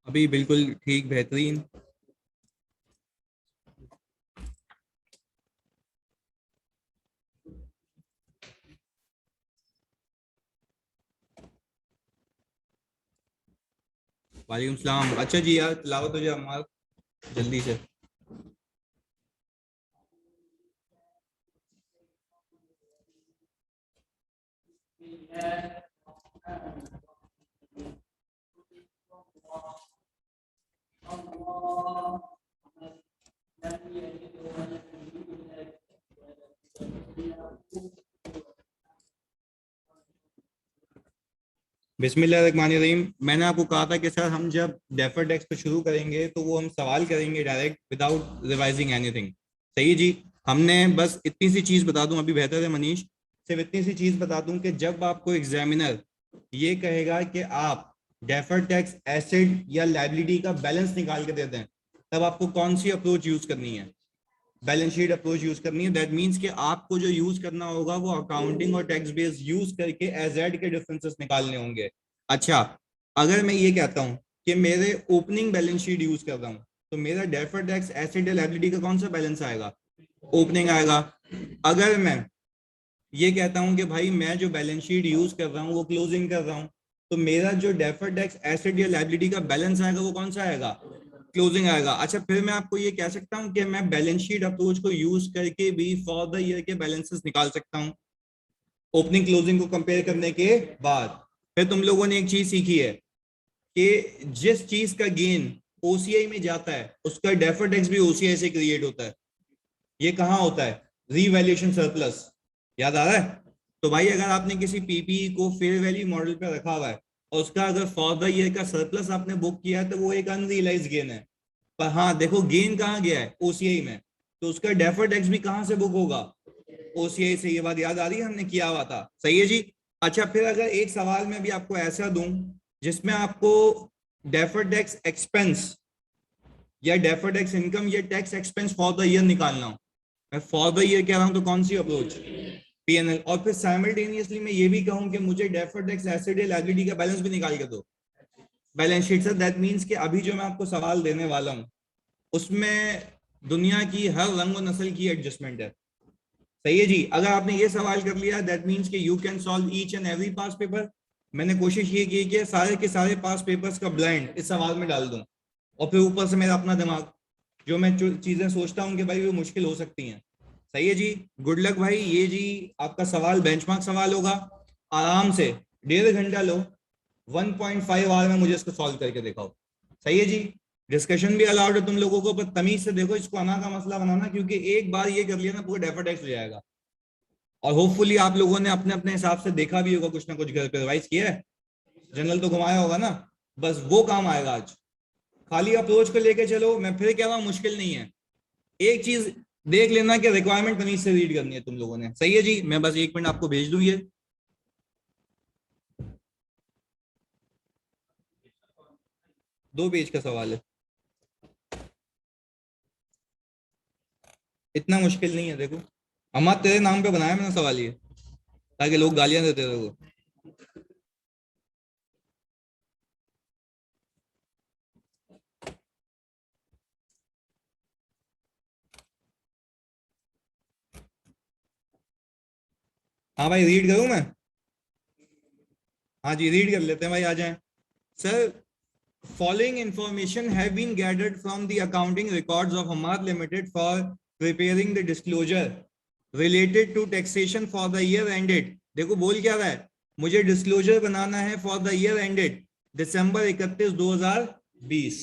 अभी बिल्कुल ठीक, बेहतरीन। वालेकुम सलाम। अच्छा जी यार, लाओ तो जो हमारा जल्दी से। बिस्मिल्लाहिर्रहमानिर्रहीम। मैंने आपको कहा था कि सर हम जब डेफर्ड टैक्स पे शुरू करेंगे तो वो हम सवाल करेंगे डायरेक्ट विदाउट रिवाइजिंग एनीथिंग। सही है जी। हमने बस इतनी सी चीज बता दूं, अभी बेहतर है मनीष, सिर्फ इतनी सी चीज बता दूं कि जब आपको एग्जामिनर ये कहेगा कि आप डेफर्ड टैक्स एसेट या लायबिलिटी का बैलेंस निकाल के देते हैं, तब आपको कौन सी अप्रोच यूज करनी है? बैलेंस शीट अप्रोच यूज करनी है। दैट मीन्स कि आपको जो यूज करना होगा वो अकाउंटिंग और टैक्स बेस यूज करके एजेड के डिफरेंसेस निकालने होंगे। अच्छा, अगर मैं ये कहता हूं कि मेरे ओपनिंग बैलेंस शीट यूज कर रहा हूं, तो मेरा डेफर्ड टैक्स एसेट या लायबिलिटी का कौन सा बैलेंस आएगा? ओपनिंग आएगा। अगर मैं ये कहता हूं कि भाई मैं जो बैलेंस शीट यूज कर रहा हूं वो क्लोजिंग कर रहा हूं, तो मेरा जो डेफर्ड टैक्स एसेट या लायबिलिटी का बैलेंस आएगा वो कौन सा आएगा? क्लोजिंग आएगा। अच्छा, फिर मैं आपको ये कह सकता हूं कि मैं बैलेंस शीट अप्रोच को यूज करके भी फॉर द ईयर के बैलेंसेस निकाल सकता हूं ओपनिंग क्लोजिंग को कंपेयर करने के बाद। फिर तुम लोगों ने एक चीज सीखी है कि जिस चीज का गेन ओसीआई में जाता है उसका डेफर्ड टैक्स भी ओसीआई से क्रिएट होता है। ये कहाँ होता है? Revaluation surplus. याद आ रहा है? तो भाई अगर आपने किसी पीपीई को फेयर वैल्यू मॉडल पे रखा हुआ है और उसका अगर फॉर द ईयर का सरप्लस आपने बुक किया है तो वो एक अनरियलाइज गेन है। पर हाँ देखो, गेन कहाँ गया है? ओसीआई में। तो उसका डेफर्ड टैक्स भी कहाँ से बुक होगा? ओसीआई से। ये बात याद आ रही है? हमने किया हुआ था। सही है जी। अच्छा, फिर अगर एक सवाल में भी आपको ऐसा दूं जिसमें आपको डेफर्ड टैक्स एक्सपेंस या डेफर्ड टैक्स इनकम या tax expense for the year निकालना हो, मैं फॉर द ईयर कह रहा हूं तो कौन सी अप्रोच? पीएनएल। और फिर साइमल्टेनियसली मैं ये भी कहूं कि मुझे डेफर्ड टैक्स एसेट या लायबिलिटी का बैलेंस भी निकाल के दो बैलेंस शीट से। दैट मीन्स कि अभी जो मैं आपको सवाल देने वाला हूं उसमें दुनिया की हर रंग और नस्ल की एडजस्टमेंट है। सही है जी। अगर आपने ये सवाल कर लिया दैट मीन्स कि you can solve each and every pass paper. मैंने कोशिश ये की कि सारे के सारे पास पेपर्स का ब्लाइंड इस सवाल में डाल दूं, और फिर ऊपर से मेरा अपना दिमाग, जो मैं चीजें सोचता हूँ कि भाई वो मुश्किल हो सकती हैं। सही है जी। गुड लक भाई। ये जी आपका सवाल बेंचमार्क सवाल होगा। आराम से 1.5 घंटा लो, 1.5 आवर में मुझे इसको सॉल्व करके दिखाओ। सही है जी। डिस्कशन भी अलाउड है तुम लोगों को, पर तमीज से देखो, इसको अना का मसला बनाना, क्योंकि एक बार ये कर लिया ना पूरा डेफर टेक्स हो जाएगा। और होपफुली आप लोगों ने अपने अपने हिसाब से देखा भी होगा, कुछ ना कुछ घर पे रिवाइज किया है, जनरल तो घुमाया होगा ना। बस वो काम आएगा आज। खाली अप्रोच को लेके चलो। मैं फिर कह रहा हूँ मुश्किल नहीं है। एक चीज देख लेना कि रिक्वायरमेंट तमीज से रीड करनी है तुम लोगों ने। सही है जी। मैं बस 1 मिनट आपको भेज दूं। ये 2 पेज का सवाल है, इतना मुश्किल नहीं है। देखो, अम्मा तेरे नाम पे बनाया मैंने सवाल ये, ताकि लोग गालियां देते रहो। हाँ भाई, रीड करूं मैं? हाँ जी, रीड कर लेते हैं भाई, आ जाएं। Sir, following information have been gathered from the accounting records of Hamad Limited for preparing the disclosure related to taxation for the year ended। देखो बोल क्या रहा है, मुझे डिस्क्लोजर बनाना है for the year ended December 31 2020।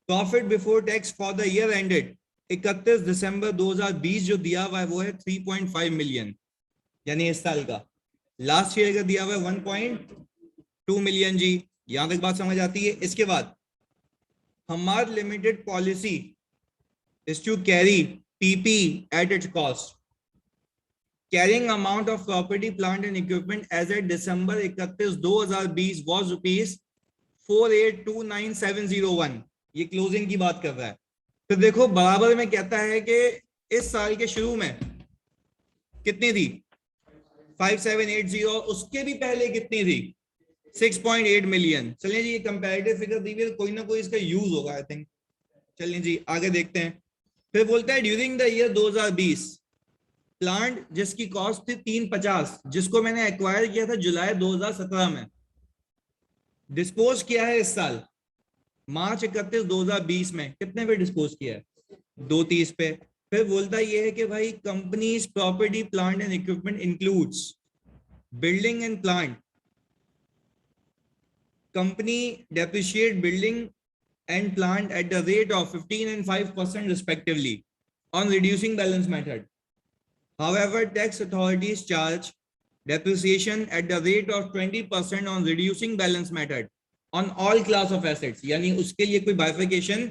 Profit before tax for the year ended 31 December 2020 जो दिया हुआ है वो है 3.5 मिलियन, यानी इस साल का। लास्ट ईयर का दिया हुआ है 1.2 मिलियन जी। यहां तक बात समझ आती है? इसके बाद हमार limited policy is to carry PP at its cost. Carrying amount of property, plant and equipment as at December 31 2020 was rupees 4829701। ये क्लोजिंग की बात कर रहा है। तो देखो बराबर में कहता है कि इस साल के शुरू में कितनी थी? 5780। उसके भी पहले कितनी थी? 6.8 मिलियन। चलिए जी, ये कंपैरेटिव फिगर दी हुई है, कोई ना कोई इसका यूज होगा आई थिंक। चलिए जी आगे देखते हैं। फिर बोलता है ड्यूरिंग द ईयर 2020 प्लांट जिसकी कॉस्ट थी 350, जिसको मैंने एक्वायर किया था जुलाई 2017 में, डिस्पोज किया है इस साल मार्च 31 2020 में, कितने पे डिस्पोज किया है? 230 पे। फिर बोलता ये है कि भाई companies property plant and equipment includes building and plant, company depreciate building and plant at the rate of 15 and 5% respectively on reducing balance method. However, tax authorities charge depreciation at the rate of 20% on reducing balance method on all class of assets, यानी उसके लिए कोई bifurcation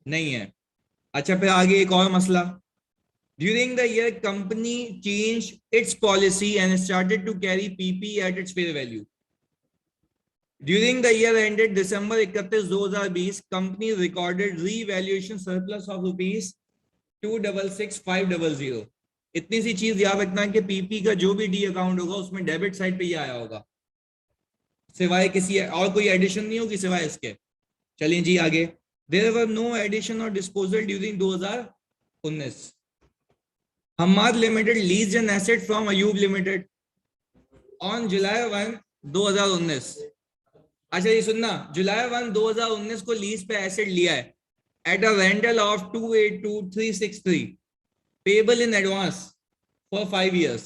नहीं है। अच्छा, फिर आगे एक और मसला। During the year, company changed its policy and started to carry PP at its fair value. During the year ended December 31, 2020, company recorded revaluation surplus of rupees 266,500. इतनी सी चीज याद रखना कि पीपी का जो भी डी अकाउंट होगा उसमें डेबिट साइड पे ही आया होगा, सिवाय किसी और कोई एडिशन नहीं होगी सिवाय इसके। चलिए जी आगे। There were no addition or disposal during 2019. Hamad Limited leased an asset from Ayub Limited on July 1, 2019. अच्छा ये सुनना, जुलाई 1 2019 को लीज पे एसेट लिया है at a rental of 282,363 payable in advance for 5 years.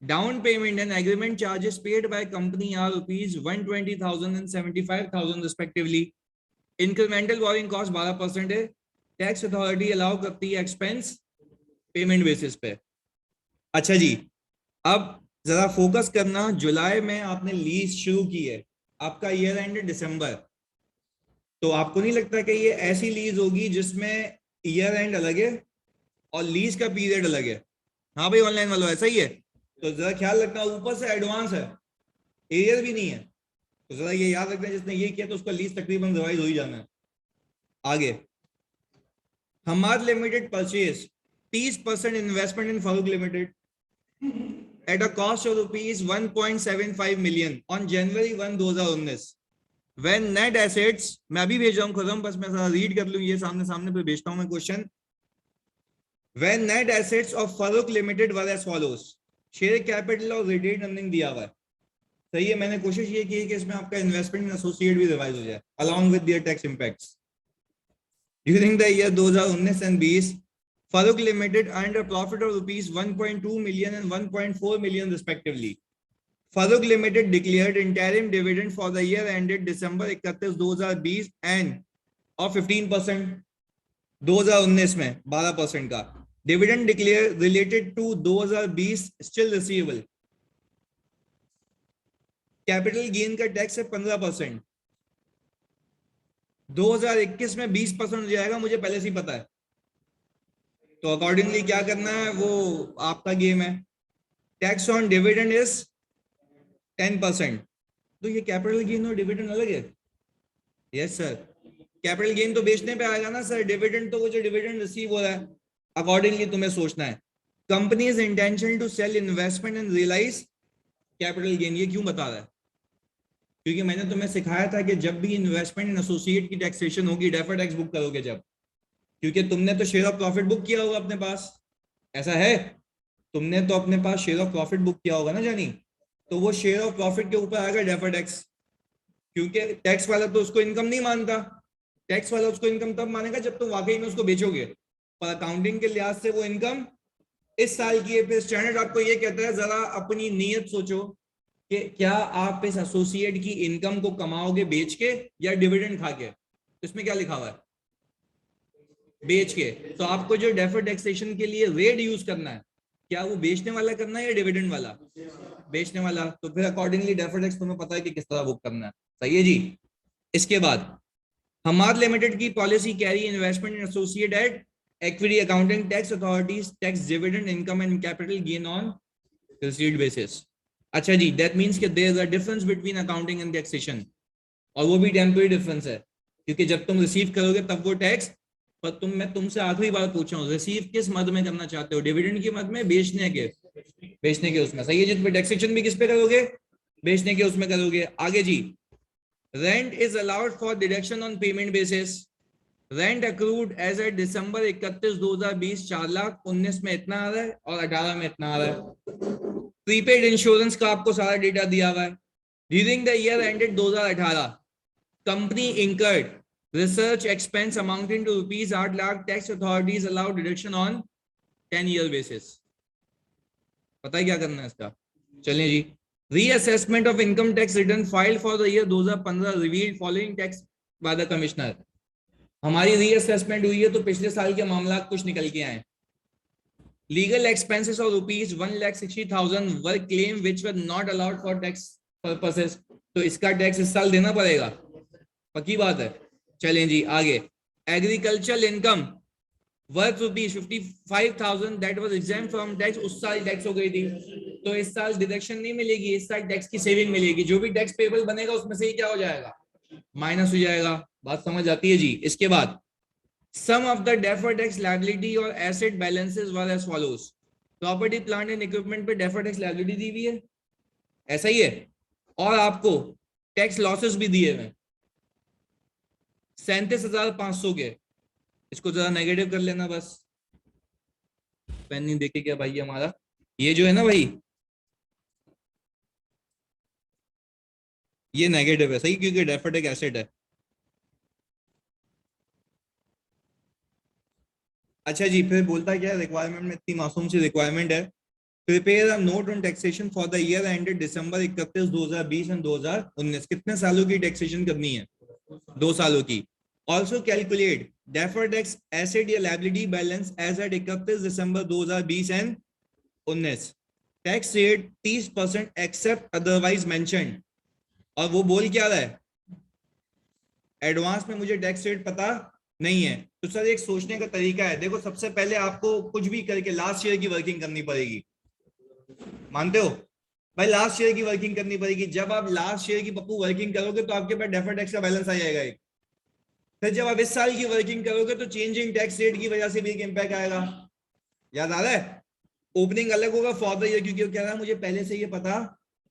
Down payment and agreement charges paid by company are rupees 120,000 and 75,000 respectively. Incremental borrowing cost 12% है। Tax authority allow करती है एक्सपेंस पेमेंट बेसिस पे। अच्छा जी, अब जरा focus करना, जुलाई में आपने लीज शुरू की है, आपका ईयर एंड दिसंबर, तो आपको नहीं लगता कि ये ऐसी लीज होगी जिसमें ईयर एंड अलग है और लीज का पीरियड अलग है? हाँ भाई ऑनलाइन वालों ऐसा ही है, तो जरा ख्याल रखना, ऊपर से एडवांस है, एरियर भी नहीं है, तो जरा ये याद रखना जिसने ये किया तो उसका लीज तकरीबन रिवाइज हो ही जाना है। आगे, Hamad limited purchase 30% investment in Farooq limited at a cost of rupees 1.75 million on January 1, 2019. When net assets, मैं अभी भेज रहा हूँ खुदम, बस मैं जरा रीड कर लूँ ये सामने सामने पे भेजता हूँ मैं question. When net assets of Farouk Limited were as follows, share capital और रिटेन अर्निंग दिया हुआ है, सही है। मैंने कोशिश ये की है कि इसमें आपका इन्वेस्टमेंट इन एसोसिएट भी रिवाइज हो जाए along with their tax impacts. During the year 2019 and 20, Farouk Limited earned a profit of rupees 1.2 million and 1.4 million respectively. Farouk Limited declared interim dividend for the year ended December 31, 2020 and of 15%, 2019 में 12% का dividend declared related to 2020 still receivable. Capital gain का tax है 15%, 2021 में 20% हो जाएगा, मुझे पहले से ही पता है, तो अकॉर्डिंगली क्या करना है वो आपका गेम है। टैक्स ऑन डिविडेंड इज 10%, तो ये कैपिटल गेन और डिविडेंड अलग है? यस सर, कैपिटल गेन तो बेचने पे आएगा ना सर, डिविडेंड तो वो जो डिविडेंड रिसीव हो रहा है, अकॉर्डिंगली तुम्हें सोचना है। Company's intention to sell investment and realise capital gain, ये क्यों बता रहा है? क्योंकि मैंने तुम्हें सिखाया था कि जब भी इन्वेस्टमेंट इन एसोसिएट की टैक्सेशन होगी, डेफर्ड टैक्स बुक करोगे जब, क्योंकि तुमने तो शेयर ऑफ प्रॉफिट बुक किया होगा अपने पास, ऐसा है? तुमने तो अपने पास शेयर ऑफ प्रॉफिट बुक किया होगा ना जानी, तो वो शेयर ऑफ प्रॉफिट के ऊपर आएगा डेफर्ड टैक्स, क्योंकि टैक्स वाला तो उसको इनकम नहीं मानता। टैक्स वाला उसको इनकम तब मानेगा जब तुम वाकई में उसको बेचोगे, पर अकाउंटिंग के लिहाज से वो इनकम इस साल की है। फिर स्टैंडर्ड आपको ये कहता है जरा अपनी नीयत सोचो कि क्या आप इस एसोसिएट की इनकम को कमाओगे बेच के या डिविडेंड खा के? इसमें क्या लिखा हुआ है? बेच के। तो आपको जो डेफर्ड टैक्सेशन के लिए रेट यूज करना है, क्या वो बेचने वाला करना है या डिविडेंड वाला? बेचने वाला। तो फिर अकॉर्डिंगली डेफर्ड टैक्स तुम्हें पता है कि किस तरह बुक करना है, सही है जी। इसके बाद हमाद लिमिटेड की policy carry investment in associate at equity accounting tax authorities tax dividend income and capital gain on received basis. अच्छा जी, दैट मींस कि there is a difference between accounting and taxation, और वो भी टेम्पररी डिफरेंस है, क्योंकि जब तुम रिसीव करोगे तब वो टैक्स, पर मैं तुमसे आखिरी बार पूछ रहा हूँ, रिसीव किस मद में करना चाहते हो? डिविडेंड की मद में, बेचने के? बेचने के उसमें, सही है जी। तो टैक्सेशन भी किस पे करोगे? बेचने के उसमें करोगे। आगे जी, rent is allowed for deduction on payment basis. Rent accrued as at December 31 2020 4,19,000 में इतना आ रहा है और 18 में इतना आ रहा है। प्रीपेड इंश्योरेंस का आपको सारा डेटा दिया हुआ है। During the year ended 2018 company incurred research expense amounting to rupees 8 lakh. Tax authorities allowed deduction on 10 year basis. पता है क्या करना है इसका? चलिए जी, reassessment of income tax return filed for the year 2015 revealed following tax by the commissioner. हमारी reassessment हुई है तो पिछले साल के मामला कुछ निकल के आए। Legal expenses of rupees 1,60,000 were claim which were not allowed for tax purposes. तो इसका टैक्स इस साल देना पड़ेगा, पक्की बात है। चलें जी आगे, agricultural income worth rupees 55,000 that was exam from tax. उस साल टैक्स हो गई थी, तो इस साल डिडक्शन नहीं मिलेगी, इस साल टैक्स की सेविंग मिलेगी। जो भी टैक्स पेबल बनेगा उसमें से ही क्या हो जाएगा? माइनस हो जाएगा। बात समझ आती है जी? इसके बाद sum of the deferred tax liability और asset balances were as follows. Property plant and equipment पे डेफर्ड टैक्स लायबिलिटी दी हुई है, ऐसा ही है। और आपको टैक्स लॉसेस भी दिए हुए 37,500 के। इसको जरा नेगेटिव कर लेना बस। पेन नहीं देखे क्या भाई हमारा? ये जो है ना भाई, ये नेगेटिव है, सही, क्योंकि डेफर्ड एक एसेट है। अच्छा जी, फिर बोलता क्या है रिक्वायरमेंट में? इतनी मासूम सी रिक्वायरमेंट है। Prepare a note on taxation for the year ended December 31 2020 and 2019। कितने सालों की टैक्सेशन करनी है? 2 सालों की। Also calculate deferred tax asset या liability balance as at 31 December 2020 and 19। Tax rate 30% except otherwise mention. और वो बोल क्या रहा है? एडवांस में मुझे टैक्स रेट पता नहीं है। तो सर एक सोचने का तरीका है, देखो सबसे पहले आपको कुछ भी करके लास्ट ईयर की वर्किंग करनी पड़ेगी। मानते हो भाई? लास्ट ईयर की वर्किंग करनी पड़ेगी। जब आप लास्ट ईयर की पप्पू वर्किंग करोगे तो आपके पास डेफर्ड टैक्स का बैलेंस आ जाएगा एक। फिर जब आप इस साल की वर्किंग करोगे तो चेंजिंग टैक्स रेट की वजह से भी एक इम्पैक्ट आएगा। याद आ रहा है? ओपनिंग अलग होगा फॉर द ईयर, क्योंकि वो कह रहा है मुझे पहले से ये पता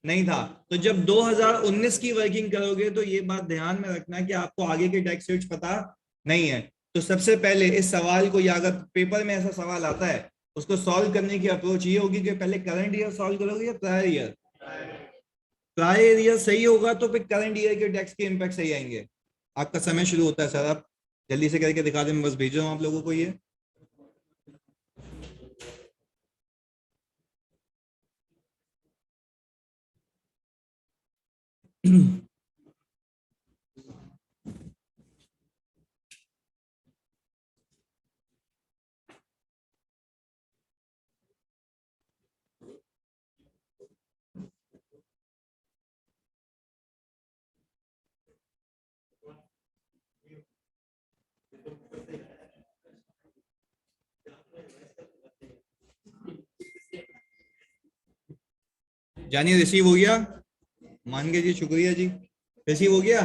नहीं था। तो जब 2019 की वर्किंग करोगे तो ये बात ध्यान में रखना कि आपको आगे के टैक्स रेट्स पता नहीं है। तो सबसे पहले इस सवाल को, या अगर पेपर में ऐसा सवाल आता है, उसको सॉल्व करने की अप्रोच ये होगी कि पहले करंट ईयर सॉल्व करोगे या प्रायर ईयर। प्रायर ईयर सही होगा तो फिर करंट ईयर के टैक्स के इम्पैक्ट सही आएंगे। आपका समय शुरू होता है सर, आप जल्दी से करके दिखा दें, मैं बस भेज रहा हूँ आप लोगों को ये। जानिए रिसीव हो गया? मान के जी, शुक्रिया जी, रिसीव हो गया।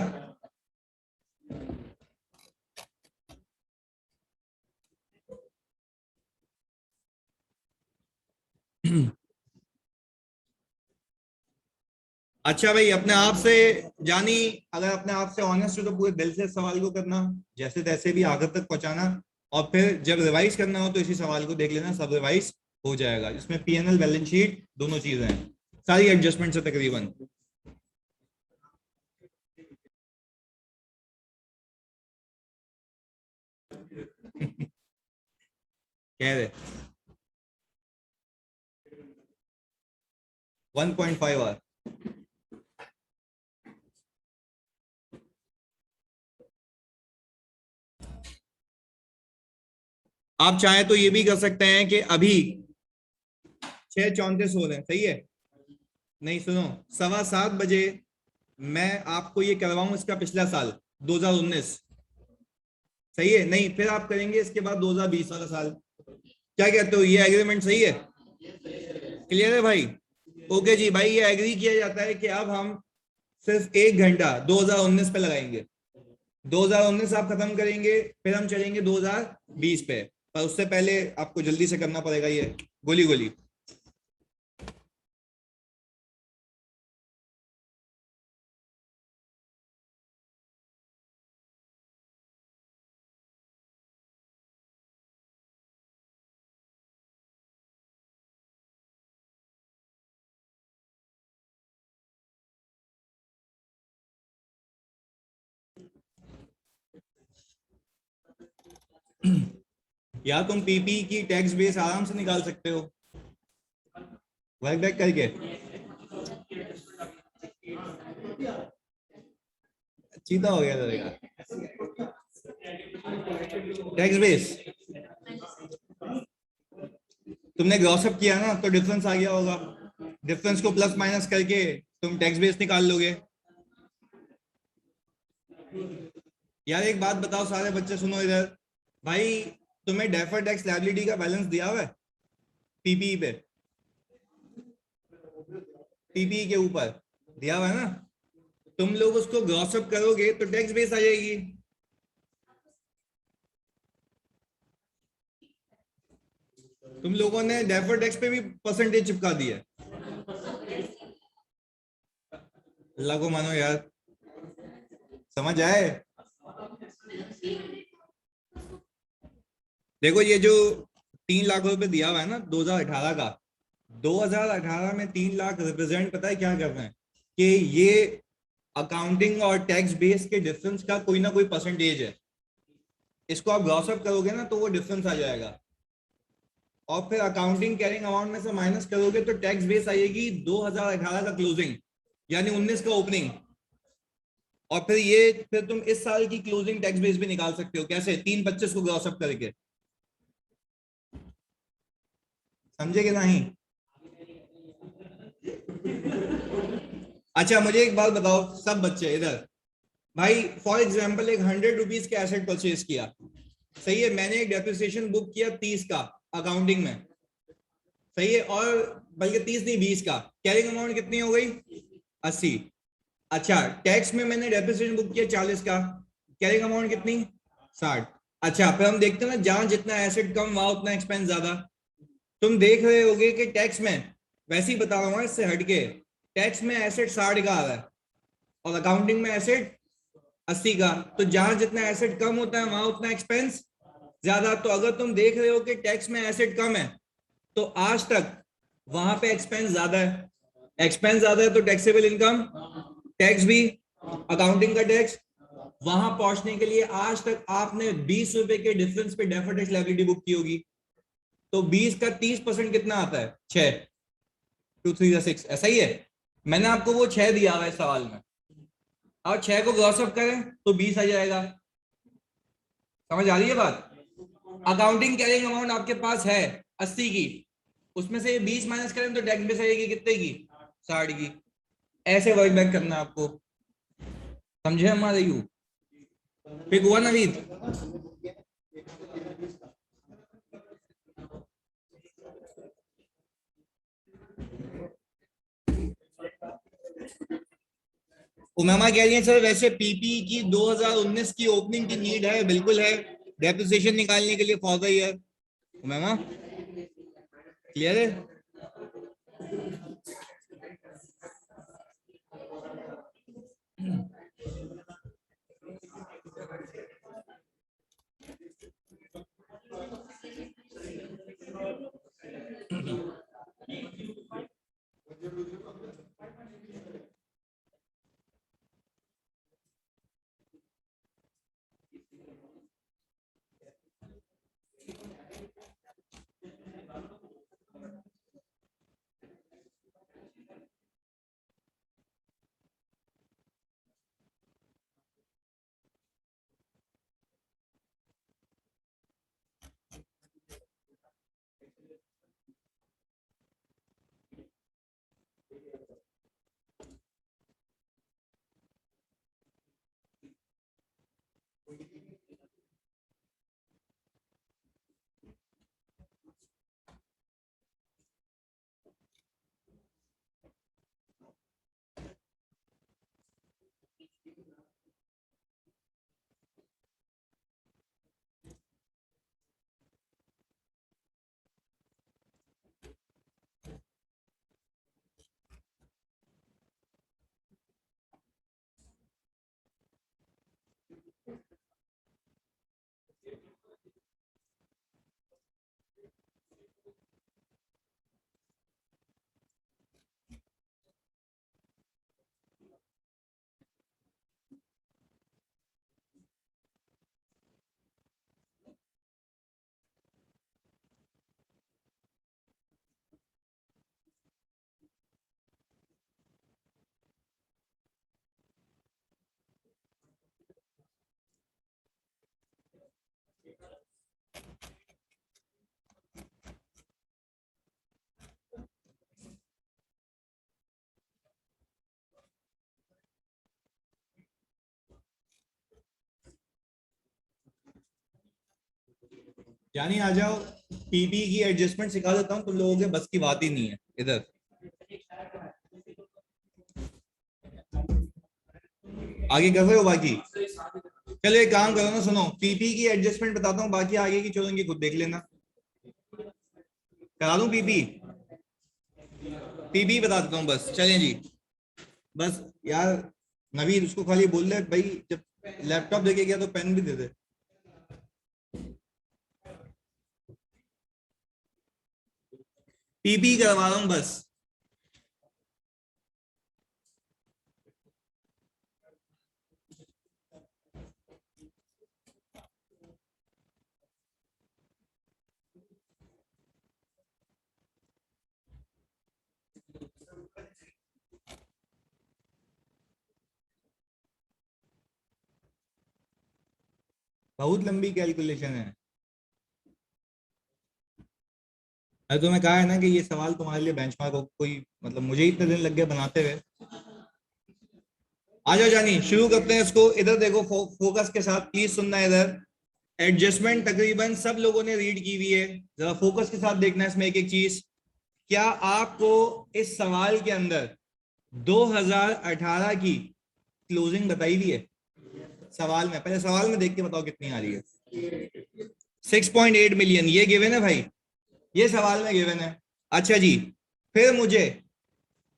अच्छा भाई, अपने आप से जानी, अगर अपने आप से ऑनेस्ट हो तो पूरे दिल से सवाल को करना, जैसे तैसे भी आखिर तक पहुंचाना। और फिर जब रिवाइज करना हो तो इसी सवाल को देख लेना, सब रिवाइज हो जाएगा। इसमें पीएनएल बैलेंस शीट दोनों चीजें हैं, सारी एडजस्टमेंट है तकरीबन। कह रहे 1.5 आवर। आप चाहें तो ये भी कर सकते हैं कि अभी 6:34 हो रहे हैं, सही है? नहीं सुनो, 7:15 बजे मैं आपको ये करवाऊं इसका पिछला साल 2019। सही है? नहीं फिर आप करेंगे इसके बाद 2020 वाला साल। क्या कहते हो, ये एग्रीमेंट सही है? क्लियर है भाई? ओके जी भाई, ये एग्री किया जाता है कि अब हम सिर्फ 1 घंटा 2019 पे लगाएंगे। 2019 आप खत्म करेंगे, फिर हम चलेंगे 2020 पे। पर उससे पहले आपको जल्दी से करना पड़ेगा ये गोली गोली। या तुम पीपी की टैक्स बेस आराम से निकाल सकते हो वर्क बैक करके। चीता हो गया था टैक्स बेस। तुमने ग्रॉसअप किया ना तो डिफरेंस आ गया होगा, डिफरेंस को प्लस माइनस करके तुम टैक्स बेस निकाल लोगे। यार एक बात बताओ सारे बच्चे सुनो इधर, भाई तुम्हें डेफर्ड टैक्स लायबिलिटी का बैलेंस दिया हुआ है पीपीई पे, पीपीई के ऊपर दिया हुआ है ना, तुम लोग उसको ग्रॉसअप करोगे तो टैक्स बेस आ जाएगी। तुम लोगों ने डेफर्ड टैक्स पे भी परसेंटेज चिपका दी है। अल्लाह को मानो यार, समझ आए। देखो ये जो 3 लाख रुपए दिया हुआ है ना 2018 का, 2018 में 3 लाख रिप्रेजेंट पता है क्या कर रहे हैं, कि ये अकाउंटिंग और टैक्स बेस के डिफरेंस का कोई ना कोई परसेंटेज है। इसको आप ग्रॉस अप करोगे ना तो वो डिफरेंस आ जाएगा, और फिर अकाउंटिंग कैरिंग अमाउंट में से माइनस करोगे तो टैक्स बेस आएगी 2018 का क्लोजिंग, यानी 19 का ओपनिंग। और फिर तुम इस साल की क्लोजिंग टैक्स बेस भी निकाल सकते हो, कैसे, 3/25 को ग्रॉस अप करके। समझे कि नहीं। अच्छा मुझे एक बात बताओ सब बच्चे इधर, भाई फॉर एग्जाम्पल एक 100 रुपीज के एसेट परचेज किया, सही है, मैंने एक डेप्रिसिएशन बुक किया 30 का अकाउंटिंग में, सही है, और बल्कि 30 नहीं 20 का, कैरिंग अमाउंट कितनी हो गई 80। अच्छा टैक्स में मैंने डेप्रिसिएशन बुक किया 40 का, कैरिंग अमाउंट कितनी 60। अच्छा फिर हम देखते हैं ना जहां जितना एसेट कम वहां उतना एक्सपेंस ज्यादा। तुम देख रहे होगे कि टैक्स में, वैसे ही बता रहा हूँ इससे हटके, टैक्स में एसेट 60 का आ रहा है और अकाउंटिंग में एसेट 80 का, तो जहां जितना एसेट कम होता है वहां उतना एक्सपेंस ज्यादा। तो अगर तुम देख रहे हो कि टैक्स में एसेट कम है तो आज तक वहां पे एक्सपेंस ज्यादा है, एक्सपेंस ज्यादा है तो टैक्सेबल इनकम टैक्स भी, अकाउंटिंग का टैक्स, वहां पहुंचने के लिए आज तक आपने 20 रुपए के डिफरेंस पे डेफर्ड टैक्स लायबिलिटी बुक की होगी। तो 20 का 30% कितना आता है 6, 2 3 6, ऐसा ही है। मैंने आपको वो 6 दिया हुआ है सवाल में, और 6 को ग्रॉस अप करें तो 20 आ जाएगा। समझ आ रही है बात। अकाउंटिंग कैरिंग अमाउंट आपके पास है 80 की, उसमें से 20 माइनस करें तो टैक्स बेस आएगी कितने की 60 की। ऐसे वर्क बैक करना है आपको, समझे हमारे यू। फिर हुआ नवीद। उमामा कह रही है सर वैसे पीपी की 2019 की ओपनिंग की नीड है, बिल्कुल है, डेप्रिसिएशन निकालने के लिए for the year. Umama clear है। जानी आ जाओ, पीपी की एडजस्टमेंट सिखा देता हूँ, तुम लोगों के बस की बात ही नहीं है इधर। आगे कर रहे हो बाकी? चलो एक काम करो ना, सुनो, पीपी की एडजस्टमेंट बताता हूँ, बाकी आगे की चलेंगे खुद देख लेना। करा दूं पीपी? पीपी बता देता हूँ बस, चलें जी। बस यार, नवीद उसको खाली बोल ले भाई, जब लैपटॉप लेके गया तो पेन भी दे दे। पीपी करवा रहा हूँ बस। बहुत लंबी कैलकुलेशन है। अरे तुम्हें कहा है ना कि ये सवाल तुम्हारे लिए बेंचमार्क हो, कोई मतलब मुझे इतने दिन लग गए बनाते हुए। आ जाओ जानी, शुरू करते हैं इसको। इधर देखो, फोकस के साथ प्लीज सुनना इधर। एडजस्टमेंट तकरीबन सब लोगों ने रीड की हुई है, जरा फोकस के साथ देखना इसमें एक एक चीज। क्या आपको इस सवाल के अंदर 2018 की क्लोजिंग बताई हुई है? सवाल में, पहले सवाल में देख के बताओ कितनी आ रही है। 6.8 मिलियन ये गिवन है भाई, ये सवाल में गिवन है। अच्छा जी, फिर मुझे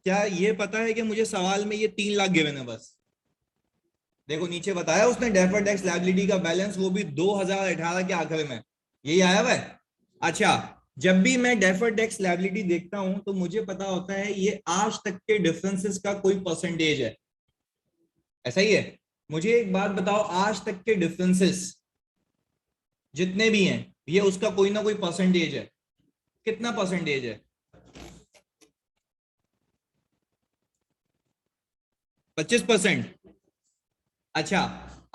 क्या ये पता है कि मुझे सवाल में ये 3 लाख गिवन है बस? देखो नीचे बताया उसने, डेफर्ड टैक्स लायबिलिटी का बैलेंस, वो भी 2018 के आखिर में, यही आया हुआ है। अच्छा, जब भी मैं डेफर्ड टैक्स लायबिलिटी देखता हूं तो मुझे पता होता है ये आज तक के डिफरेंसेस का कोई परसेंटेज है, ऐसा ही है। मुझे एक बात बताओ, आज तक के डिफरेंसेस जितने भी हैं, ये उसका कोई ना कोई परसेंटेज है। कितना परसेंटेज है? 25%। अच्छा,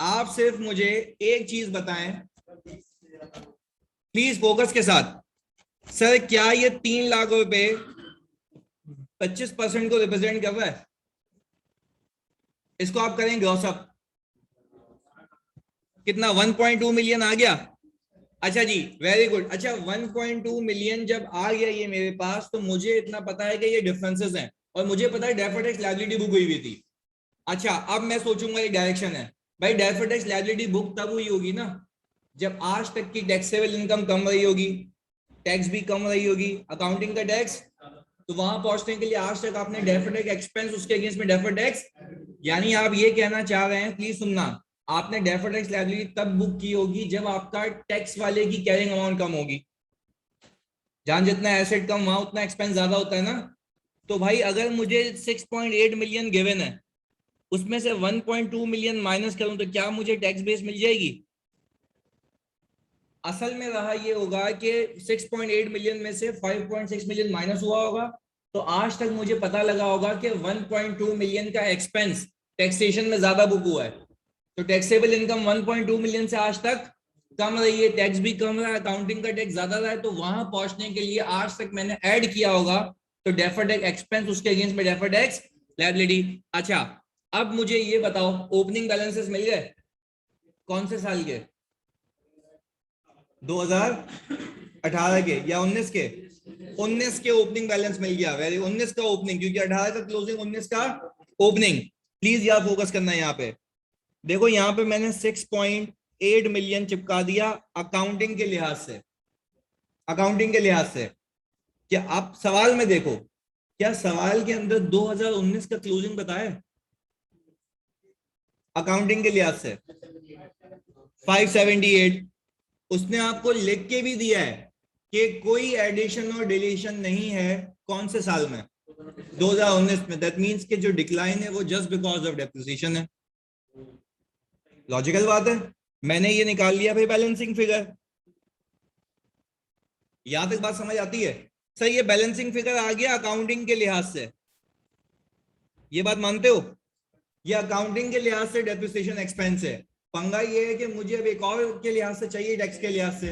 आप सिर्फ मुझे एक चीज बताएं, प्लीज फोकस के साथ। सर क्या ये 3 लाख रुपए 25% को रिप्रेजेंट कर रहा है? इसको आप करें ग्रॉस अप, कितना 1.2 मिलियन आ गया? अच्छा जी, वेरी गुड। अच्छा, 1.2 मिलियन जब आ गया ये मेरे पास, तो मुझे इतना पता है कि ये डिफरेंसेस हैं, और मुझे पता है डेफर्ड टैक्स लायबिलिटी बुक हुई हुई थी। अच्छा, अब मैं सोचूंगा एक डायरेक्शन है। भाई डेफर्ड टैक्स लायबिलिटी बुक तब हुई होगी ना जब आज तक की टैक्सेबल इनकम कम रही होगी, टैक्स भी कम रही होगी, अकाउंटिंग का टैक्स। तो वहां पहुंचने के लिए आज तक आपने डेफर्ड टैक्स एक्सपेंस, उसके अगेंस्ट में डेफर्ड टैक्स, यानी आप ये कहना चाह रहे हैं, प्लीज सुनना, आपने डेफर्ड टैक्स लायबिलिटी तब बुक की होगी जब आपका टैक्स वाले की कैरिंग अमाउंट कम होगी। जहां जितना एसेट कम वहां उतना एक्सपेंस ज्यादा होता है ना। तो भाई अगर मुझे 6.8 मिलियन गिवन है, उसमें से 1.2 मिलियन माइनस करूं तो क्या मुझे टैक्स बेस मिल जाएगी? असल में रहा ये होगा कि 6.8 मिलियन में से 5.6 मिलियन माइनस हुआ होगा, तो आज तक मुझे पता लगा होगा कि 1.2 मिलियन का एक्सपेंस टैक्सेशन में ज्यादा बुक हुआ है। तो टैक्सेबल इनकम 1.2 मिलियन से आज तक कम रही है, टैक्स भी कम रहा है, अकाउंटिंग का टैक्स ज्यादा रहा है, तो वहां पहुंचने के लिए आज तक मैंने ऐड किया होगा, तो डेफर्ड टैक्स एक्सपेंस उसके अगेंस्ट में डेफर्ड टैक्स लायबिलिटी। अच्छा, अब मुझे ये बताओ, ओपनिंग बैलेंसेस मिल गए? कौन से साल के? 2018 के या 19 के? 19 के ओपनिंग बैलेंस मिल गया, वेरी, 19 का ओपनिंग, क्योंकि 18 का क्लोजिंग, 19 का ओपनिंग। प्लीज यार फोकस करना है यहाँ पे। देखो यहाँ पे मैंने 6.8 मिलियन चिपका दिया अकाउंटिंग के लिहाज से, अकाउंटिंग के लिहाज से। क्या आप सवाल में देखो, क्या सवाल के अंदर 2019 का क्लोजिंग बताया अकाउंटिंग के लिहाज से? 578। उसने आपको लिख के भी दिया है कि कोई एडिशन और डिलीशन नहीं है, कौन से साल में? 2019 में। दैट मींस कि जो डिक्लाइन है वो जस्ट बिकॉज ऑफ डेप्रिसिएशन है। लॉजिकल बात है। मैंने ये निकाल लिया भाई बैलेंसिंग फिगर। यहां तक बात समझ आती है? सर ये बैलेंसिंग फिगर आ गया अकाउंटिंग के लिहाज से, ये बात मानते हो? ये अकाउंटिंग के लिहाज से डेप्रिसिएशन एक्सपेंस है। पंगा ये है कि मुझे अब एक और के लिहाज से चाहिए, टैक्स के लिहाज से।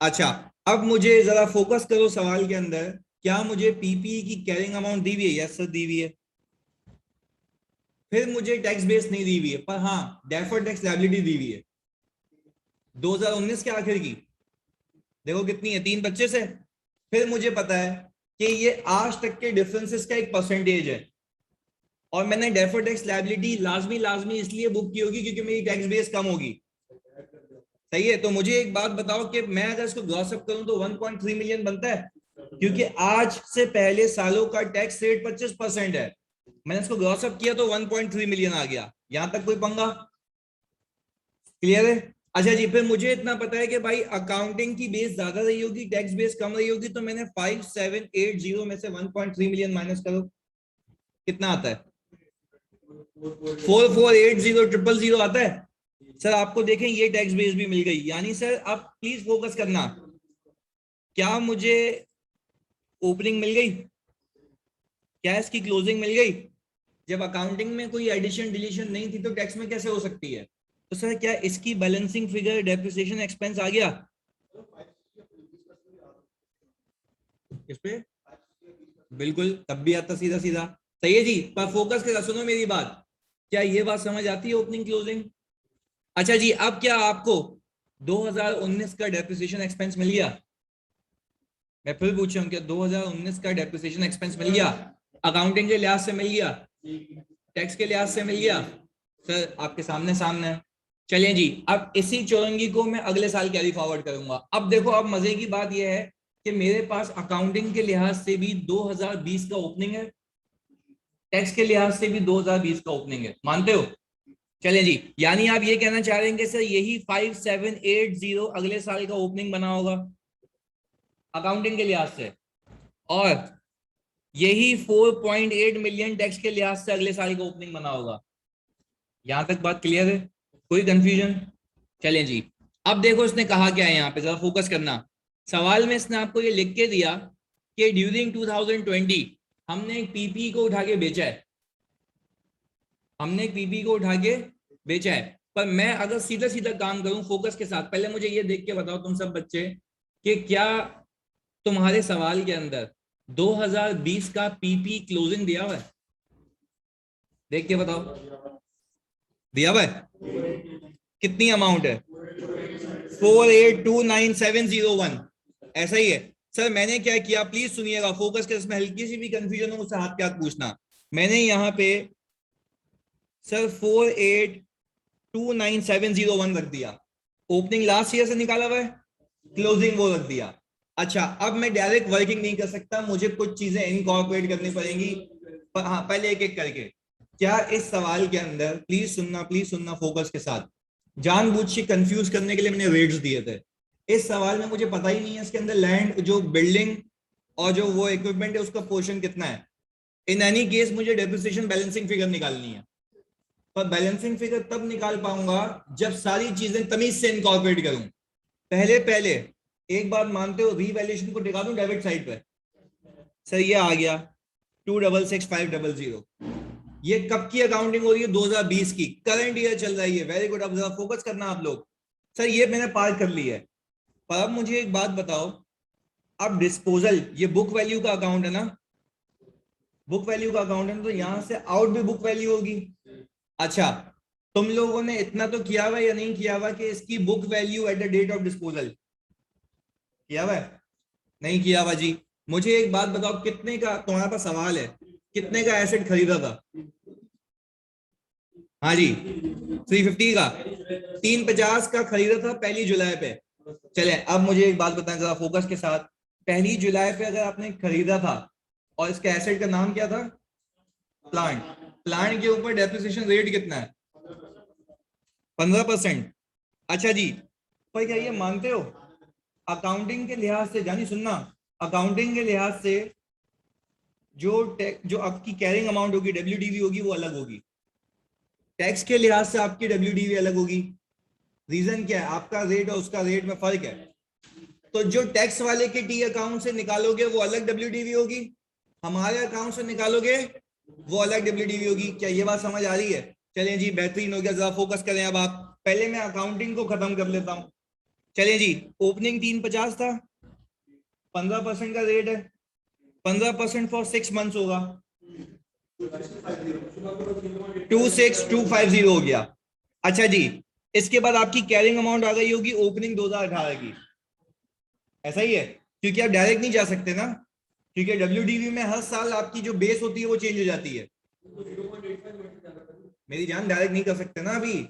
अच्छा, अब मुझे जरा फोकस करो सवाल के अंदर, क्या मुझे पीपी की कैरिंग अमाउंट दी हुई है? यस सर दी हुई है। फिर मुझे टैक्स बेस नहीं दी हुई है, पर हाँ डेफर्ड टैक्स लायबिलिटी दी हुई है 2019 के आखिर की। देखो कितनी है, 325 है। फिर मुझे पता है कि ये आज तक के डिफरेंसेस का एक परसेंटेज है, और मैंने डेफर्ड टैक्स लायबिलिटी लाजमी लाजमी इसलिए बुक की होगी क्योंकि मेरी टैक्स बेस कम होगी। सही है, तो मुझे एक बात बताओ कि मैं अगर इसको ग्रॉस अप करूं तो 1.3 मिलियन बनता है, क्योंकि आज से पहले सालों का टैक्स रेट 25% है। मैंने इसको ग्रॉस अप किया तो 1.3 मिलियन आ गया। यहां तक कोई पंगा? क्लियर है? अच्छा जी, फिर मुझे इतना पता है कि भाई अकाउंटिंग की बेस ज्यादा रही होगी, टैक्स बेस कम रही होगी, तो मैंने 5780 में से 1.3 मिलियन माइनस करो, कितना आता है? 4480,000 आता है। सर आपको देखें ये टैक्स बेस भी मिल गई, यानी सर आप प्लीज फोकस करना, क्या मुझे ओपनिंग मिल गई? क्या इसकी क्लोजिंग मिल गई? जब अकाउंटिंग में कोई एडिशन डिलीशन नहीं थी तो टैक्स में कैसे हो सकती है? तो सर क्या इसकी बैलेंसिंग फिगर डेप्रिसिएशन एक्सपेंस आ गया इस पे? बिल्कुल, तब भी आता सीधा सीधा। सही है जी, पर फोकस के साथ सुनो मेरी बात, क्या ये बात समझ आती है ओपनिंग क्लोजिंग? अच्छा जी, अब क्या आपको 2019 का डेप्रिसिएशन एक्सपेंस मिल गया? मैं फिर पूछ रहा हूँ, क्या 2019 का डेप्रिसिएशन एक्सपेंस मिल गया? अकाउंटिंग के लिहाज से मिल गया, टैक्स के लिहाज से मिल गया? सर आपके सामने सामने है। चलिए जी, अब इसी चौरंगी को मैं अगले साल कैरी फॉरवर्ड करूंगा। अब देखो, अब मजे की बात यह है कि मेरे पास अकाउंटिंग के लिहाज से भी 2020 का ओपनिंग है, टैक्स के लिहाज से भी 2020 का ओपनिंग है, मानते हो? चलें जी, यानी आप ये कहना चाह रहे हैं कि सर यही 5780 अगले साल का ओपनिंग बना होगा अकाउंटिंग के लिहाज से, और यही 4.8 मिलियन टैक्स के लिहाज से अगले साल का ओपनिंग बना होगा। यहां तक बात क्लियर है? कोई कंफ्यूजन? चलें जी, अब देखो इसने कहा क्या है, यहाँ पे जरा फोकस करना। सवाल में इसने आपको ये लिख के दिया कि ड्यूरिंग 2020 हमने एक पीपी को उठा के बेचा है, हमने एक पीपी को उठा के बेचा है। पर मैं अगर सीधा सीधा काम करूं फोकस के साथ, पहले मुझे ये देख के बताओ तुम सब बच्चे कि क्या तुम्हारे सवाल के अंदर 2020 का पीपी क्लोजिंग दिया हुआ है? देख के बताओ, दिया हुआ है? कितनी अमाउंट है? 4829,701, ऐसा ही है। सर मैंने क्या किया, प्लीज सुनिएगा फोकस के, इसमें हल्की सी भी कंफ्यूजन हो मुझसे हाथ पे हाथ पूछना। मैंने यहाँ पे सर 4829,701 रख दिया, ओपनिंग लास्ट ईयर से निकाला हुआ है, क्लोजिंग वो रख दिया। अच्छा, अब मैं डायरेक्ट वर्किंग नहीं कर सकता, मुझे कुछ चीजें इनकॉर्पोरेट करनी पड़ेंगी। पर हाँ, पहले एक एक करके, क्या इस सवाल के अंदर, प्लीज सुनना फोकस के साथ, जानबूझ के कंफ्यूज करने के लिए मैंने रेट्स दिए थे। इस सवाल में मुझे पता ही नहीं है इसके अंदर लैंड, जो बिल्डिंग और जो वो इक्विपमेंट है उसका पोर्शन कितना है। इन एनी केस मुझे डेप्रिसिएशन बैलेंसिंग फिगर निकालनी है, पर बैलेंसिंग फिगर तब निकाल पाऊंगा जब सारी चीजें तमीज से इनकॉर्पोरेट करूं। पहले पहले एक बात मानते हो, रीवैल्यूएशन को टिका दूं डेबिट साइड पे? सर ये आ गया 266,500, ये कब की अकाउंटिंग हो रही है? 2020 की, करंट ईयर चल रही है। वेरी गुड, अब जरा फोकस करना आप लोग। सर ये मैंने पार कर ली है, पर अब मुझे एक बात बताओ, अब डिस्पोजल, ये बुक वैल्यू का अकाउंट है ना, बुक वैल्यू का अकाउंट है, तो यहां से आउट भी बुक वैल्यू होगी। अच्छा, तुम लोगों ने इतना तो किया हुआ या नहीं किया हुआ कि इसकी book value at the date of disposal किया हुआ है? नहीं किया हुआ जी। मुझे एक बात बताओ, कितने का तुम्हारे पास सवाल है, कितने का एसेट खरीदा था? हाँ जी, 350 का, 350 का खरीदा था 1 जुलाई पे। चले, अब मुझे एक बात बताएं जरा फोकस के साथ, 1 जुलाई पे अगर आपने खरीदा था और इसके एसेट का नाम क्या था? प्लांट। प्लांट के ऊपर डेप्रिसिएशन रेट कितना है? 15%। अच्छा जी, पर क्या ये मानते हो अकाउंटिंग के लिहाज से, जानी सुनना, अकाउंटिंग के लिहाज से जो आपकी कैरिंग अमाउंट होगी, डब्ल्यूडीवी होगी, वो अलग होगी। टैक्स के लिहाज से आपकी डब्ल्यूडीवी अलग होगी। रीजन क्या है? आपका रेट और उसका रेट में फर्क है। तो जो टैक्स वाले के टी अकाउंट से निकालोगे वो अलग डब्ल्यूडीवी होगी, हमारे अकाउंट से निकालोगे वो अलग डब्ल्यूडीवी होगी। क्या ये बात समझ आ रही है? चलें जी, बेहतरीन हो गया, जरा फोकस करें अब आप। पहले मैं अकाउंटिंग को खत्म कर लेता हूं। चलिए जी, ओपनिंग 350 था, 15% का रेट है, 15% फॉर 6 मंथ्स होगा, 26250 हो गया। अच्छा जी, इसके बाद आपकी कैरिंग अमाउंट आ गई होगी ओपनिंग 2018 की, ऐसा ही है, क्योंकि आप डायरेक्ट नहीं जा सकते ना, क्योंकि डब्ल्यूडीवी में हर साल आपकी जो बेस होती है वो चेंज हो जाती है। मेरी जान, डायरेक्ट नहीं कर सकते ना अभी,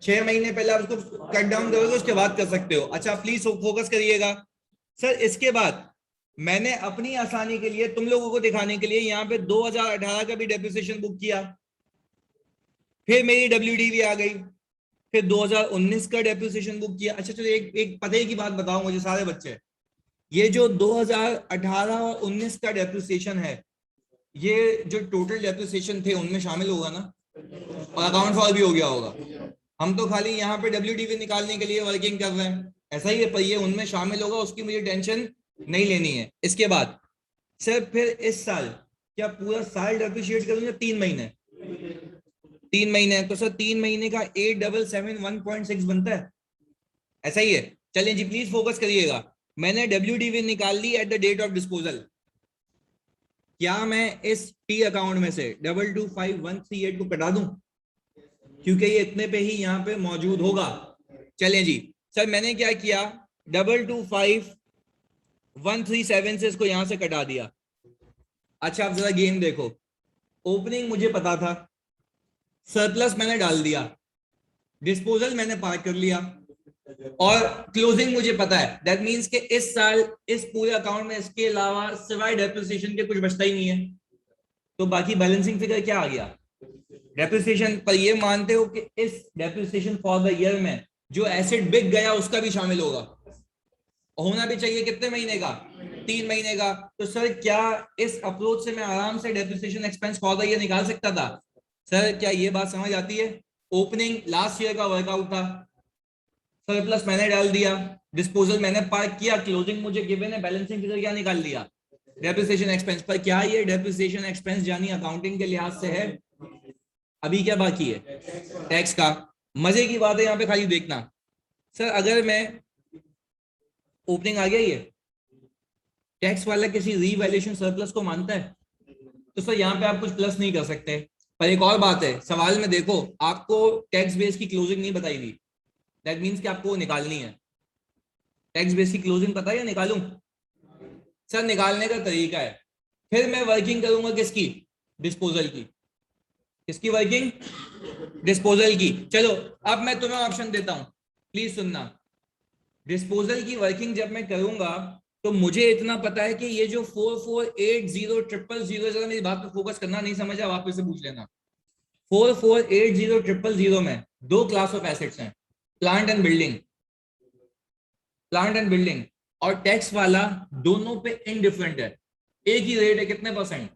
6 महीने पहले आप उसको कट डाउन करोगे, उसके बाद कर सकते हो। अच्छा प्लीज फोकस करिएगा सर। इसके बाद मैंने अपनी आसानी के लिए तुम लोगों को दिखाने के लिए यहाँ पे 2018 का भी डेप्रिसिएशन बुक किया, फिर मेरी डब्ल्यूडीवी आ गई, फिर 2019 का डेप्रिसिएशन बुक किया। अच्छा चलो एक एक पते की बात बताओ मुझे सारे बच्चे, ये जो 2018 और 19 का डेप्रिसिएशन है, ये जो टोटल डेप्रिसिएशन थे उनमें शामिल होगा ना, और अकाउंट फॉल भी हो गया होगा। हम तो खाली यहाँ पे डब्ल्यूडीवी निकालने के लिए वर्किंग कर रहे हैं, ऐसा ही है, पर ये उनमें शामिल होगा, उसकी मुझे टेंशन नहीं लेनी है। इसके बाद सर फिर इस साल क्या पूरा साल डेप्रिशिएट करूंगा, 3 महीने, 3 महीने, तो सर 3 महीने का 8771.6 बनता है, ऐसा ही है। चलिए जी प्लीज फोकस करिएगा, मैंने डब्ल्यूडीवी निकाल ली at the date of disposal. क्या मैं इस टी अकाउंट में से 225138 को कटा दूं, क्योंकि ये इतने पे ही यहाँ पे मौजूद होगा। चलें जी सर, मैंने क्या किया, 225137 से इसको यहां से कटा दिया। अच्छा आप जरा गेम देखो, ओपनिंग मुझे पता था, सरप्लस मैंने डाल दिया, डिस्पोजल मैंने पार कर लिया, और क्लोजिंग मुझे पता है। दैट मींस कि इस साल इस पूरे अकाउंट में इसके अलावा सिवाय डेप्रिसिएशन के कुछ बचता ही नहीं है, तो बाकी बैलेंसिंग फिगर क्या आ गया, डेप्रिसिएशन। पर ये मानते हो कि इस डेप्रिसिएशन फॉर द ईयर में जो एसेट बिक गया उसका भी शामिल होगा, होना भी चाहिए, कितने महीने का, 3 महीने का। तो सर क्या इस अप्रोच से मैं आराम से depreciation expense for the year निकाल सकता था? सर क्या ये बात समझ आती है? ओपनिंग लास्ट ईयर का वर्कआउट था, सरप्लस मैंने डाल दिया, डिस्पोजल मैंने पार्क किया, क्लोजिंग मुझे गिवन है, बैलेंसिंग फिगर क्या निकाल लिया, डेप्रिसिएशन एक्सपेंस। पर क्या ये डेप्रिसिएशन एक्सपेंस जानी अकाउंटिंग के लिहाज से है? अभी क्या बाकी है, टैक्स का। मजे की बात है यहाँ पे खाली देखना, सर अगर मैं ओपनिंग आ गया, ये टैक्स वाला किसी रीवैल्यूएशन सरप्लस को मानता है, तो सर यहाँ पे आप कुछ प्लस नहीं कर सकते। पर एक और बात है, सवाल में देखो आपको टैक्स बेस की क्लोजिंग नहीं बताई दी, दैट मींस कि आपको निकालनी है। टैक्स बेस की क्लोजिंग पता है या निकालूं? सर निकालने का तरीका है, फिर मैं वर्किंग करूंगा किसकी, डिस्पोजल की। किसकी वर्किंग, डिस्पोजल की। चलो अब मैं तुम्हें ऑप्शन देता हूं, प्लीज सुनना। डिस्पोजल की वर्किंग जब मैं करूंगा तो मुझे इतना पता है कि ये जो 44800000, जरा मेरी बात पे फोकस करना, नहीं समझा वापस से पूछ लेना। 44800000 में दो क्लास ऑफ एसेट्स हैं, plant and building, plant and building, और टैक्स वाला दोनों पे इनडिफरेंट है, एक ही रेट है, कितने परसेंट।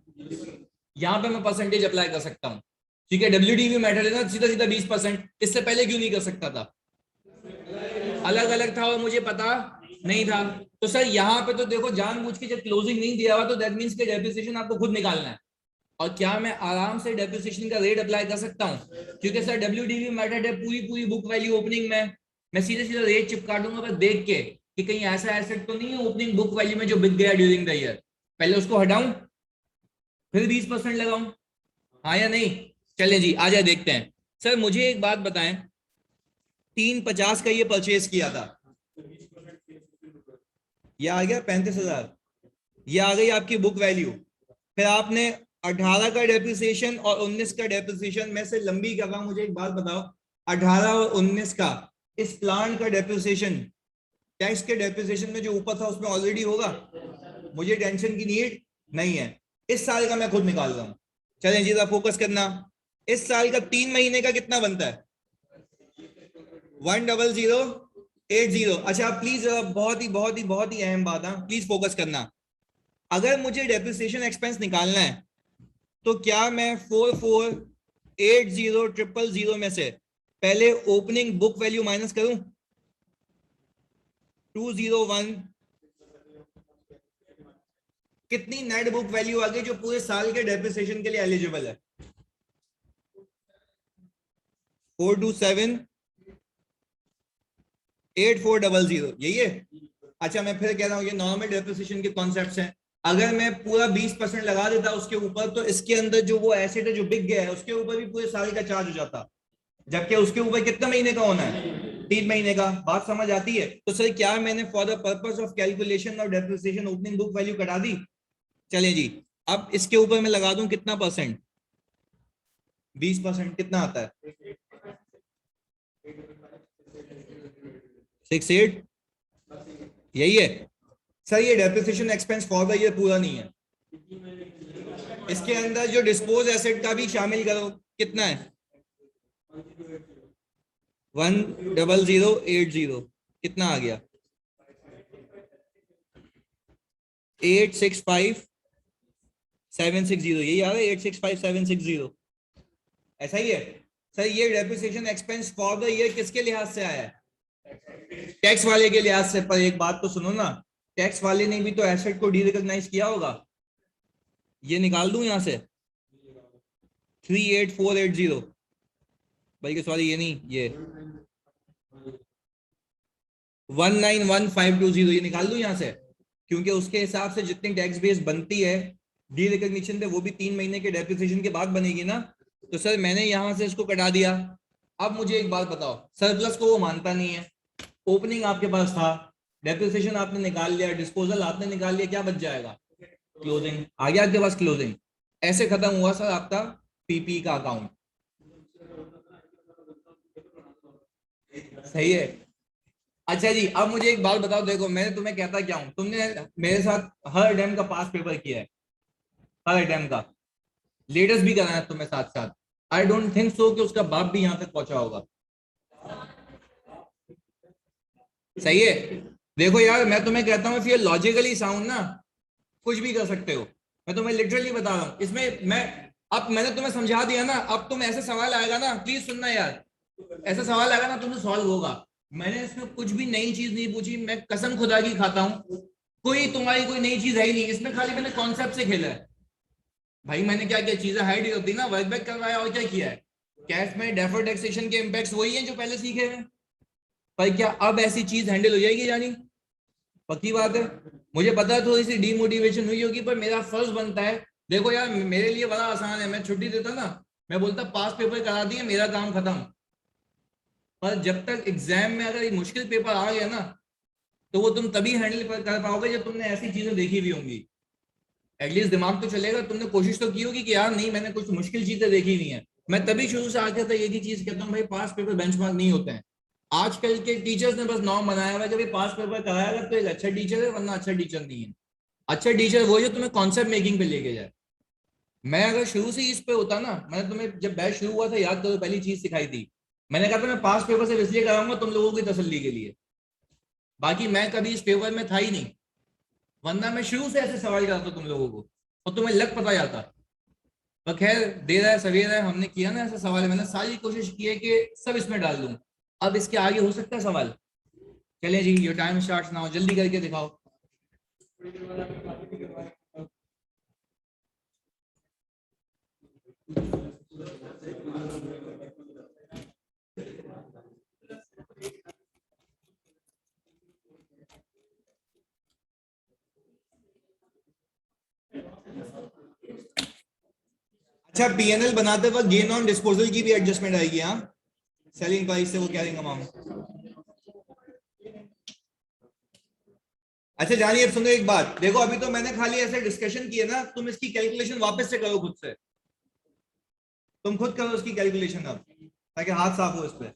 यहां पे मैं परसेंटेज अप्लाई कर सकता हूं, ठीक है, डब्ल्यूडीवी मैटर है ना, सीधा सीधा 20%। इससे पहले क्यों नहीं कर सकता था? अलग अलग था और मुझे पता नहीं था। तो सर यहाँ पे तो देखो जानबूझ के जब क्लोजिंग नहीं दिया हुआ तो दैट मींस के डेप्रिसिएशन आपको खुद निकालना है। और क्या मैं आराम से डेप्रिसिएशन का रेट अप्लाई कर सकता हूँ? क्योंकि सर डब्ल्यूडीवी मेथड है, पूरी पूरी बुक वैल्यू ओपनिंग में, मैं सीधे सीधा रेट चिपका दूंगा बस देख के कि कहीं ऐसा एसेट तो नहीं है ओपनिंग बुक वैल्यू में जो बिक गया ड्यूरिंग द ईयर, पहले उसको हटाऊं फिर 20% लगाऊं, हाँ या नहीं? चले जी आ जाए देखते हैं। सर मुझे एक बात बताएं, 350 का ये परचेज किया था, ये आ गया 35,000, ये आ गई आपकी बुक वैल्यू। फिर आपने 18 का डेप्रिसिएशन और 19 का डेप्रिसिएशन में से लंबी कर रहा हूं, मुझे एक बात बताओ, 18 और 19 का इस प्लांट का डेप्रिसिएशन टैक्स के डेप्रिसिएशन में जो ऊपर था उसमें ऑलरेडी होगा, मुझे टेंशन की नीड नहीं है। इस साल का मैं खुद निकाल रहा हूं, चलें जी फोकस करना। इस साल का 3 महीने का कितना बनता है, 10080। अच्छा प्लीज बहुत ही बहुत ही बहुत ही अहम बात है, प्लीज फोकस करना। अगर मुझे डेप्रिसिएशन एक्सपेंस निकालना है तो क्या मैं 44800000 में से पहले ओपनिंग बुक वैल्यू माइनस करूं, 201, कितनी नेट बुक वैल्यू आ गई जो पूरे साल के डेप्रिसिएशन के लिए एलिजिबल है, 427 8400 यही है। अच्छा मैं फिर कह रहा हूँ ये नॉर्मल डेप्रिसिएशन के कॉन्सेप्ट्स हैं। अगर मैं पूरा 20% लगा देता उसके ऊपर तो इसके अंदर जो वो एसेट है जो बिक गया है उसके ऊपर भी पूरे साल का चार्ज हो जाता, जबकि उसके ऊपर कितने महीने का होना है, 3 महीने का। बात समझ आती है? तो सर क्या मैंने for the purpose of calculation of depreciation opening book value कटा दी? चले जी, अब इसके ऊपर मैं लगा दूं कितना परसेंट, 20%, कितना आता है? 68, यही है। सर ये depreciation expense for the year पूरा नहीं है, इसके अंदर जो डिस्पोज एसेट का भी शामिल करो, कितना है? 10080, कितना आ गया? 865760, यही आ रहा है 865760, ऐसा ही है। सर ये depreciation expense for the year किसके लिहाज से आया है? टैक्स वाले के लिहाज से। पर एक बात तो सुनो ना, टैक्स वाले ने भी तो एसेट को डी रिकॉग्नाइज किया होगा। ये निकाल दूं यहां से 38480, बल्कि सॉरी ये नहीं, ये 191520 ये निकाल दूं यहां से, क्योंकि उसके हिसाब से जितनी टैक्स बेस बनती है डी रिकॉग्निशन पे वो भी 3 महीने के डेप्रिसिएशन के बाद बनेगी ना। तो सर मैंने यहां से इसको कटा दिया। अब मुझे एक बात बताओ, सरप्लस को वो मानता नहीं है, ओपनिंग आपके पास था, डेप्रिसिएशन आपने निकाल लिया, डिस्पोजल आपने निकाल लिया, क्या बच जाएगा? क्लोजिंग आ गया आपके पास, क्लोजिंग। ऐसे खत्म हुआ सर आपका पीपी का अकाउंट। सही है। अच्छा जी अब मुझे एक बात बताओ, देखो मैंने तुम्हें कहता क्या हूं, तुमने मेरे साथ हर डैम का पास पेपर किया है, हर डैम का लेटेस्ट भी कराया है तुम्हें साथ साथ। आई डोंट थिंक सो कि उसका बाप भी यहां तक पहुंचा होगा। सही है। देखो यार मैं तुम्हें कहता हूँ फिर लॉजिकली साउंड ना, कुछ भी कर सकते हो। मैं तुम्हें लिटरली बता रहा हूँ इसमें मैं, अब मैंने तुम्हें समझा दिया ना, अब तुम ऐसे सवाल आएगा ना, प्लीज सुनना यार, ऐसा सवाल आएगा ना तुमसे सॉल्व होगा। मैंने इसमें कुछ भी नई चीज नहीं पूछी, मैं कसम खुदा की खाता हूँ, कोई तुम्हारी कोई नई चीज है ही नहीं इसमें, खाली मैंने कॉन्सेप्ट से खेला है। भाई मैंने क्या क्या चीजें हाइड कर दी ना, वर्क बैक करवाया और क्या किया है। कैश में डेफर्ड टैक्सेशन के इम्पैक्ट्स वही हैं जो पहले सीखे हैं। पर क्या अब ऐसी चीज हैंडल हो जाएगी यानी? पक्की बात है। मुझे पता है थोड़ी सी डीमोटिवेशन हुई होगी, पर मेरा फर्ज बनता है। देखो यार मेरे लिए बड़ा आसान है, मैं छुट्टी देता ना, मैं बोलता पास पेपर करा दिए मेरा काम खत्म। पर जब तक एग्जाम में अगर एक मुश्किल पेपर आ गया ना, तो वो तुम तभी हैंडल कर पाओगे जब तुमने ऐसी चीजें देखी भी होंगी। एटलीस्ट दिमाग तो चलेगा, तुमने कोशिश तो की होगी कि यार नहीं मैंने कुछ मुश्किल चीजें देखी नहीं है। मैं तभी शुरू से आके था एक ही चीज कहता हूँ, भाई पास पेपर बेंचमार्क नहीं होते हैं। आजकल के टीचर्स ने बस नॉर्म बनाया हुआ है कि भाई पास पेपर कराएगा तो एक अच्छा टीचर है, वरना अच्छा टीचर नहीं है। अच्छा टीचर वो जो तुम्हें कॉन्सेप्ट मेकिंग पे लेके जाए। मैं अगर शुरू से इस पे होता ना, मैंने तुम्हें जब बैच शुरू हुआ था याद करो पहली चीज सिखाई थी, मैंने कहा था मैं पास पेपर से इसलिए कराऊंगा तुम लोगों की तसल्ली के लिए, बाकी मैं कभी इस पेपर में था ही नहीं। वरना मैं शुरू से ऐसे सवाल कराता तुम लोगों को और तुम्हें लग पता जाता। पर खैर देर है सवेर है, हमने किया ना ऐसा सवाल, मैंने सारी कोशिश की है कि सब इसमें डाल दूं। अब इसके आगे हो सकता है सवाल? चलें जी, योर टाइम स्टार्ट्स नाउ, जल्दी करके दिखाओ। अच्छा पीएनएल बनाते वक्त गेन ऑन डिस्पोजल की भी एडजस्टमेंट आएगी? हाँ, सेलिंग प्राइस से वो कैरिंग अमाउंट। अच्छा जानिए अब सुनो एक बात, देखो अभी तो मैंने खाली ऐसे डिस्कशन किए ना, तुम इसकी कैलकुलेशन वापस से करो खुद से, तुम खुद करो उसकी कैलकुलेशन अब, ताकि हाथ साफ हो इस पे,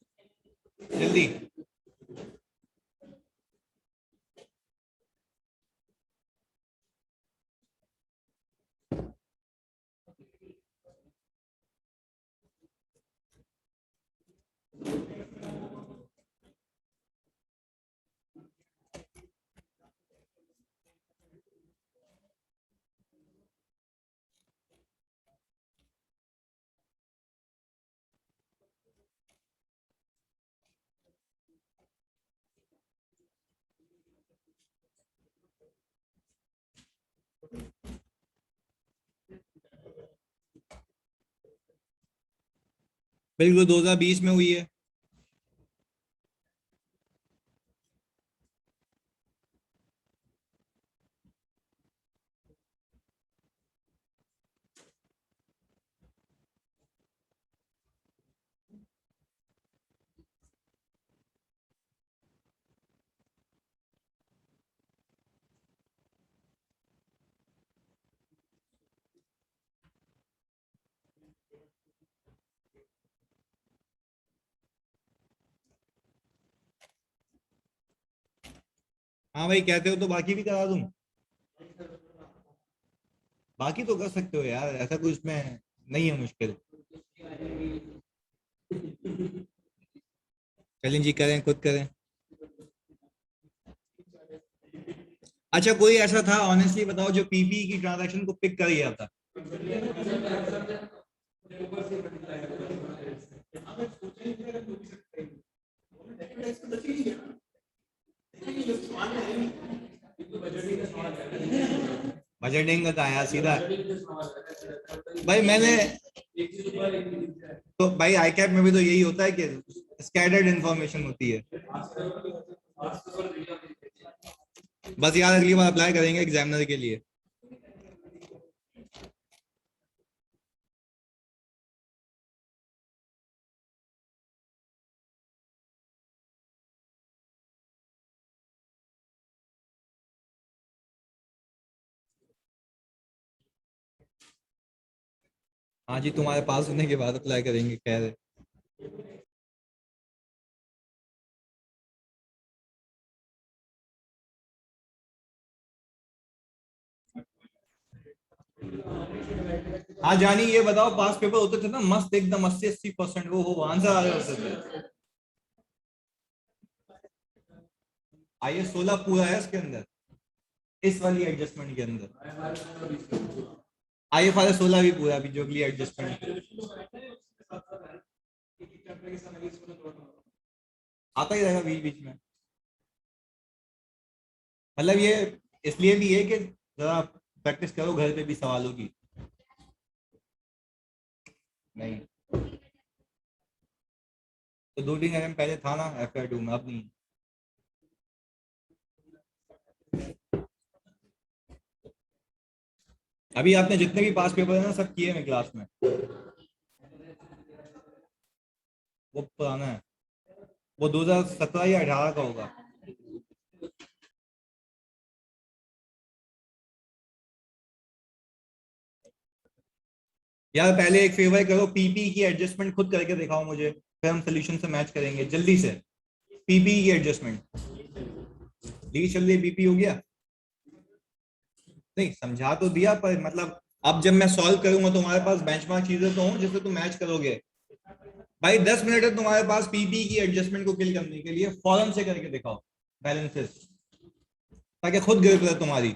जल्दी। बिल्कुल 2020 में हुई है। हाँ भाई, कहते हो तो बाकी भी करा दूं। बाकी तो कर सकते हो यार, ऐसा कुछ इसमें नहीं है मुश्किल। चलें जी, करें, खुद करें। अच्छा, कोई ऐसा था ऑनेस्टली बताओ जो पीपी की ट्रांजैक्शन को पिक कर गया था? बजटिंग का आया सीधा। भाई मैंने, तो भाई आई कैप में भी तो यही होता है कि स्कैटर्ड इंफॉर्मेशन होती है। बस यार अगली बार अप्लाई करेंगे एग्जामिनर के लिए। हाँ जी, तुम्हारे पास होने के बाद अप्लाई करेंगे, कह रहे। हाँ जानी, ये बताओ, पास पेपर होते थे ना मस्त एकदम 80-80%, वो आंसर आ रहे होते थे। IS 16 पूरा है इसके अंदर, इस वाली एडजस्टमेंट के अंदर। IFRS 16 भी पूरा, अभी जो अगली एडजस्टमेंट आता ही रहेगा बीच बीच में। मतलब ये इसलिए भी है कि जरा प्रैक्टिस करो घर पे भी सवालों की। नहीं तो 2-3 पहले था ना FY 2 में, अब नहीं। अभी आपने जितने भी पास पेपर है ना सब किए हैं क्लास में। वो पुराना है, वो 2017 या 18 का होगा। यार पहले एक फेवर करो, पीपी की एडजस्टमेंट खुद करके दिखाओ मुझे, फिर हम सोल्यूशन से मैच करेंगे जल्दी से। पीपी की एडजस्टमेंट लीज चल रही, पीपी हो गया? नहीं समझा तो दिया, पर मतलब अब जब मैं सॉल्व करूंगा तो तुम्हारे पास बेंचमार्क चीजें तो हों जिससे तुम मैच करोगे। भाई 10 मिनट है तुम्हारे पास पीपी की एडजस्टमेंट को किल करने के लिए, फौरन से करके दिखाओ बैलेंसेस, ताकि खुद गिर पड़े तुम्हारी।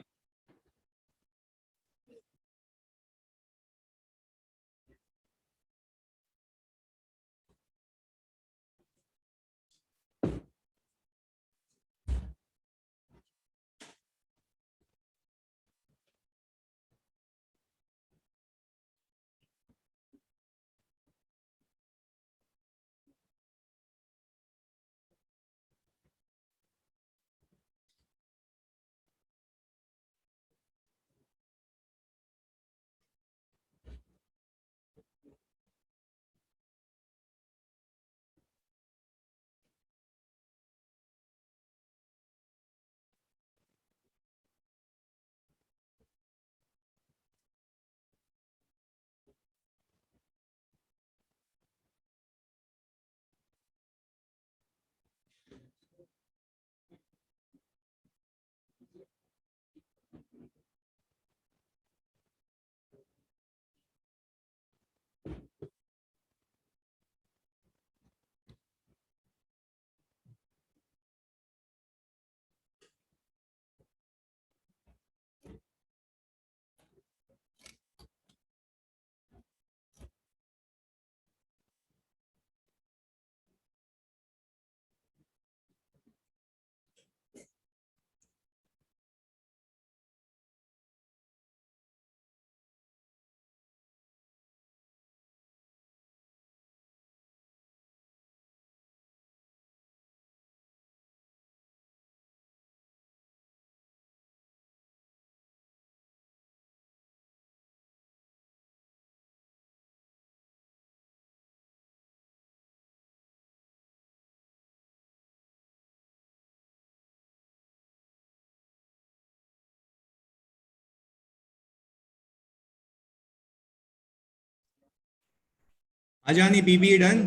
अजानी, पीपी डन।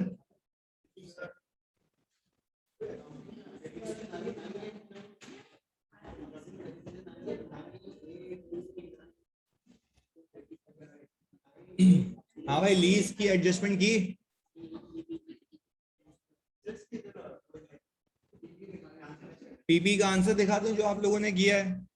हाँ भाई, लीज की एडजस्टमेंट की। पीपी का आंसर दिखा दूं जो आप लोगों ने किया है।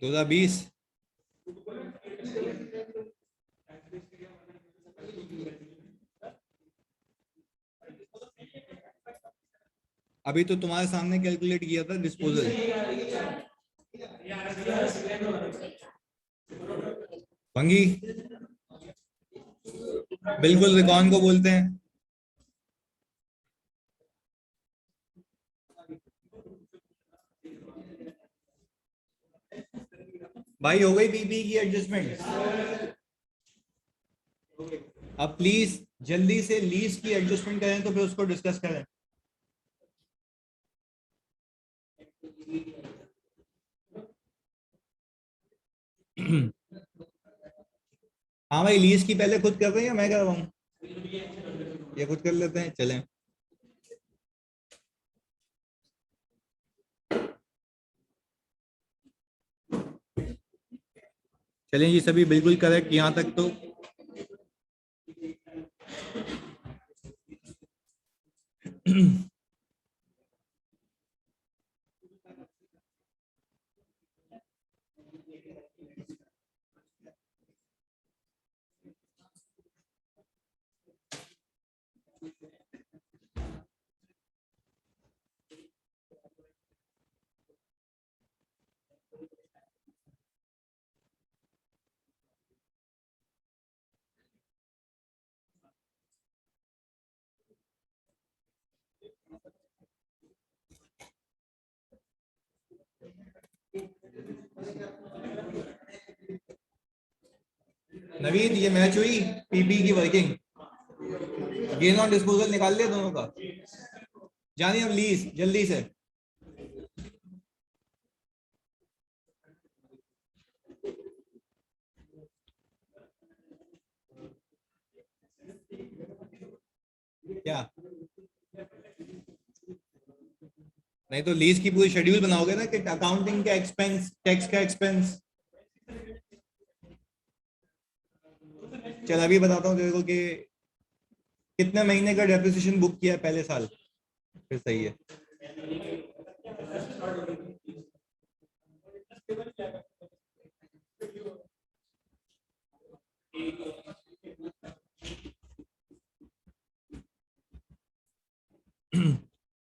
दो हजार बीस। अभी तो तुम्हारे सामने कैलकुलेट किया था डिस्पोजल। भंगी। बिल्कुल, रिकॉन को बोलते हैं। भाई हो गई पीपी की एडजस्टमेंट। अब प्लीज जल्दी से लीज की एडजस्टमेंट करें तो फिर उसको डिस्कस करें। हाँ भाई, लीज की पहले खुद कर रहे हैं या मैं कर रहा हूँ? ये खुद कर लेते हैं, चलें। चलें जी, सभी बिल्कुल करेक्ट यहाँ तक तो। नवीन, ये मैच हुई पीपी की वर्किंग। गेन ऑन डिस्पोजल निकाल लिया दोनों का। जानिए हम लीज जल्दी से। क्या? नहीं तो लीज की पूरी शेड्यूल बनाओगे ना कि अकाउंटिंग का एक्सपेंस, टैक्स का एक्सपेंस। चल अभी बताता हूँ तेरे को कि कितने महीने का डेप्रिसिएशन बुक किया है पहले साल। फिर सही है।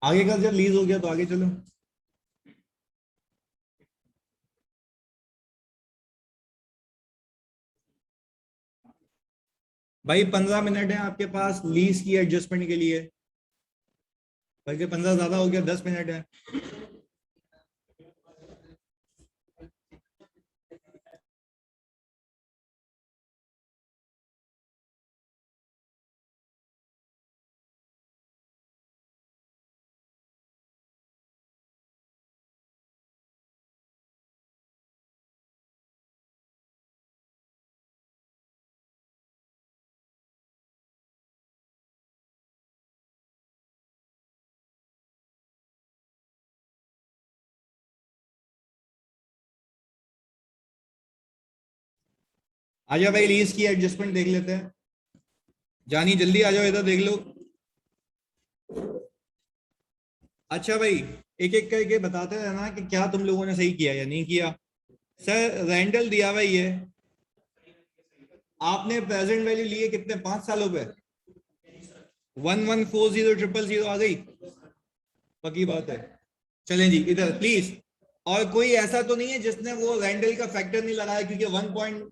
आगे का जब लीज हो गया तो आगे चलो। भाई 15 मिनट है आपके पास लीज की एडजस्टमेंट के लिए, बल्कि 15 ज्यादा हो गया, 10 मिनट है। आजा भाई, लीज की एडजस्टमेंट देख लेते हैं। जानी जल्दी आ जाओ, इधर देख लो। अच्छा भाई, एक एक करके बताते रहना कि क्या तुम लोगों ने सही किया या नहीं किया। सर रेंटल दिया हुआ ये, आपने प्रेजेंट वैल्यू लिए कितने, 5 सालों पे? 11400000 आ गई। पक्की बात है। चलें जी, इधर प्लीज। और कोई ऐसा तो नहीं है जिसने वो रेंटल का फैक्टर नहीं लगाया, क्योंकि 1 पॉइंट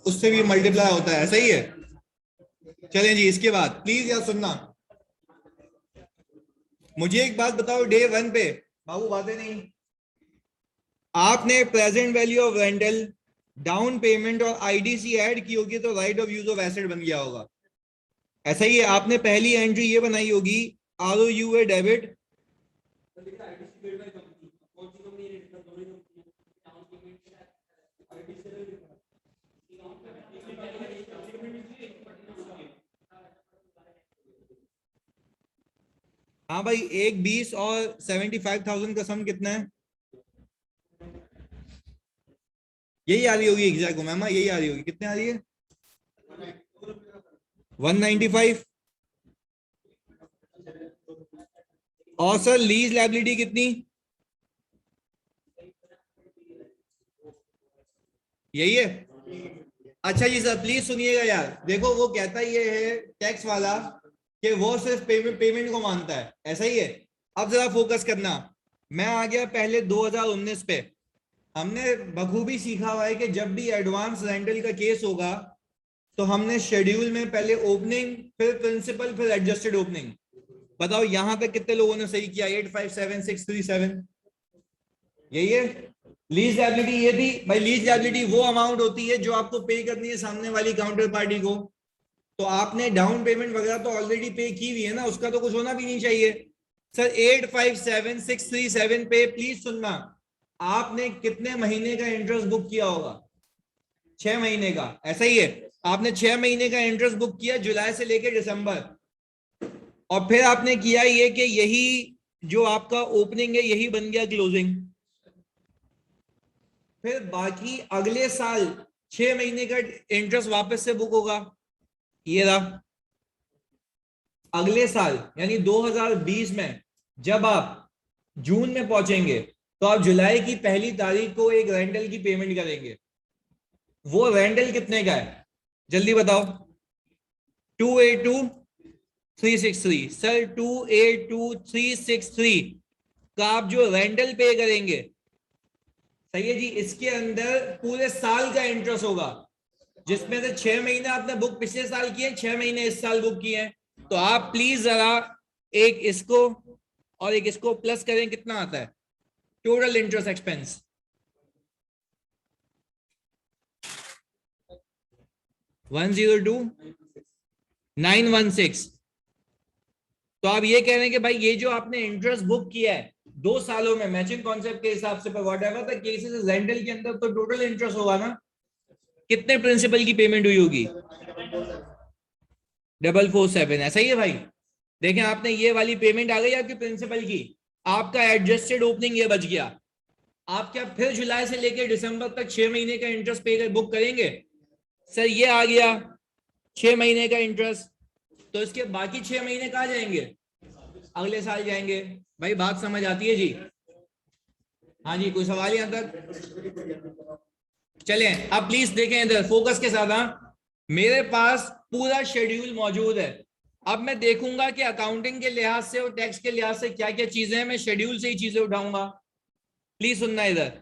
उससे भी मल्टीप्लाई होता है, सही है। चलें जी, इसके बाद प्लीज यार सुनना। मुझे एक बात बताओ, डे 1 पे बाबू बातें नहीं, आपने present value of rental, down payment और आईडीसी ऐड की होगी तो right of use of asset बन गया होगा। ऐसा ही है, आपने पहली एंट्री ये बनाई होगी, R O U A debit. हाँ भाई, एक 20 और 75,000 का सम कितना है? यही आ रही होगी एग्जैक्ट मैम, यही आ रही होगी। कितने आ रही है? 195। और सर लीज लायबिलिटी कितनी? यही है। अच्छा जी सर प्लीज सुनिएगा यार, देखो वो कहता ये है टैक्स वाला कि वो सिर्फ पेमेंट पेमेंट को मानता है, ऐसा ही है। अब जरा फोकस करना। मैं आ गया पहले 2019 पे। हमने बखूबी सीखा हुआ है कि जब भी एडवांस रेंटल का केस होगा तो हमने शेड्यूल में पहले ओपनिंग, फिर प्रिंसिपल, फिर एडजस्टेड ओपनिंग। बताओ यहां तक कितने लोगों ने सही किया? 857637। यही है। लीज लायबिलिटी ये थी भाई, लीज लायबिलिटी वो अमाउंट होती है जो आपको पे करनी है सामने वाली काउंटर पार्टी को। तो आपने डाउन पेमेंट वगैरह तो ऑलरेडी पे की हुई है ना, उसका तो कुछ होना भी नहीं चाहिए। सर 857637 पे प्लीज सुनना, आपने कितने महीने का इंटरेस्ट बुक किया होगा? 6 महीने का, ऐसा ही है। आपने 6 महीने का इंटरेस्ट बुक किया जुलाई से लेकर दिसंबर। और फिर आपने किया ये कि यही जो आपका ओपनिंग है यही बन गया क्लोजिंग। फिर बाकी अगले साल 6 महीने का इंटरेस्ट वापस से बुक होगा, ये रहा। अगले साल यानी 2020 में जब आप जून में पहुंचेंगे तो आप जुलाई की पहली तारीख को एक रेंटल की पेमेंट करेंगे। वो रेंटल कितने का है जल्दी बताओ? 282,363 सर, 282,363 का आप जो रेंटल पे करेंगे, सही है जी, इसके अंदर पूरे साल का इंटरेस्ट होगा, जिसमें से 6 महीने आपने बुक पिछले साल किए, 6 महीने इस साल बुक किए हैं। तो आप प्लीज जरा एक इसको और एक इसको प्लस करें, कितना आता है टोटल इंटरेस्ट एक्सपेंस? 102,916। तो आप ये कह रहे हैं कि भाई ये जो आपने इंटरेस्ट बुक किया है 2 सालों में मैचिंग कॉन्सेप्ट के हिसाब से, what ever the cases rental के अंदर, तो टोटल इंटरेस्ट होगा ना? कितने प्रिंसिपल की पेमेंट हुई होगी? 447, ऐसा ही है भाई। देखें आपने ये वाली पेमेंट आ गई आपकी प्रिंसिपल की, आपका एडजस्टेड ओपनिंग ये बच गया। आप क्या फिर जुलाई से लेकर दिसंबर तक 6 महीने का इंटरेस्ट पे बुक करेंगे? सर ये आ गया 6 महीने का इंटरेस्ट, तो इसके बाकी 6 महीने कहाँ जाएंगे? अगले साल जाएंगे। भाई बात समझ आती है जी? हाँ जी, कोई सवाल यहां तक? चलें अब प्लीज देखें इधर फोकस के साथ। हाँ, मेरे पास पूरा शेड्यूल मौजूद है। अब मैं देखूंगा कि अकाउंटिंग के लिहाज से और टैक्स के लिहाज से क्या क्या चीजें हैं, मैं शेड्यूल से ही चीजें उठाऊंगा। प्लीज सुनना इधर।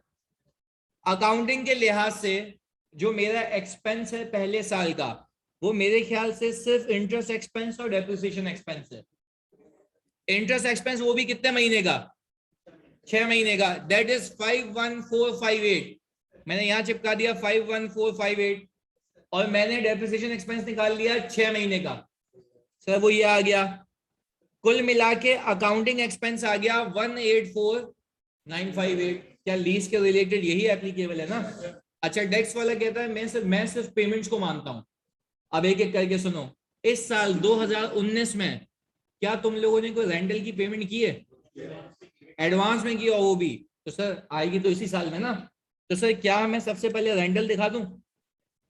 अकाउंटिंग के लिहाज से जो मेरा एक्सपेंस है पहले साल का, वो मेरे ख्याल से सिर्फ इंटरेस्ट एक्सपेंस और डेप्रिसिएशन एक्सपेंस है। इंटरेस्ट एक्सपेंस वो भी कितने महीने का? 6 महीने का, दैट इज 51458। मैंने यहां चिपका दिया 51458, और मैंने डेप्रिसिएशन एक्सपेंस निकाल लिया 6 महीने का। सर वो ये आ गया, कुल मिला के अकाउंटिंग एक्सपेंस आ गया 184,958। क्या लीज के रिलेटेड यही एप्लीकेबल है ना? अच्छा टैक्स वाला कहता है मैं सिर्फ पेमेंट्स को मानता हूं। अब एक एक करके सुनो। इस साल 2019 में क्या तुम लोगों ने कोई रेंटल की पेमेंट की है? एडवांस में की हो वो भी? तो सर आएगी तो इसी साल में ना। तो सर क्या मैं सबसे पहले रेंटल दिखा दूं?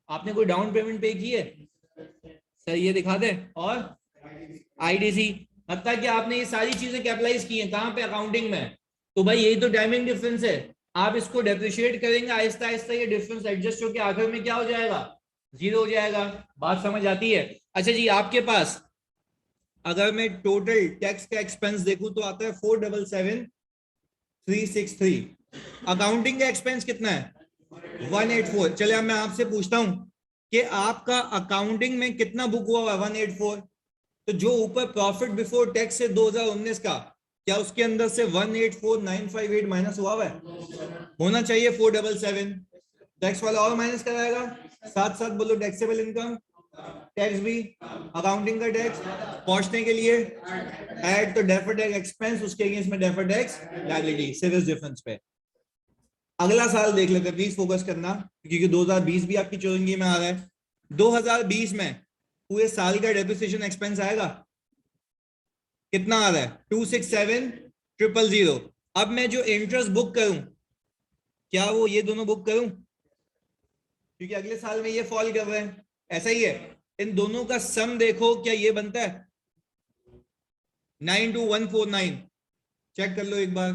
आपने कोई डाउन पेमेंट पे की है? सर ये दिखा दे। और आईडीसी, मतलब कि आपने ये सारी चीजें कैपिटलाइज की हैं कहां पे? अकाउंटिंग में। तो भाई यही तो टाइमिंग डिफरेंस है। आप इसको डेप्रिशिएट करेंगे आहिस्ता आहिस्ता, ये डिफरेंस एडजस्ट होकर आखिर में क्या हो जाएगा? जीरो हो जाएगा। बात समझ आती है? अच्छा जी, आपके पास अगर मैं टोटल टैक्स का एक्सपेंस देखूं तो आता है 477,363। अकाउंटिंग का एक्सपेंस कितना है? 184। चले अब मैं आपसे पूछता हूं कि आपका अकाउंटिंग में कितना बुक हुआ हुआ? 184। तो जो ऊपर प्रॉफिट बिफोर टैक्स है 2019 का, क्या उसके अंदर से 184,958 माइनस हुआ है? होना चाहिए 477। टैक्स वाला और माइनस कराएगा, साथ साथ बोलो टैक्सेबल इनकम, टैक्स भी, अकाउंटिंग का टैक्स पहुंचने के लिए ऐड, तो डेफर्ड टैक्स एक्सपेंस, उसके अगेंस्ट में डेफर्ड टैक्स लायबिलिटी, सिर्फ इस डिफरेंस पे। अगला साल देख लेते हैं, प्लीज फोकस करना, क्योंकि 2020 भी आपकी चुरंगी में आ रहा है। 2020 में पूरे साल का डेप्रिसिएशन एक्सपेंस आएगा कितना आ रहा है 267,000। अब मैं जो इंटरेस्ट बुक करूं, क्या वो ये दोनों बुक करूं, क्योंकि अगले साल में ये फॉल कर रहे हैं, ऐसा ही है। इन दोनों का सम देखो, क्या ये बनता है 92149, चेक कर लो एक बार।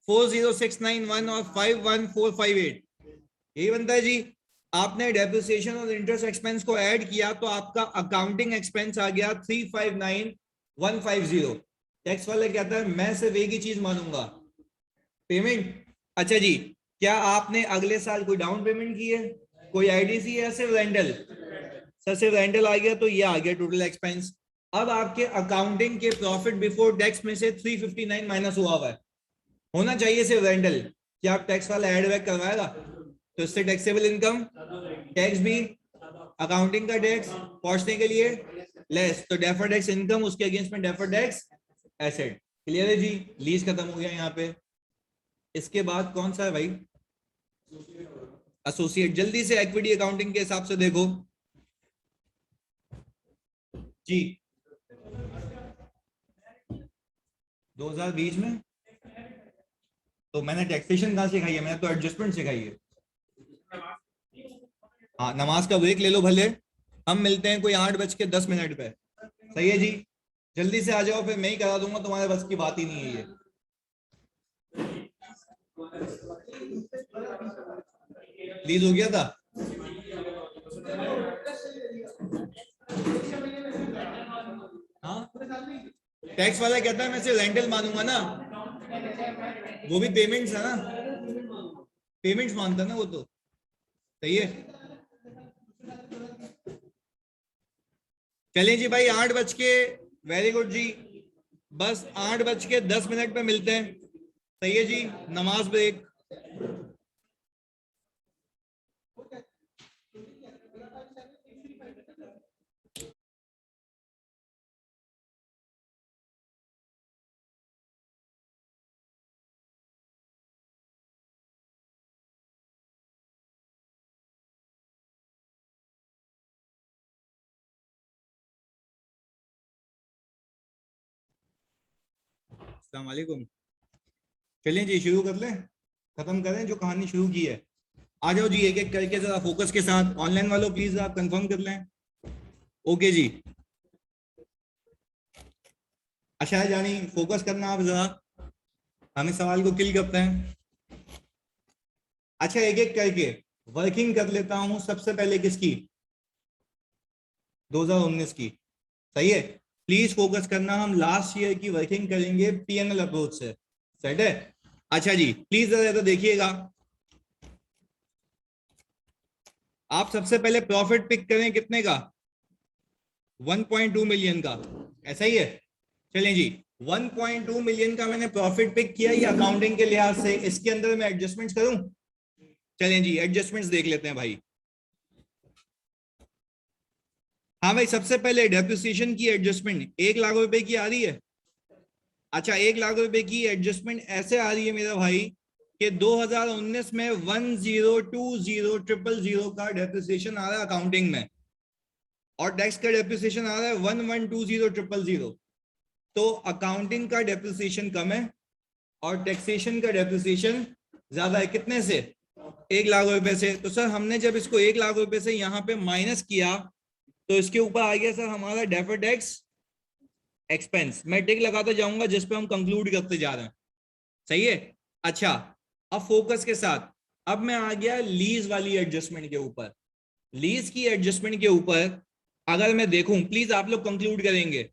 40691 और 51458, यही बनता है जी। आपने डेप्रिसिएशन और इंटरेस्ट एक्सपेंस को ऐड किया तो आपका अकाउंटिंग एक्सपेंस आ गया 359150। टैक्स वाला कहता है मैं सिर्फ एक ही चीज मानूंगा, पेमेंट। अच्छा जी, क्या आपने अगले साल कोई डाउन पेमेंट की है, कोई आईडीसी है, सिर्फ रेंटल? सर सिर्फ रेंटल आ गया तो ये आ गया टोटल एक्सपेंस। अब आपके अकाउंटिंग के प्रॉफिट बिफोर टैक्स में से 359 माइनस हुआ है, होना चाहिए सिर्फ रेंटल। क्या आप टैक्स वाला एड बैक करवाएगा? तो इससे टैक्सेबल इनकम, टैक्स भी, अकाउंटिंग का टैक्स पहुंचने के लिए लेस, तो डेफर्ड टैक्स इनकम, उसके अगेंस्ट में डेफर्ड टैक्स एसेट। क्लियर है जी, लीज खत्म हो गया यहाँ पे। इसके बाद कौन सा है भाई, एसोसिएट। जल्दी से इक्विटी अकाउंटिंग के हिसाब से देखो जी। 2020 में तो मैंने टैक्सेशन कहाँ सिखाई है, मैंने तो एडजस्टमेंट सिखाई है। हाँ, नमाज का ब्रेक ले लो भले, हम मिलते हैं कोई 8:10 पे। सही है जी, जल्दी से आ जाओ, फिर मैं ही करा दूंगा, तुम्हारे बस की बात ही नहीं है ये। प्लीज हो गया था। हाँ, टैक्स वाला कहता है मैं सिर्फ रेंटल मानूंगा ना, वो भी पेमेंट्स है ना, पेमेंट्स मानता है ना वो तो। सही है, चलिए जी भाई 8 वेरी गुड जी, बस 8:10 पे मिलते हैं। सही है जी, नमाज ब्रेक। अस्सलाम वालेकुम। चलिए जी शुरू कर लें, खत्म करें जो कहानी शुरू की है। आ जाओ जी एक एक करके जरा फोकस के साथ। ऑनलाइन वालों प्लीज आप कंफर्म कर लें। ओके जी, अच्छा है जानी, फोकस करना आप जरा, हम इस सवाल को किल करते हैं। अच्छा एक एक करके वर्किंग कर लेता हूं, सबसे पहले किसकी, 2019 की। सही है, प्लीज फोकस करना, हम लास्ट ईयर की वर्किंग करेंगे पीएनएल अप्रोच से। सेट है, अच्छा जी प्लीज जरा तो देखिएगा। आप सबसे पहले प्रॉफिट पिक करें कितने का, 1.2 मिलियन का, ऐसा ही है। चलें जी, 1.2 मिलियन का मैंने प्रॉफिट पिक किया, ये अकाउंटिंग के लिहाज से, इसके अंदर मैं एडजस्टमेंट्स करूं। चलें जी एडजस्टमेंट्स देख लेते हैं भाई। हाँ भाई, सबसे पहले डेप्रिसिएशन की एडजस्टमेंट 1 लाख रुपए की आ रही है। अच्छा 1 लाख रुपए की एडजस्टमेंट ऐसे आ रही है मेरा भाई कि 2019 में 1,020,000 का डेप्रिसिएशन आ रहा है अकाउंटिंग में, और टैक्स का डेप्रिसिएशन आ रहा है 1,120,000। तो अकाउंटिंग का डेप्रिसिएशन कम है और टैक्सेशन का डेप्रिसिएशन ज्यादा है। कितने से, 1 लाख रुपए से। तो सर हमने जब इसको 1 लाख रुपए से यहाँ पे माइनस किया तो इसके ऊपर आ गया सर हमारा डेफर्ड टैक्स एक्सपेंस। मैं टिक लगाता जाऊंगा जिस पे हम कंक्लूड करते जा रहे हैं। सही है, अच्छा अब फोकस के साथ, अब मैं आ गया लीज वाली एडजस्टमेंट के ऊपर। लीज की एडजस्टमेंट के ऊपर अगर मैं देखूं, प्लीज आप लोग कंक्लूड करेंगे,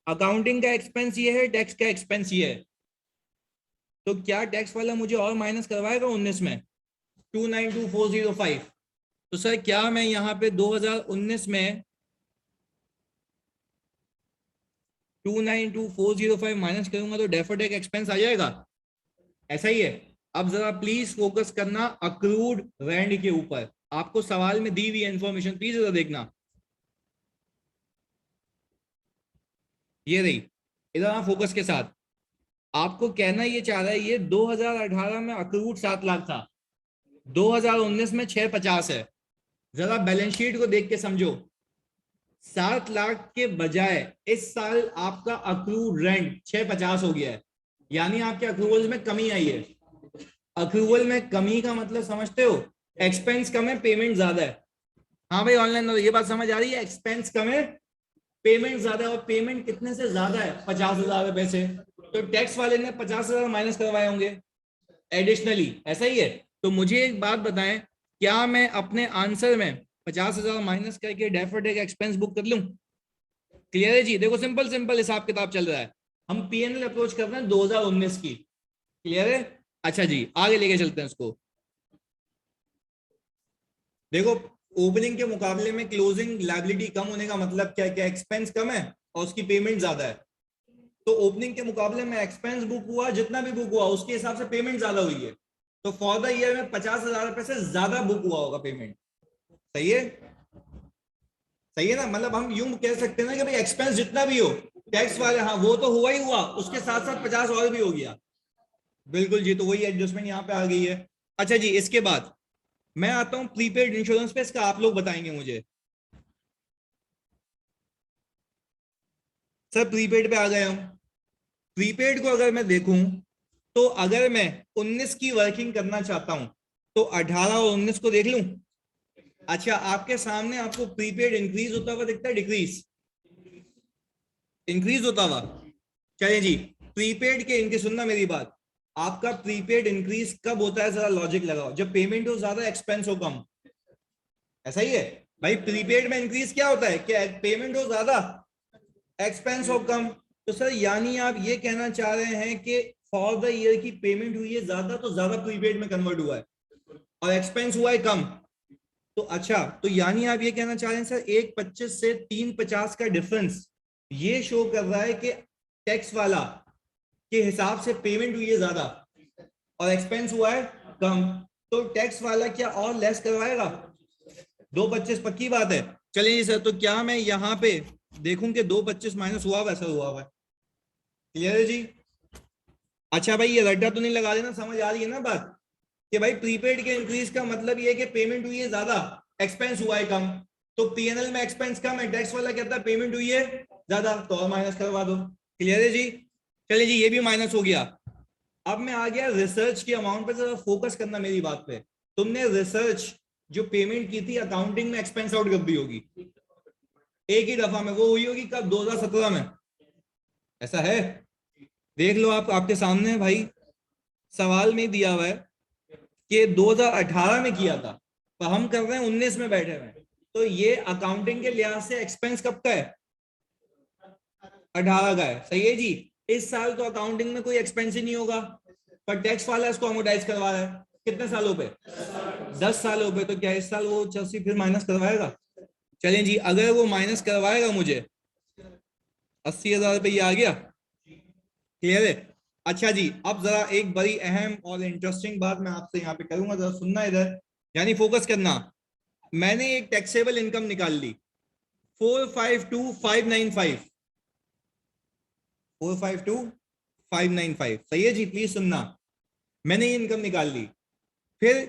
अकाउंटिंग का एक्सपेंस ये है, टैक्स का एक्सपेंस ये है, तो क्या टैक्स वाला मुझे और माइनस करवाएगा 19 में 292,405? तो सर क्या मैं यहाँ पे 2019 में 292,405 माइनस करूंगा तो डेफर्ड टैक्स एक्सपेंस आ जाएगा, ऐसा ही है। अब जरा प्लीज फोकस करना अक्रूड रैंड के ऊपर, आपको सवाल में दी हुई इंफॉर्मेशन प्लीज जरा देखना। ये रही, इधर आप फोकस के साथ, आपको कहना ये चाह रहा है ये 2018 में अक्रूड 7 लाख था, 2019 में 650 है। जरा बैलेंस शीट को देख के समझो, 7 लाख के बजाय इस साल आपका अक्रूड रेंट 650 हो गया है, यानी आपके अक्रूवल में कमी आई है। अक्रूवल में कमी का मतलब समझते हो, एक्सपेंस कम है पेमेंट ज्यादा है। हाँ भाई ऑनलाइन ये बात समझ आ रही है, एक्सपेंस कम है पेमेंट ज्यादा है, और पेमेंट कितने से ज्यादा है 50,000 रुपए से, तो टैक्स वाले ने 50,000 माइनस करवाए होंगे एडिशनली, ऐसा ही है। तो मुझे एक बात बताएं, क्या मैं अपने आंसर में 50,000 माइनस करके डेफर्ड टैक्स एक्सपेंस बुक कर लूं? क्लियर है जी? देखो सिंपल सिंपल हिसाब किताब चल रहा है, हम पीएनएल अप्रोच कर रहे हैं 2019 की। क्लियर है? अच्छा जी आगे लेके चलते हैं इसको। देखो ओपनिंग के मुकाबले में क्लोजिंग लायबिलिटी कम होने का मतलब क्या क्या, एक्सपेंस कम है और उसकी पेमेंट ज्यादा है। तो ओपनिंग के मुकाबले में एक्सपेंस बुक हुआ, जितना भी बुक हुआ उसके हिसाब से पेमेंट ज्यादा हुई है, तो फॉर द ईयर में 50,000 रुपए से ज्यादा बुक हुआ होगा पेमेंट। सही है? सही है ना? मतलब हम यूं कह सकते हैं ना कि भाई एक्सपेंस जितना भी हो, टैक्स वाले हाँ वो तो हुआ ही हुआ, उसके साथ साथ 50 और भी हो गया। बिल्कुल जी, तो वही एडजस्टमेंट यहाँ पे आ गई है। अच्छा जी इसके बाद मैं आता हूँ प्रीपेड इंश्योरेंस पे, इसका आप लोग बताएंगे मुझे। सर प्रीपेड पे आ गया हूँ। प्रीपेड को अगर मैं देखूं, तो अगर मैं 19 की वर्किंग करना चाहता हूं तो 18 और 19 को देख लूं। अच्छा आपके सामने आपको प्रीपेड इंक्रीज होता हुआ दिखता है डिक्रीज? इंक्रीज होता हुआ। चलिए जी, प्रीपेड के इनके सुनना मेरी बात, आपका प्रीपेड इंक्रीज कब होता है जरा लॉजिक लगाओ, जब पेमेंट हो ज्यादा एक्सपेंस हो कम। ऐसा ही है भाई, प्रीपेड में इंक्रीज क्या होता है कि पेमेंट हो ज्यादा एक्सपेंस हो कम। तो सर यानी आप ये कहना चाह रहे हैं कि फॉर द ईयर की पेमेंट हुई है ज्यादा तो ज्यादा प्रीपेड में कन्वर्ट हुआ है और एक्सपेंस हुआ है कम। तो अच्छा, तो यानी आप ये कहना चाह रहे हैं सर 1,25 से 3,50 का डिफरेंस ये शो कर रहा है कि टैक्स वाला के हिसाब से पेमेंट हुई है ज्यादा और एक्सपेंस हुआ है कम, तो टैक्स वाला क्या और लेस करवाएगा? 2,25 पक्की बात है। चलिए सर, तो क्या मैं यहाँ पे देखूं कि 2,25 माइनस हुआ वैसा हुआ हुआ है? क्लियर है जी? अच्छा भाई ये रट्टा तो नहीं लगा देना, समझ आ रही है ना बात, कि भाई प्रीपेड के इंक्रीज का मतलब ये है कि पेमेंट हुई है ज्यादा एक्सपेंस हुआ है कम, तो पीएनएल में एक्सपेंस कम है, टैक्स वाला कहता है पेमेंट हुई है ज्यादा तो और माइनस करवा दो। क्लियर है जी? चलिए जी ये भी माइनस हो गया। अब मैं आ गया रिसर्च के अमाउंट पे, जरा फोकस करना मेरी बात पे। तुमने रिसर्च जो पेमेंट की थी अकाउंटिंग में एक्सपेंस आउट कर दी होगी एक ही दफा में, वो हुई होगी कब? 2017 में। ऐसा है? देख लो आप, आपके सामने है भाई, सवाल में दिया हुआ है कि 2018 में किया था, पर हम कर रहे हैं 19 में बैठे हुए हैं, तो ये अकाउंटिंग के लिहाज से एक्सपेंस कब का है? 18 का है। सही है जी? इस साल तो अकाउंटिंग में कोई एक्सपेंस ही नहीं होगा, पर टैक्स वाला इसको अमोर्टाइज करवा रहा है कितने सालों पे? 10 सालों पे। तो क्या इस साल वो 80 फिर माइनस करवाएगा? चलें जी, अगर वो माइनस करवाएगा मुझे 80,000 रुपये, ये आ गया। क्लियर है? अच्छा जी अब जरा एक बड़ी अहम और इंटरेस्टिंग बात मैं आपसे यहाँ पे करूंगा, जरा सुनना इधर, यानी फोकस करना। मैंने एक टैक्सेबल इनकम निकाल ली 452,595, 452,595। सही है जी? प्लीज सुनना, मैंने ये इनकम निकाल ली। फिर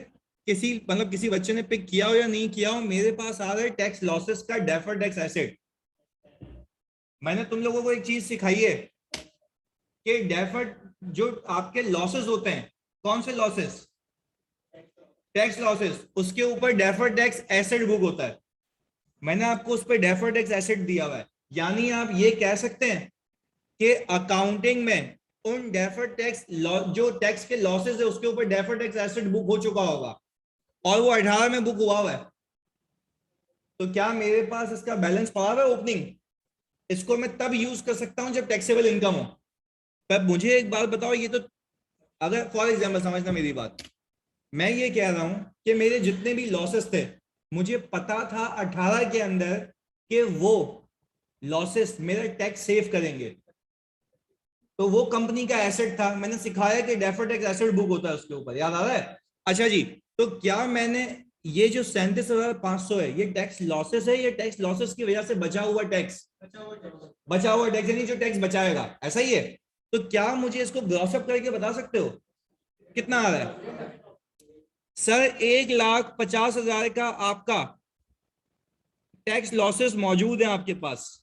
किसी मतलब किसी बच्चे ने पिक किया हो या नहीं किया हो, मेरे पास आ रहा है टैक्स लॉसेस का डेफर्ड टैक्स एसेट। मैंने तुम लोगों को एक चीज सिखाई है कि डेफर्ड जो आपके लॉसेस होते हैं, कौन से लॉसेस? टैक्स लॉसेस, उसके ऊपर डेफर्ड टैक्स एसेट बुक होता है। मैंने आपको उस पर डेफर्ड टैक्स एसेट दिया हुआ है, यानी आप ये कह सकते हैं कि अकाउंटिंग में उन डेफर्ड टैक्स जो टैक्स के लॉसेस है उसके ऊपर डेफर्ड टैक्स एसेट बुक हो चुका होगा और वो 18 में बुक हुआ हुआ है। तो क्या मेरे पास इसका बैलेंस पड़ा हुआ है ओपनिंग? इसको मैं तब यूज कर सकता हूं जब टैक्सेबल इनकम हो। पर मुझे एक बात बताओ, ये तो अगर फॉर एग्जाम्पल समझना मेरी बात, मैं ये कह रहा हूं कि मेरे जितने भी लॉसेस थे, मुझे पता था 18 के अंदर कि वो लॉसेस मेरा टैक्स सेव करेंगे, तो वो कंपनी का एसेट था, मैंने सिखाया कि डेफर्ड टैक्स एसेट बुक होता है उसके ऊपर, याद आ रहा है? अच्छा जी, तो क्या मैंने ये जो 37,500 है ये टैक्स लॉसेस है, ये टैक्स लॉसेस की वजह से बचा हुआ टैक्स? बचा हुआ टैक्स यानी जो टैक्स बचाएगा, ऐसा ही है? तो क्या मुझे इसको ग्रॉसअप करके बता सकते हो कितना आ रहा है? सर 1,50,000 का आपका टैक्स लॉसेस मौजूद हैं आपके पास,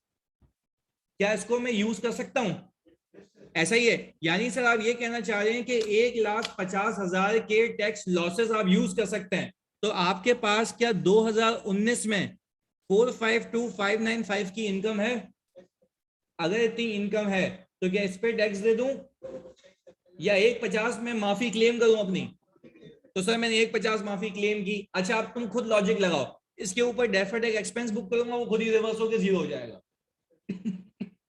क्या इसको मैं यूज कर सकता हूं? ऐसा ही है, यानी सर आप ये कहना चाह रहे हैं कि 1,50,000 के टैक्स लॉसेस आप यूज कर सकते हैं। तो आपके पास क्या 2019 में 452,595 की इनकम है? अगर इतनी इनकम है तो क्या इस पे टैक्स दे दूं या 1,50 में माफी क्लेम करूं अपनी? तो सर मैंने 1,50 माफी क्लेम की। अच्छा अब तुम खुद लॉजिक लगाओ, इसके ऊपर डेफर्ड टैक्स एक्सपेंस बुक करूंगा, वो खुद ही रिवर्स होकर जीरो हो जाएगा।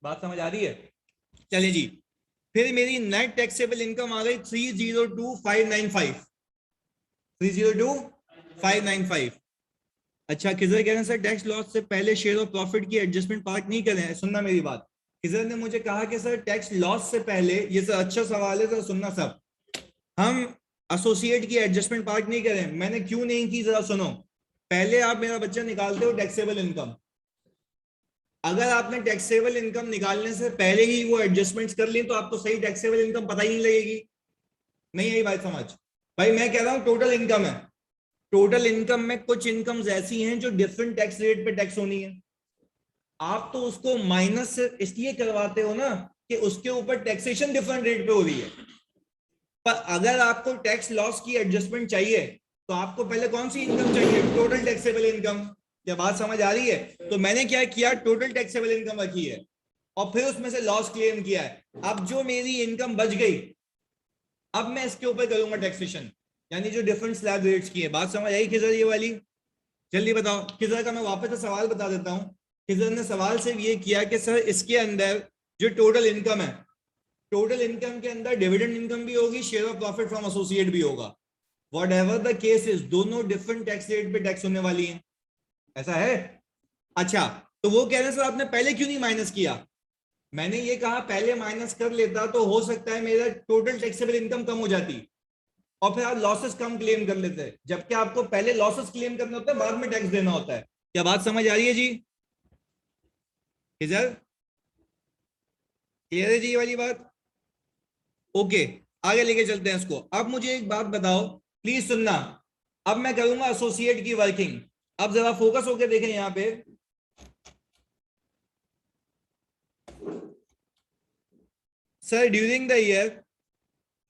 बात समझ आ रही है? चलिए जी, फिर मेरी नेट टैक्सेबल इनकम आ गई 302,595, 302,595। अच्छा किधर कह रहे हैं सर टैक्स लॉस से पहले शेयर ऑफ प्रॉफिट की एडजस्टमेंट पार्क नहीं करें? सुनना मेरी बात, किधर ने मुझे कहा कि सर टैक्स लॉस से पहले, ये सर अच्छा सवाल है, सर सुनना सब, हम एसोसिएट की एडजस्टमेंट पार्क नहीं करें। मैंने क्यों नहीं की जरा सुनो। पहले आप मेरा बच्चा निकालते हो टैक्सेबल इनकम, अगर आपने टैक्सेबल इनकम निकालने से पहले ही वो एडजस्टमेंट्स कर ली तो आपको सही टैक्सेबल इनकम पता ही नहीं लगेगी। नहीं यही बात समझ भाई, मैं कह रहा हूं टोटल इनकम है, टोटल इनकम में कुछ इनकम्स ऐसी हैं जो डिफरेंट टैक्स रेट पे टैक्स होनी है, आप तो उसको माइनस इसलिए करवाते हो ना कि उसके ऊपर टैक्सेशन डिफरेंट रेट पे हो रही है। पर अगर आपको टैक्स लॉस की एडजस्टमेंट चाहिए तो आपको पहले कौन सी इनकम चाहिए? Total taxable income. क्या बात समझ आ रही है? तो मैंने क्या किया, टोटल टैक्सेबल इनकम रखी है और फिर उसमें से लॉस क्लेम किया है। अब जो मेरी इनकम बच गई, अब मैं इसके ऊपर करूंगा टैक्सेशन, यानी जो डिफरेंट स्लैब रेट्स की है। बात समझ आई किधर ये वाली? जल्दी बताओ किधर का, मैं वापस से सवाल बता देता हूं। किधर ने सवाल से ये किया कि सर इसके अंदर जो टोटल इनकम है, टोटल इनकम के अंदर डिविडेंड इनकम भी होगी, share of profit from associate भी होगा, what ever the case is, दोनों डिफरेंट टैक्स रेट पे टैक्स होने वाली है। ऐसा है? अच्छा, तो वो कह रहे हैं सर आपने पहले क्यों नहीं माइनस किया? मैंने ये कहा पहले माइनस कर लेता तो हो सकता है मेरा टोटल टैक्सेबल इनकम कम हो जाती और फिर आप लॉसेस कम क्लेम कर लेते, जबकि आपको पहले लॉसेस क्लेम करने होते हैं, बाद में टैक्स देना होता है। क्या बात समझ आ रही है जी? किधर क्लियर है जी ये वाली बात? ओके, आगे लेके चलते हैं इसको। अब मुझे एक बात बताओ, प्लीज सुनना, अब मैं करूंगा एसोसिएट की वर्किंग। अब जरा फोकस होकर देखें यहां पे, सर ड्यूरिंग द ईयर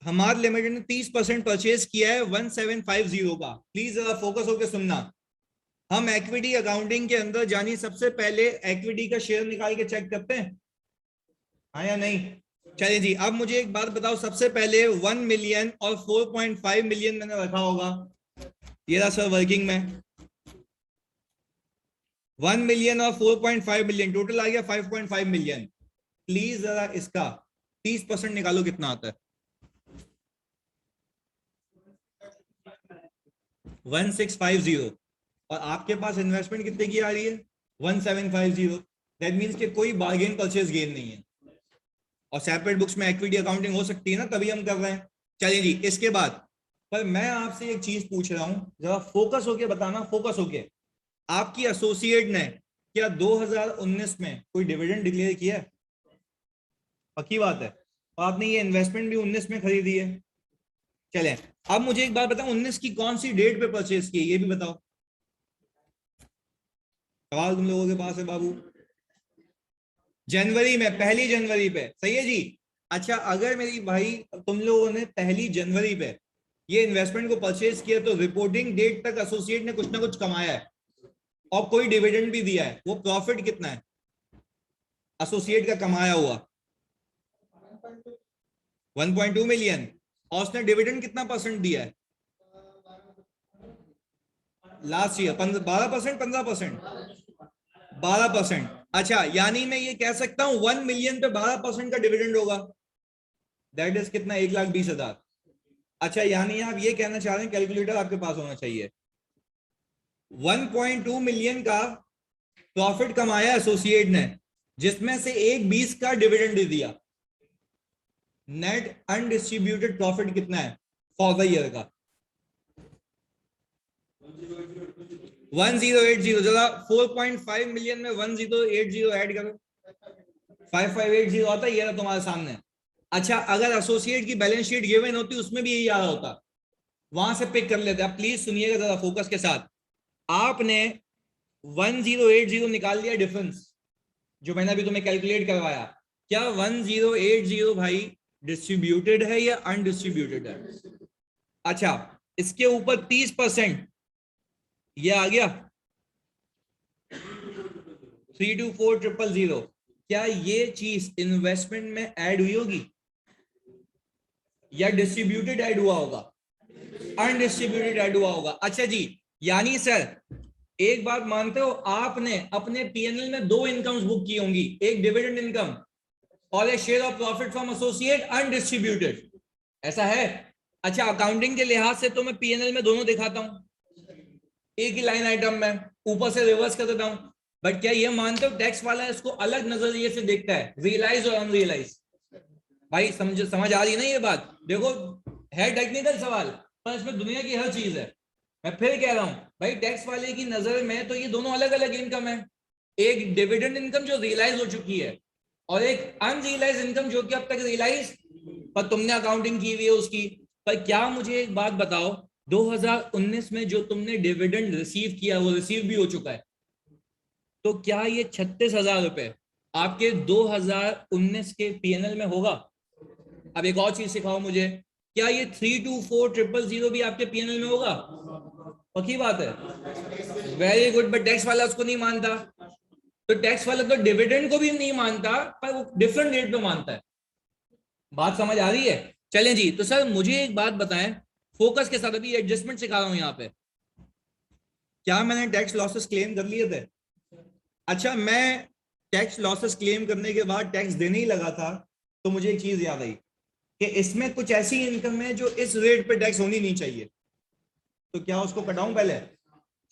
हमारे लिमिटेड ने 30% परचेज किया है 1750 का। प्लीज जरा फोकस होकर सुनना। हम इक्विटी अकाउंटिंग के अंदर जानिए सबसे पहले इक्विटी का शेयर निकाल के चेक करते हैं, हाँ या नहीं? चलिए जी, अब मुझे एक बात बताओ, सबसे पहले 1 मिलियन और 4.5 मिलियन मैंने रखा होगा, ये रहा सर वर्किंग में 1 मिलियन और 4.5 मिलियन, टोटल आ गया 5.5 मिलियन। प्लीज जरा इसका 30% निकालो, कितना आता है? 1650। और आपके पास इन्वेस्टमेंट कितने की आ रही है? 1750। दैट मीन्स कि कोई बार्गेन परचेज गेन नहीं है, और सेपरेट बुक्स में इक्विटी अकाउंटिंग हो सकती है ना, तभी हम कर रहे हैं। चलिए जी, इसके बाद पर मैं आपसे एक चीज पूछ रहा हूं, जरा फोकस होके बताना, फोकस होके। आपकी एसोसिएट ने क्या 2019 में कोई डिविडेंड डिक्लेयर किया है? पक्की बात है? और आपने ये इन्वेस्टमेंट भी 19 में खरीदी है। चले, अब मुझे एक बात बताओ, 19 की कौन सी डेट पे परचेज की है, ये भी बताओ। सवाल तुम लोगों के पास है बाबू। जनवरी में, 1 जनवरी पे, सही है जी। अच्छा, अगर मेरी भाई तुम लोगों ने 1 जनवरी पे ये इन्वेस्टमेंट को परचेज किया तो रिपोर्टिंग डेट तक एसोसिएट ने कुछ ना कुछ कमाया है और कोई डिविडेंड भी दिया है। वो प्रॉफिट कितना है एसोसिएट का कमाया हुआ? 1.2 मिलियन। और उसने डिविडेंड कितना परसेंट दिया है लास्ट ईयर? 12%, 15%? 12%। अच्छा, यानी मैं ये कह सकता हूं 1 मिलियन पे 12% का डिविडेंड होगा, दैट इज कितना? 1,20,000। अच्छा, यानी आप ये कहना चाह रहे हैं, कैलकुलेटर आपके पास होना चाहिए, 1.2 मिलियन का प्रॉफिट कमाया एसोसिएट ने, जिसमें से 1,20 का डिविडेंड दे दिया। नेट अनडिस्ट्रीब्यूटेड प्रॉफिट कितना है फॉर द ईयर का? 1080। जरा 4.5 मिलियन में 1080 ऐड करो, 5580 आता है, ये तुम्हारे सामने। अच्छा, अगर एसोसिएट की बैलेंस शीट गिवन होती उसमें भी यही आ रहा होता, वहां से पिक कर लेते। आप प्लीज सुनिएगा जरा फोकस के साथ। आपने 1080 निकाल लिया डिफरेंस, जो मैंने अभी तुम्हें कैलकुलेट करवाया। क्या 1080 भाई डिस्ट्रीब्यूटेड है या अनडिस्ट्रीब्यूटेड है? अच्छा, इसके ऊपर 30% ये आ गया 324000। क्या ये चीज इन्वेस्टमेंट में ऐड हुई होगी या डिस्ट्रीब्यूटेड ऐड हुआ होगा? अनडिस्ट्रीब्यूटेड ऐड हुआ होगा। अच्छा जी, यानी सर एक बात मानते हो, आपने अपने पीएनएल में दो इनकम्स बुक की होंगी, एक डिविडेंड इनकम और एक share of profit from associate undistributed, ऐसा है? अच्छा, अकाउंटिंग के लिहाज से तो मैं पीएनएल में दोनों दिखाता हूं, एक ही लाइन आइटम में ऊपर से रिवर्स कर देता हूं। बट क्या ये मानते हो टैक्स वाला इसको अलग नजरिए से देखता है, रियलाइज और अनरियलाइज? भाई समझ आ रही है ना ये बात? देखो, है टेक्निकल सवाल पर इसमें दुनिया की हर चीज है। मैं फिर कह रहा हूं भाई, टैक्स वाले की नजर में तो ये दोनों अलग अलग इनकम है, एक डिविडेंड इनकम जो रियलाइज हो चुकी है और एक अनरियलाइज इनकम जो कि अब तक रियलाइज पर तुमने अकाउंटिंग की हुई है उसकी। पर क्या मुझे एक बात बताओ, 2019 में जो तुमने डिविडेंड रिसीव किया वो रिसीव भी हो चुका है, तो क्या ये 36,000 रुपए आपके 2019 के पीएनएल में होगा? अब एक और चीज सिखाओ मुझे, क्या ये 324000 भी आपके पीएनएल में होगा? पक्की बात है? Very good. बट टैक्स वाला उसको नहीं मानता, तो टैक्स वाला तो डिविडेंड को भी नहीं मानता पर वो डिफरेंट रेट पे मानता है। बात समझ आ रही है? चलें जी, तो सर मुझे एक बात बताएं फोकस के साथ, अभी एडजस्टमेंट सिखा रहा हूं यहाँ पे, क्या मैंने टैक्स लॉसेस क्लेम कर लिए थे? अच्छा, मैं टैक्स लॉसेस क्लेम करने के बाद टैक्स देने ही लगा था, तो मुझे एक चीज याद आई कि इसमें कुछ ऐसी इनकम है जो इस रेट पे टैक्स होनी नहीं चाहिए, तो क्या उसको कटाऊं पहले?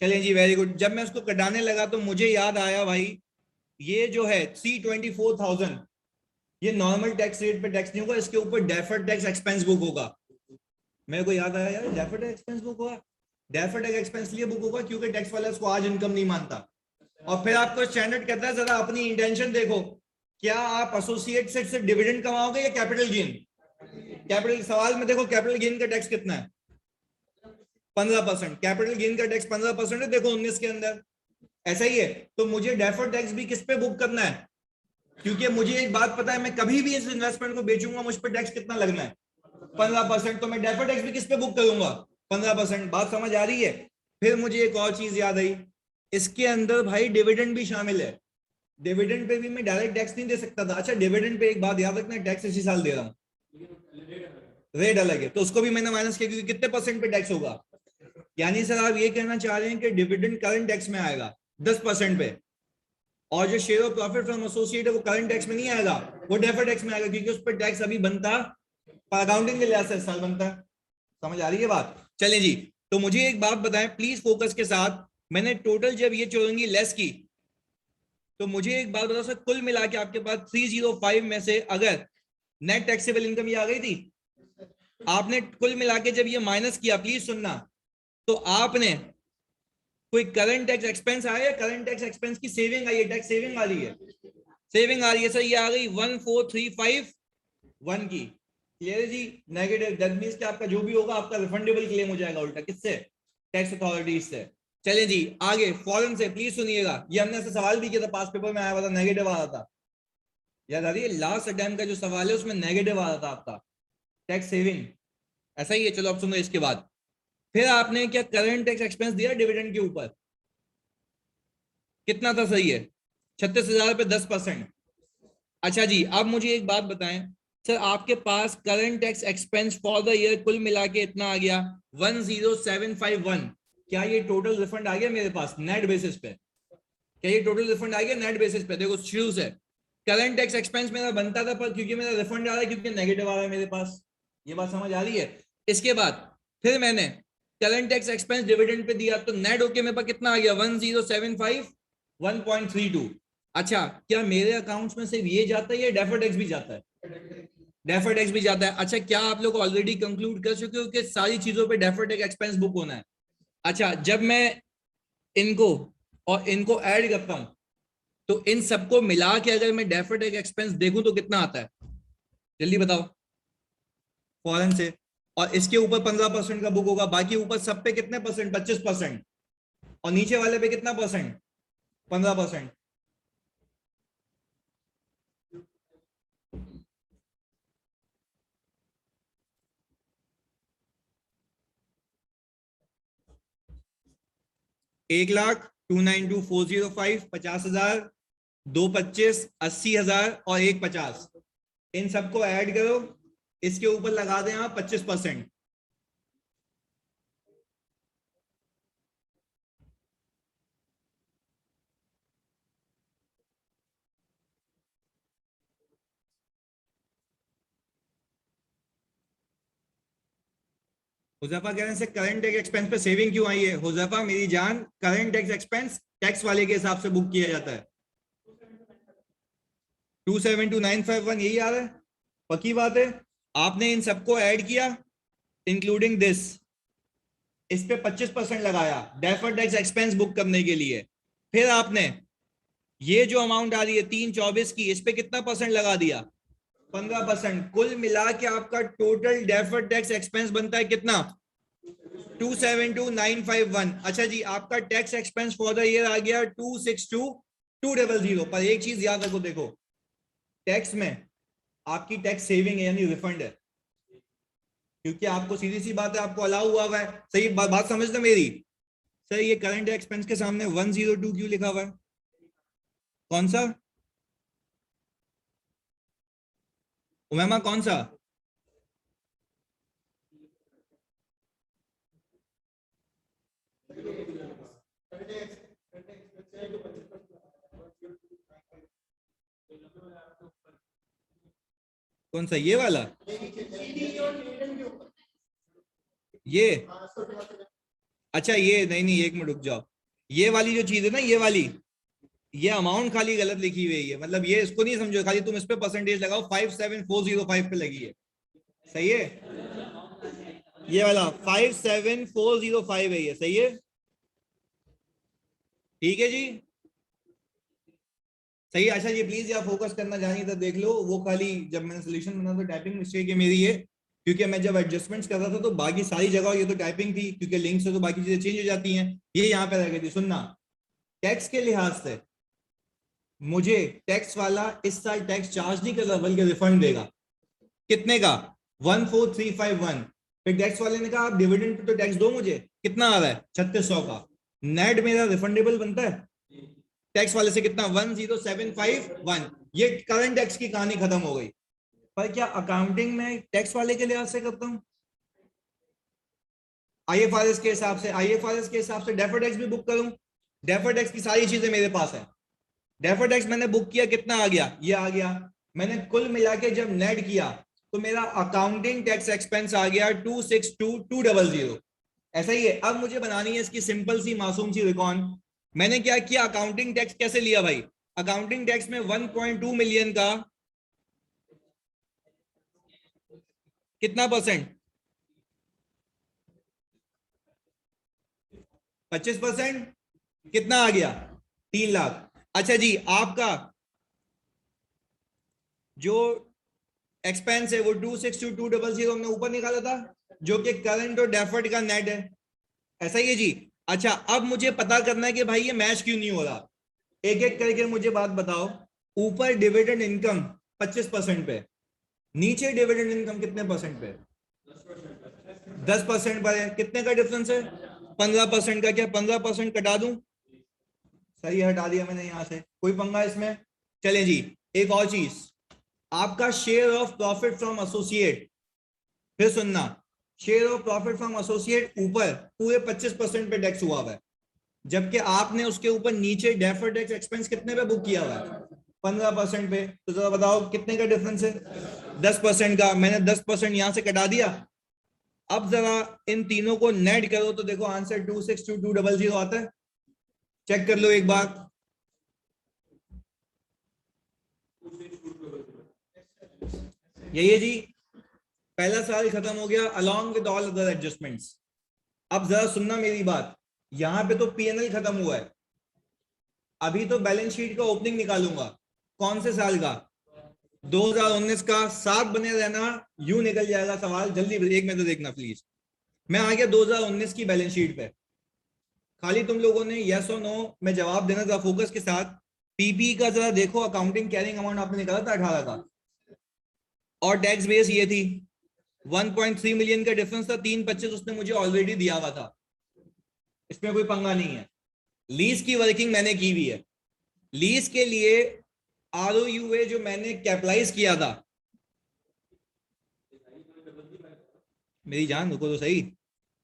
चलें जी, वेरी गुड। जब मैं उसको कटाने लगा तो मुझे याद आया भाई, ये जो है 324,000 ये नॉर्मल टैक्स रेट पे टैक्स नहीं होगा, इसके ऊपर डेफर्ड टैक्स एक्सपेंस बुक होगा। मेरे को याद आया यार, डेफर्ड टैक्स एक्सपेंस बुक होगा। डेफर्ड टैक्स एक्सपेंस लिए बुक होगा क्योंकि टैक्स वाला इसको आज इनकम नहीं मानता। और फिर आपको स्टैंडर्ड कहता है जरा अपनी इंटेंशन देखो, क्या आप एसोसिएट से सिर्फ डिविडेंड कमाओगे या कैपिटल गेन? कैपिटल सवाल में देखो, कैपिटल गेन का टैक्स कितना है? 15%। कैपिटल गेन का टैक्स 15% है, देखो 19 के अंदर। ऐसा ही है, तो मुझे डेफर्ड टैक्स भी किस पे बुक करना है? क्योंकि मुझे एक बात पता है, मैं कभी भी इस इन्वेस्टमेंट को बेचूंगा, मुझ पर टैक्स कितना लगना है? 15%। तो मैं डेफर्ड टैक्स भी किस पे बुक करूंगा? 15%। बात समझ आ रही है? फिर मुझे एक और चीज याद आई, इसके अंदर भाई डिविडेंड भी शामिल है। डिविडेंड पे भी मैं डायरेक्ट टैक्स नहीं दे सकता था। अच्छा, डिविडेंड पे एक बात याद रखना, टैक्स इसी साल दे रहा हूँ, रेट अलग है, तो उसको भी मैंने माइनस किया क्योंकि कितने परसेंट पे टैक्स होगा? यानी सर आप ये कहना चाह रहे हैं कि डिविडेंड करंट टैक्स में आएगा 10% पे, और जो share of profit from associate है वो करंट टैक्स में नहीं आएगा, वो डेफर्ड टैक्स में आएगा, क्योंकि उस पर टैक्स अभी बनता पर अकाउंटिंग के लिहाज से साल बनता है। समझ आ रही है बात? चलें जी, तो मुझे एक बात बताएं प्लीज फोकस के साथ, मैंने टोटल जब ये चोरंगी लेस की, तो मुझे एक बात बताओ सर, कुल मिला के आपके पास 305 में से अगर नेट टैक्सेबल इनकम ये आ गई थी, आपने कुल मिला के जब ये माइनस किया, प्लीज सुनना, तो आपने कोई करंट टैक्स एक्सपेंस आया, करंट टैक्स एक्सपेंस की सेविंग आई है, टैक्स सेविंग आ रही है, सेविंग आ रही है सर, ये आ गई 14,351 की। क्लियर है जी? नेगेटिव, दैट मींस कि आपका जो भी होगा आपका रिफंडेबल क्लेम हो जाएगा उल्टा, किससे? टैक्स अथॉरिटीज से। चलें जी आगे, फॉरेन से प्लीज सुनिएगा, ये हमने ऐसे सवाल भी किया था, पास पेपर में आया हुआ था, नेगेटिव आ रहा था, याद आ रही है? लास्ट अटेम्प्ट का जो सवाल है उसमें नेगेटिव आ रहा था आपका, टैक्स सेविंग। ऐसा ही है, चलो अब सुनो इसके बाद। फिर आपने क्या करंट टैक्स एक्सपेंस दिया डिविडेंड के ऊपर, कितना था सही है? 36,000 पे 10%। अच्छा जी, अब मुझे एक बात बताएं सर, आपके पास current tax expense for the year कुल मिला के इतना आ गया 10751, क्या ये टोटल रिफंड आ गया मेरे पास नेट बेसिस पे? क्या ये टोटल रिफंड आ गया नेट बेसिस पे? देखो शुरू से करंट टैक्स एक्सपेंस मेरा बनता था, पर क्योंकि मेरा रिफंड आ रहा है, क्योंकि नेगेटिव आ रहा है मेरे पास। ये बात समझ आ रही है? इसके बाद फिर मैंने current tax expense dividend pay दिया, तो नेट होके मेरे पास कितना आ गया? 1075 1.32। अच्छा, क्या मेरे अकाउंट्स में सिर्फ ये जाता है या डेफर्ड टैक्स भी जाता है? डेफर्ड टैक्स भी जाता है। अच्छा, क्या आप लोग ऑलरेडी कंक्लूड कर चुके हो कि सारी चीजों पे डेफर्ड टैक्स एक्सपेंस बुक होना है? अच्छा, जब मैं इनको और इनको ऐड करता हूं, तो इन सबको मिला के अगर मैं डेफर्ड टैक्स एक्सपेंस देखूं तो कितना आता है? जल्दी बताओ। फॉरेन से, और इसके ऊपर 15% का बुक होगा, बाकी ऊपर सब पे कितने परसेंट? 25%। और नीचे वाले पे कितना परसेंट? 15%। एक लाख 292,405, 50,000, 225, 80,000 और 150, इन सबको ऐड करो, इसके ऊपर लगा दें आप 25%। हुजैफा कह रहे हैं करंट टैक्स एक्सपेंस पे सेविंग क्यों आई है? हुजैफा मेरी जान, करंट टैक्स एक्सपेंस टैक्स वाले के हिसाब से बुक किया जाता है। 272,951 यही आ रहा है, पक्की बात है। आपने इन सबको ऐड किया इंक्लूडिंग दिस, इस पे 25% लगाया डेफर्ड टैक्स एक्सपेंस बुक करने के लिए। फिर आपने ये जो अमाउंट आ रही है 324 की, इस पे कितना परसेंट लगा दिया? 15%। कुल मिला के आपका टोटल डेफर्ड टैक्स एक्सपेंस बनता है कितना? 272,951। अच्छा जी, आपका tax expense for the year आ गया 262,200। पर एक चीज याद रखो, देखो टैक्स में आपकी टैक्स सेविंग है यानी रिफंड है, क्योंकि आपको सीधी सी बात है आपको अलाउ हुआ है। सही बात समझना मेरी? सर ये करंट एक्सपेंस के सामने 102 क्यों लिखा हुआ है? कौन सा उमेमा, कौन सा? कौन सा, ये वाला? ये अच्छा, ये नहीं नहीं, एक मिनट रुक जाओ। ये वाली जो चीज है ना, ये वाली, ये अमाउंट खाली गलत लिखी हुई है, मतलब ये इसको नहीं समझो, खाली तुम इस पे परसेंटेज लगाओ, 57405 पे लगी है। सही है, ये वाला 57405 है, ये सही है। ठीक है जी, सही है। अच्छा जी, प्लीज यार फोकस करना, जानिए तो देख लो, वो खाली जब मैंने सोल्यूशन बना तो टाइपिंग मिस्टेक है मेरी ये, क्योंकि मैं जब एडजस्टमेंट्स कर रहा था तो बाकी सारी जगह ये तो टाइपिंग थी, क्योंकि लिंक से तो बाकी चीजें चेंज हो जाती हैं, ये यहाँ पे रह गई थी। सुनना, टैक्स के लिहाज से मुझे टैक्स वाला इस साल टैक्स चार्ज नहीं कर रहा, बल्कि रिफंड देगा। कितने का? 14351। फिर टैक्स वाले ने कहा आप डिविडेंड पे तो टैक्स दो मुझे, कितना आ रहा है? 3600 का। नेट मेरा रिफंडेबल बनता है टैक्स वाले से कितना? 10751। ये करंट टैक्स की कहानी खत्म हो गई। पर क्या अकाउंटिंग में टैक्स वाले के लिहाज से करता हूं? आईएफआरएस के हिसाब से, आईएफआरएस के हिसाब से डेफर्ड टैक्स भी बुक करूं? डेफर्ड टैक्स की सारी चीजें मेरे पास है। डेफर्ड टैक्स मैंने बुक किया, कितना आ गया? ये आ गया। मैंने कुल मिला के जब नेट किया तो मेरा अकाउंटिंग टैक्स एक्सपेंस आ गया 262,200। ऐसा ही है। अब मुझे बनानी है इसकी सिंपल सी मासूम सी रिकॉन। मैंने क्या किया, अकाउंटिंग टैक्स कैसे लिया भाई? अकाउंटिंग टैक्स में 1.2 मिलियन का कितना परसेंट? 25%। कितना आ गया? 3 लाख। अच्छा जी, आपका जो एक्सपेंस है वो 262,200 हमने ऊपर निकाला था, जो कि करंट और डेफर्ड का नेट है। ऐसा ही है जी। अच्छा, अब मुझे पता करना है कि भाई ये मैच क्यों नहीं हो रहा। एक एक करके मुझे बात बताओ। ऊपर डिविडेंड इनकम 25% पे, नीचे डिविडेंड इनकम कितने परसेंट पे? 10% पर है। कितने का डिफरेंस है? 15% का। क्या 15% कटा दूं? सही, हटा दिया मैंने यहां से, कोई पंगा इसमें? चले जी, एक और चीज, आपका share of profit from associate. फिर सुनना, share of profit from associate ऊपर पूरे 25% पे टैक्स हुआ हुआ है, जबकि आपने उसके ऊपर नीचे डेफर्ड टैक्स एक्सपेंस कितने पे बुक किया हुआ है? 15% पे। तो जरा बताओ कितने का डिफरेंस है? 10% का। मैंने 10% यहां से कटा दिया। अब जरा इन तीनों को नेट करो तो देखो आंसर 262,200 आता है। चेक कर लो एक बार। यही है जी, पहला साल खत्म हो गया along with all other adjustments. अब जरा सुनना मेरी बात, यहां पे तो पीएनएल खत्म हुआ है, अभी तो बैलेंस शीट का ओपनिंग निकालूंगा। कौन से साल का? 2019 का। साथ बने रहना, यूं निकल जाएगा सवाल जल्दी। एक में तो देखना प्लीज, मैं आ गया 2019 की बैलेंस शीट पे। खाली तुम लोगों ने यस और नो में जवाब देना था फोकस के साथ। पीपी का जरा देखो, अकाउंटिंग कैरिंग अमाउंट आपने निकाला था 18 का, और टैक्स बेस ये थी 1.3 मिलियन का डिफरेंस था, 325 उसने मुझे ऑलरेडी दिया हुआ था, इसमें कोई पंगा नहीं है। लीज की वर्किंग मैंने की हुई है। लीज के लिए आरओयूए जो मैंने कैपिटलाइज किया था, मेरी जान रुको तो सही,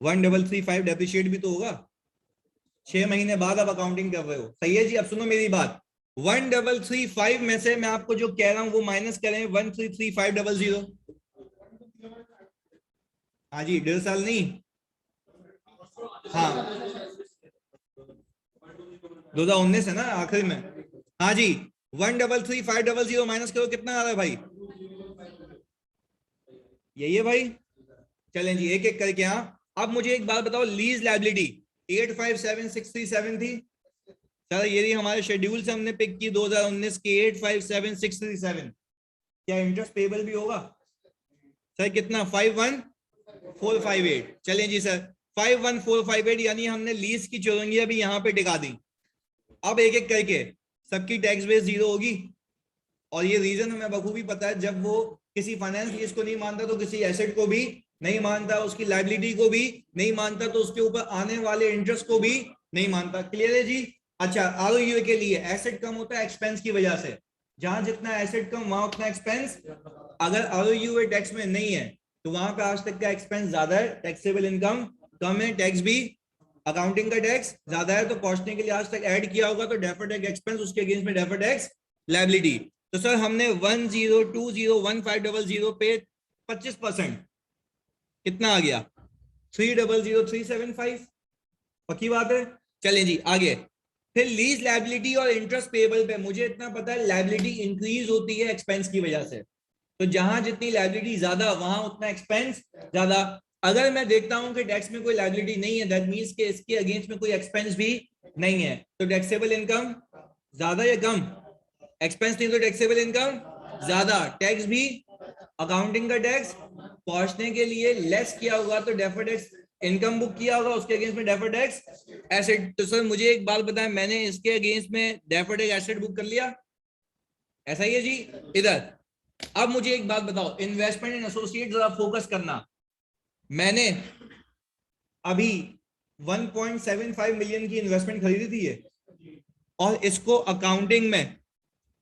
1335 डेप्रिशिएट भी तो होगा, 6 महीने बाद आप अकाउंटिंग कर रहे हो, सही है जी। अब सुनो मेरी बात, 1335 में से मैं आपको जो कह रहा हूं वो माइनस करें 133500। हाँ जी, 1.5 साल नहीं, हाँ 2019 है ना आखिर में। हाँ जी, 133500 माइनस करो, कितना आ रहा है भाई? यही है भाई। चलें जी एक एक करके। हाँ, अब मुझे एक बात बताओ, लीज लाइबिलिटी 857637 थी सर, ये रही हमारे शेड्यूल से हमने पिक की 2019 की 857637। क्या इंटरेस्ट पेबल भी होगा सर? कितना? 51458। चलें जी सर, 51458 यानी हमने लीज की चौरंगियां भी यहाँ पे टिका दी। अब एक एक करके सबकी टैक्स बेस जीरो होगी, और ये रीजन हमें बखूबी पता है, जब वो किसी फाइनेंस लीज को नहीं मानता तो किसी एसेट को भी नहीं मानता, उसकी लाइबिलिटी को भी नहीं मानता, तो उसके ऊपर आने वाले इंटरेस्ट को भी नहीं मानता। क्लियर है जी? अच्छा, आरओयू के लिए एसेट कम होता है एक्सपेंस की वजह से, जहां जितना एसेट कम वहां उतना एक्सपेंस। अगर आरओयू टैक्स में नहीं है तो वहां पे आज तक का एक्सपेंस ज्यादा है, टैक्सेबल इनकम कम है, टैक्स भी अकाउंटिंग का टैक्स ज्यादा है, तो पहुंचने के लिए आज तक ऐड किया होगा तो डेफर्ड टैक्स एक्सपेंस, उसके अगेंस्ट में डेफर्ड टैक्स लायबिलिटी। तो सर हमने 10201500 पे 25%, कितना आ गया? 300375। पक्की बात है। चलें जी आगे। फिर लीज लायबिलिटी और इंटरेस्ट पेबल पे मुझे इतना पता है लायबिलिटी इंक्रीज होती है एक्सपेंस की वजह से, तो जहां जितनी लायबिलिटी ज्यादा वहां उतना एक्सपेंस ज्यादा। अगर मैं देखता हूं कि टैक्स में कोई लायबिलिटी नहीं है, दैट मींस कि इसके अगेंस्ट में कोई एक्सपेंस भी नहीं है, तो टैक्सेबल इनकम ज्यादा या कम? एक्सपेंस नहीं तो टैक्सेबल इनकम ज्यादा, टैक्स भी अकाउंटिंग का टैक्स पहुंचने के लिए लेस किया होगा, तो डेफर्ड टैक्स इनकम बुक किया होगा, उसके अगेंस्ट में डेफर्ड टैक्स एसेट। तो सर मुझे एक बात बताएं, मैंने इसके अगेंस्ट में डेफर्ड टैक्स एसेट बुक कर लिया, ऐसा ही है जी इधर। अब मुझे एक बात बताओ, इन्वेस्टमेंट इन एसोसिएट जरा फोकस करना। मैंने अभी 1.75 मिलियन की इन्वेस्टमेंट खरीदी थी ये, और इसको अकाउंटिंग में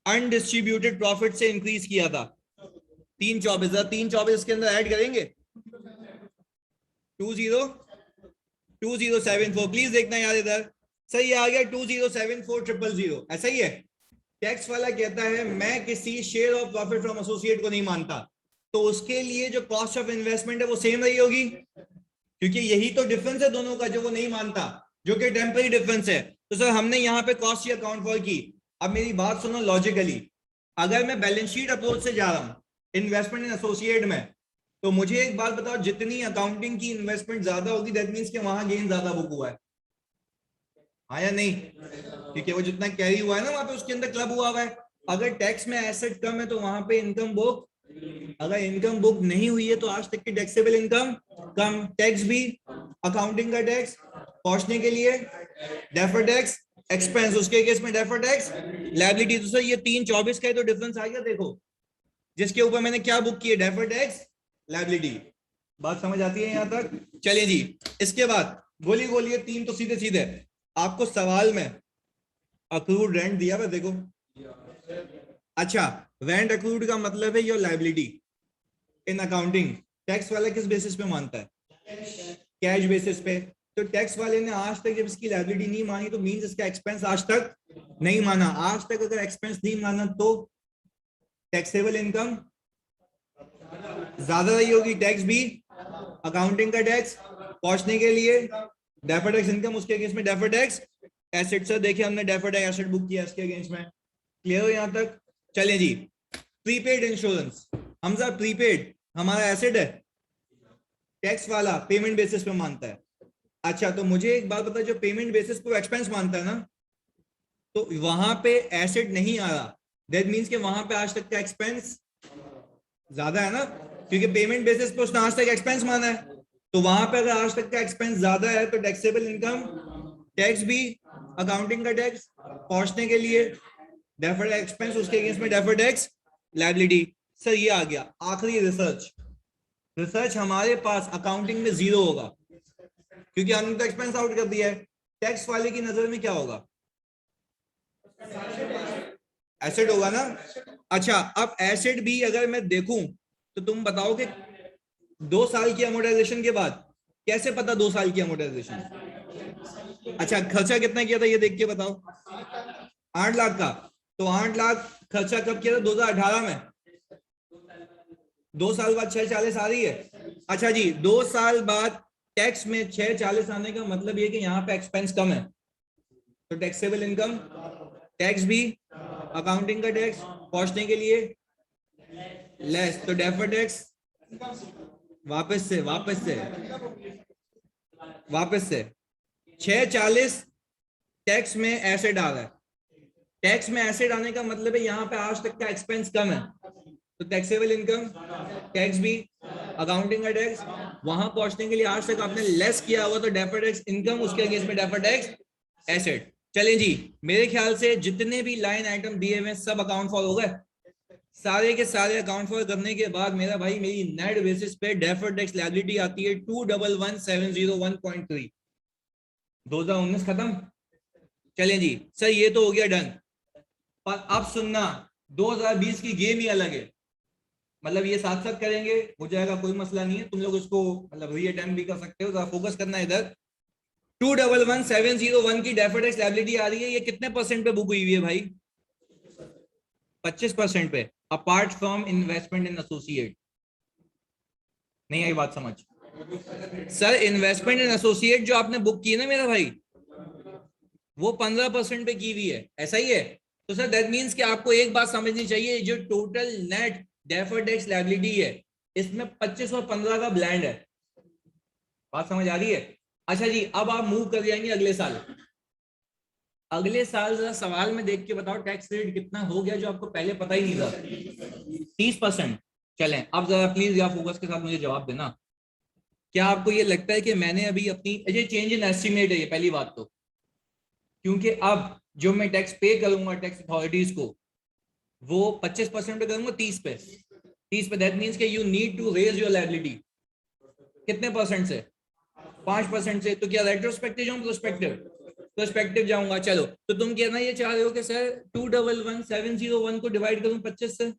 अनडिस्ट्रीब्यूटेड प्रॉफिट से इंक्रीज किया था 324 के अंदर ऐड करेंगे 2074। प्लीज देखना यार इधर, सही आ गया 2074000, ऐसा ही है। टैक्स वाला कहता है मैं किसी share of profit from associate को नहीं मानता, तो उसके लिए जो कॉस्ट ऑफ इन्वेस्टमेंट है वो सेम रही होगी, क्योंकि यही तो डिफरेंस है दोनों का जो वो नहीं मानता, जो कि टेम्पररी डिफरेंस है। तो सर हमने यहाँ पे कॉस्ट ही अकाउंट फॉर की। अब मेरी बात सुनो लॉजिकली, अगर मैं बैलेंस शीट अप्रोच से जा रहा हूँ इन्वेस्टमेंट इन एसोसिएट में, तो मुझे एक बात बताओ, जितनी अकाउंटिंग की इन्वेस्टमेंट ज्यादा होगी दैट मींस कि वहां गेन ज्यादा बुक हुआ है, हाँ या नहीं? क्योंकि वो जितना कैरी हुआ है ना वहां पे उसके अंदर क्लब हुआ है। अगर टैक्स में एसेट कम है तो वहां पे इनकम बुक, अगर इनकम बुक नहीं हुई है तो आज तक की टैक्सेबल इनकम कम, टैक्स भी अकाउंटिंग का टैक्स पहुंचने के लिए डेफर्ड टैक्स एक्सपेंस, उसके केस में डेफर्ड टैक्स लायबिलिटी। तो सर ये 324 का ही तो डिफरेंस आ गया, देखो जिसके ऊपर मैंने क्या बुक किया, डेफर्ड टैक्स लायबिलिटी। बात समझ आती है यहां तक? चलिए जी, इसके बाद गोली गोली तीन तो सीधे सीधे आपको सवाल में अक्रूड रेंट दिया हुआ देखो। अच्छा, रेंट अक्रूड का मतलब है your liability in accounting. Tax वाला किस बेसिस पे मानता है? कैश बेसिस पे। तो टैक्स वाले ने आज तक जब इसकी लायबिलिटी नहीं मानी तो मींस इसका एक्सपेंस आज तक नहीं माना। आज तक अगर एक्सपेंस नहीं माना तो टैक्सेबल इनकम ज्यादा रही होगी, टैक्स भी अकाउंटिंग का टैक्स पहुंचने के लिए डेफर्ड टैक्स इनकम, उसके अगेंस्ट में डेफर्ड टैक्स एसेट। सर देखिए हमने डेफर्ड टैक्स एसेट बुक किया इसके अगेंस्ट में, क्लियर हो यहां तक? चलिए जी, प्रीपेड इंश्योरेंस। हमजा प्रीपेड हमारा एसेट है, टैक्स वाला पेमेंट बेसिस पे मानता है। अच्छा तो मुझे एक बात बता, जो पेमेंट बेसिस पे एक्सपेंस मानता है ना, तो वहां पे एसेट नहीं आ रहा, दैट मींस कि वहां पे आज तक का एक्सपेंस ज्यादा है ना, क्योंकि पेमेंट बेसिस पे उसने आज तक एक्सपेंस माना है। तो वहां पे अगर आज तक का एक्सपेंस ज्यादा है तो टैक्सेबल इनकम टैक्स भी अकाउंटिंग का टैक्स पहुंचने के लिए डेफर्ड एक्सपेंस, उसके अगेंस्ट में डेफर्ड टैक्स लायबिलिटी। सर ये आ गया आखिरी रिसर्च। रिसर्च हमारे पास अकाउंटिंग में जीरो होगा क्योंकि हमने तो एक्सपेंस आउट कर दिया है। टैक्स वाले की नजर में क्या होगा? एसेट होगा ना। अच्छा, अब एसेट भी अगर मैं देखूं तो तुम बताओ कि 2 साल की अमोर्टाइजेशन के बाद कैसे पता 2 साल की अमोर्टाइजेशन? अच्छा, खर्चा कितना किया था ये देख के बताओ। 8 लाख का। तो 8 लाख खर्चा कब किया था? 2018 में। 2 साल बाद 640 आ रही है। अच्छा जी, 2 साल बाद टैक्स में 640 आने का मतलब ये कि यहाँ पे एक्सपेंस कम है, तो टैक्सेबल इनकम टैक्स भी अकाउंटिंग का टैक्स पहुंचने के लिए लेस, तो डेफर्ड टैक्स वापस से 640 टैक्स में एसेट आ रहा है। टैक्स में एसेट आने का मतलब है यहाँ पे आज तक का एक्सपेंस कम है, तो टैक्सेबल इनकम टैक्स भी अकाउंटिंग का टैक्स वहां पहुंचने के लिए आज तक आपने लेस किया हुआ, तो डेफर्ड टैक्स इनकम, उसके अगेंस्ट में डेफर्ड टैक्स एसेट। चलें जी, मेरे ख्याल से जितने भी लाइन आइटम दिए हुए सब अकाउंट फॉर हो गए। सारे के सारे अकाउंट फॉर करने के बाद मेरा भाई मेरी नेट बेसिस पे डेफर्ड टैक्स लायबिलिटी आती है 211,701.3। 2019 खत्म। चलें जी सर, ये तो हो गया डन। पर अब सुनना, 2020 की गेम ही अलग है। मतलब ये साथ साथ करेंगे, हो जाएगा, कोई मसला नहीं है। तुम लोग उसको मतलब री अटेम्प्ट भी कर सकते हो, जरा फोकस करना है इधर। 211,701 की डेफर्ड टैक्स लायबिलिटी आ रही है, ये कितने परसेंट पे बुक हुई हुई है भाई? 25% पे, apart from investment in associate. नहीं आई बात समझ? सर इन्वेस्टमेंट इन एसोसिएट जो आपने बुक की है ना मेरा भाई, वो 15% पे की हुई है, ऐसा ही है? तो सर दैट मींस कि आपको एक बात समझनी चाहिए, जो total net deferred tax liability है इसमें 25 और 15 का ब्लेंड है। बात समझ आ रही है? अच्छा जी, अब आप मूव कर जाएंगे अगले साल। अगले साल जरा सवाल में देख के बताओ टैक्स रेट कितना हो गया जो आपको पहले पता ही नहीं था। 30%। चलें अब जरा प्लीज या फोकस के साथ मुझे जवाब देना। क्या आपको ये लगता है कि मैंने अभी अपनी, ये चेंज इन एस्टिमेट है ये पहली बात तो, क्योंकि अब जो मैं टैक्स पे करूंगा टैक्स अथॉरिटीज को, वो 25% पे करूंगा 30 पे। दैट मींस कि you need to raise your liability कितने परसेंट से? 5% से। तो क्या रेट्रोस्पेक्टिव जाऊं प्रोस्पेक्टिव? प्रोस्पेक्टिव जाऊंगा। चलो, तो तुम कहना ये चाह रहे हो कि सर 211,701 को डिवाइड करूं 25 से?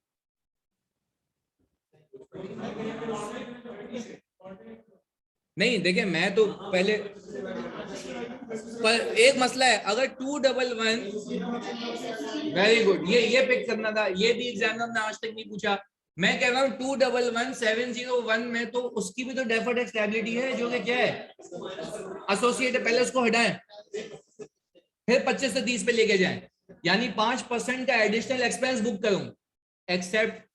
नहीं देखिए, मैं तो पहले, पर एक मसला है, अगर 211, वेरी गुड, ये पिक करना था, ये भी एग्जामिनर ने आज तक नहीं पूछा। मैं कह रहा हूँ 211,701 में तो उसकी भी तो डेफर्ड टैक्स लायबिलिटी है जो कि क्या है, एसोसिएट है। पहले उसको हटाएं, फिर 25 से 30 पे लेके जाएं, यानी 5% का एडिशनल एक्सपेंस बुक करूं एक्सेप्ट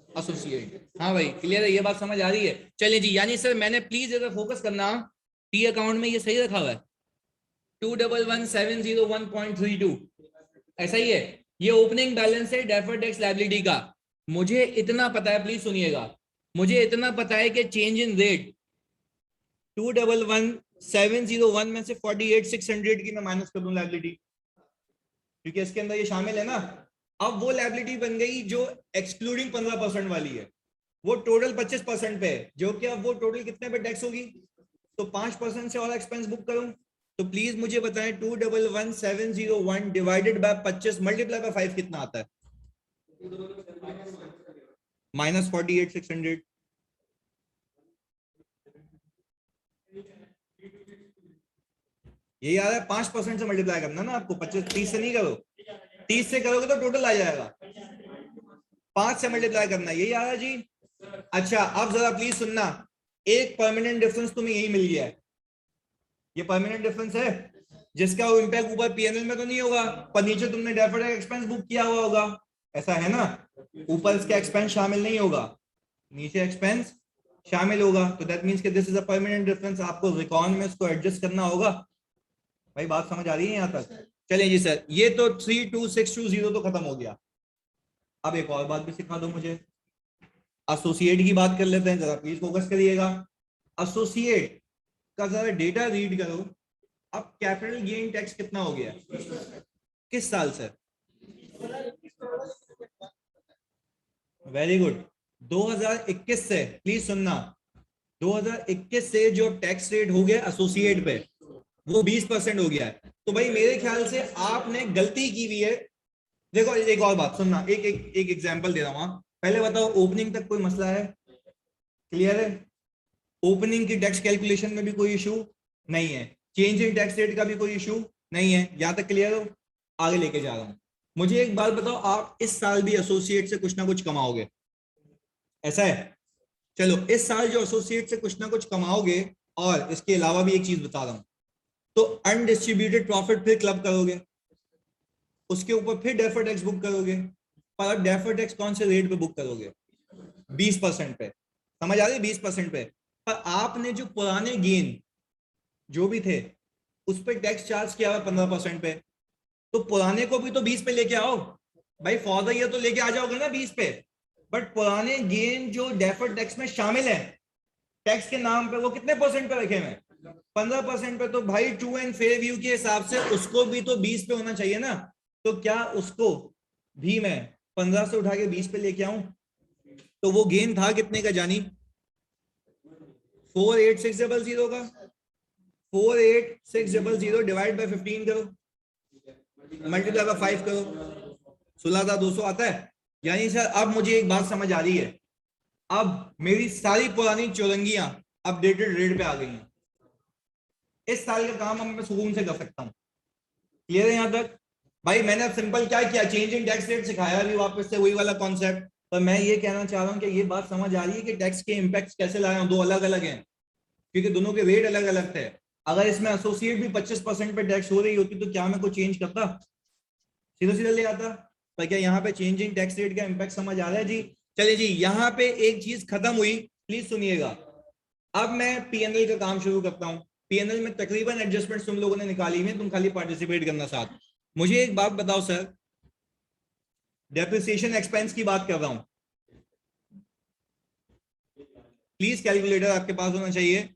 एसोसिएट। हाँ भाई क्लियर है, ये बात समझ आ रही है? चलिए जी, यानी सर मैंने प्लीज अगर फोकस करना, टी अकाउंट में ये सही रखा हुआ है 211,701.32, ऐसा ही है। ये ओपनिंग बैलेंस है डेफर्ड टैक्स लायबिलिटी का। मुझे इतना पता है, प्लीज सुनिएगा, मुझे इतना पता है कि चेंज इन रेट 211,701 में से 48,600 की मैं माइनस कर दूं लायबिलिटी, क्योंकि इसके अंदर ये शामिल है ना। अब वो लायबिलिटी बन गई जो एक्सक्लूडिंग 15% वाली है, वो टोटल 25% पे है, जो कि अब वो टोटल कितने पे टैक्स होगी? तो 5% से और एक्सपेंस बुक करूं, तो प्लीज मुझे बताएं 211,701 डिवाइडेड बाय 25 मल्टीप्लाई बाय 5 कितना आता है? माइनस 48,600। ये यार है 5% से मल्टीप्लाई करना ना आपको, 25 30 से नहीं करो, 30 से करोगे तो टोटल आ जाएगा, 5 से मल्टीप्लाई करना, यही आ रहा है जी। अच्छा अब जरा प्लीज सुनना, एक परमानेंट डिफरेंस तुम्हें यही मिल गया है, ये परमानेंट डिफरेंस है जिसका इम्पैक्ट ऊपर पीएनएल में तो नहीं होगा, पर नीचे तुमने डेफर्ड एक्सपेंस बुक किया हुआ होगा, ऐसा है ना? ऊपर इसका एक्सपेंस शामिल नहीं होगा, नीचे एक्सपेंस शामिल होगा, तो दैट मींस कि this is a permanent difference, आपको रिकॉन में इसको एडजस्ट करना होगा। भाई बात समझ आ रही है यहाँ तक? चलिए जी सर, ये तो 32620 तो खत्म हो गया। अब एक और बात भी सिखा दो मुझे, एसोसिएट की बात कर लेते हैं, जरा प्लीज फोकस करिएगा। एसोसिएट का जरा डेटा रीड करो, अब कैपिटल गेन टैक्स कितना हो गया किस साल से? Very good. 2021 से, प्लीज सुनना, 2021 से जो टैक्स रेट हो गया एसोसिएट पे वो 20% हो गया है। तो भाई मेरे ख्याल से आपने गलती की हुई है। देखो एक और बात सुनना, एक एग्जांपल दे रहा हूं। पहले बताओ ओपनिंग तक कोई मसला है? क्लियर है? ओपनिंग की टैक्स कैलकुलेशन में भी कोई इशू नहीं है, चेंज इन टैक्स रेट का भी कोई इशू नहीं है, यहां तक क्लियर हो? आगे लेके जा रहा हूं। मुझे एक बात बताओ, आप इस साल भी एसोसिएट से कुछ ना कुछ कमाओगे, ऐसा है? चलो इस साल जो एसोसिएट से कुछ ना कुछ कमाओगे, और इसके अलावा भी एक चीज बता रहा हूं, तो अनडिस्ट्रीब्यूटेड प्रॉफिट फिर क्लब करोगे, उसके ऊपर फिर डेफर्ड टैक्स बुक करोगे। पर अब डेफर्ड टैक्स कौन से रेट पे बुक करोगे? 20% पे। समझ आ रही है? 20% पे। पर आपने जो पुराने गेन जो भी थे उस पर टैक्स चार्ज किया हुआ 15% पे, तो पुराने को भी तो 20 पे लेके आओ भाई, फॉर द ईयर तो लेके आ जाओगे ना 20 पे। बट पुराने गेन जो डेफर्ड टैक्स में शामिल है टैक्स के नाम पे, वो कितने परसेंट पे रखे हुए? 15% पे। तो भाई ट्रू एंड फेयर व्यू के हिसाब से उसको भी तो 20 पे होना चाहिए ना। तो क्या उसको भी मैं 15 से उठा के 20 पे लेके आऊं? तो वो गेन था कितने का जानी? 48600 का। 48600 डिवाइड बाय 15 करो, मल्टीप्लाई बाय 5 करो, 16,200 आता है। यानी सर अब मुझे एक बात समझ आ रही है, अब मेरी सारी पुरानी चौरंगियां अपडेटेड रेट पे आ गई हैं। इस साल का काम अब मैं सुकून से कर सकता हूँ। क्लियर है यहां तक? भाई मैंने अब सिंपल क्या किया, चेंज इन टैक्स रेट सिखाया भी वापस से वही वाला कॉन्सेप्ट। पर मैं ये कहना चाह रहा हूँ कि ये बात समझ आ रही है कि टैक्स के इम्पैक्ट कैसे लाए हूं, दो अलग अलग हैं, क्योंकि दोनों के रेट अलग अलग थे। अगर इसमें एसोसिएट भी 25% पे टैक्स हो रही होती तो क्या मैं कुछ चेंज करता? सीधा सीधा ले आता। पर क्या यहाँ पे चेंज इन टैक्स रेट का इम्पैक्ट समझ आ रहा है जी? चलिए जी, यहाँ पे एक चीज खत्म हुई, प्लीज सुनिएगा। अब मैं पीएनएल का काम शुरू करता हूँ। पीएनएल में तकरीबन एडजस्टमेंट तुम लोगों ने निकाली हुई है, तुम खाली पार्टिसिपेट करना साथ। मुझे एक बात बताओ सर, डेप्रिसिएशन एक्सपेंस की बात कर रहा हूं, प्लीज कैलकुलेटर आपके पास होना चाहिए।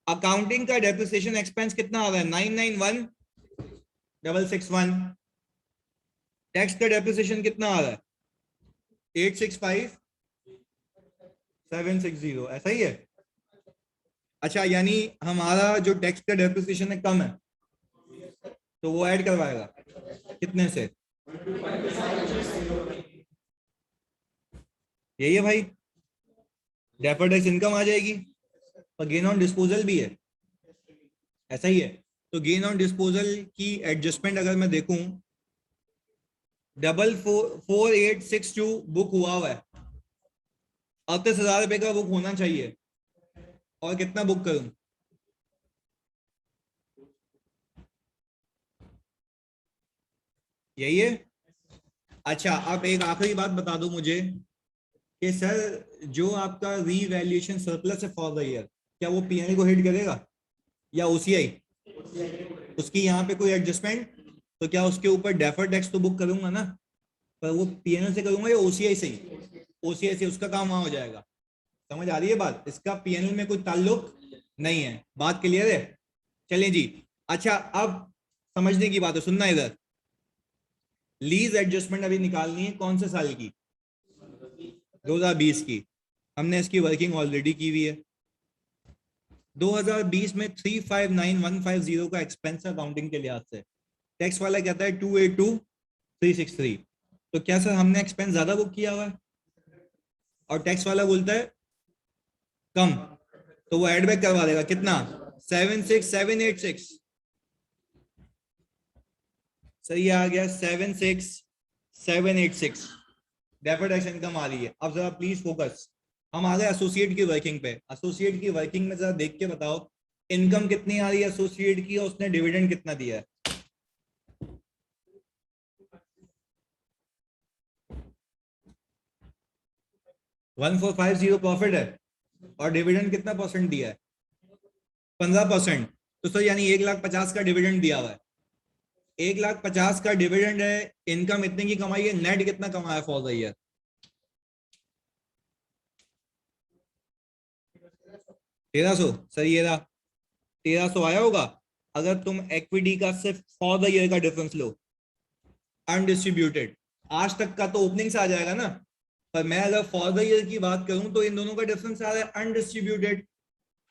अकाउंटिंग का डेप्रिसिएशन एक्सपेंस कितना आ रहा है? 991661। टैक्स का डेप्रिसिएशन कितना आ रहा है? 865760, ऐसा ही है? अच्छा, यानी हमारा जो टैक्स का डेप्रिसिएशन है कम है, तो वो ऐड करवाएगा कितने से? यही है भाई, डेफर्ड टैक्स इनकम आ जाएगी। और गेन ऑन डिस्पोजल भी है, ऐसा ही है। तो गेन ऑन डिस्पोजल की एडजस्टमेंट अगर मैं देखूं, 444862 बुक हुआ है। 38,000 रुपए का बुक होना चाहिए, और कितना बुक करूं? यही है। अच्छा, अब एक आखिरी बात बता दो मुझे कि सर जो आपका रीवैल्यूएशन सरप्लस है फॉर द ईयर, क्या वो पीएनएल को हिट करेगा या ओसीआई? उसकी यहाँ पे कोई एडजस्टमेंट? तो क्या उसके ऊपर डेफर्ड टैक्स तो बुक करूंगा ना, पर वो पीएनएल से करूंगा या ओसीआई से ही? ओसीआई से उसका काम वहां हो जाएगा। समझ आ रही है बात? इसका पीएनएल में कोई ताल्लुक नहीं है। बात क्लियर है? चलिए जी। अच्छा, अब समझने की बात है, सुनना इधर। लीज एडजस्टमेंट अभी निकालनी है, कौन से साल की? 2020 की। हमने इसकी वर्किंग ऑलरेडी की हुई है। 2020 में 359150 का एक्सपेंस अकाउंटिंग के लिहाज से। टैक्स वाला कहता है 282363। तो क्या सर हमने एक्सपेंस ज्यादा बुक किया हुआ है? और टैक्स वाला बोलता है कम। तो वो एडबैक करवा देगा कितना? 76786। सर ये आ गया 76786। डेफर्ड टैक्स इनकम आ रही है। अब जरा प्लीज फोकस, हम आ गए एसोसिएट की वर्किंग पे। एसोसिएट की वर्किंग में जरा देख के बताओ इनकम कितनी आ रही है एसोसिएट की, और उसने डिविडेंड कितना दिया है? 1450 प्रॉफिट है, और डिविडेंड कितना परसेंट दिया है? 15%। तो सर यानी 1,50,000 का डिविडेंड दिया हुआ है। 1,50,000 का डिविडेंड है, इनकम इतने की कमाई है, नेट कितना कमाया फॉर द ईयर? 1300। सर ये रहा 1300 आया होगा। अगर तुम इक्विटी का सिर्फ फॉर द ईयर का डिफरेंस लो अनडिस्ट्रीब्यूटेड, आज तक का तो ओपनिंग से आ जाएगा ना, पर मैं अगर फॉर द ईयर की बात करूं तो इन दोनों का डिफरेंस आ रहा है अनडिस्ट्रीब्यूटेड,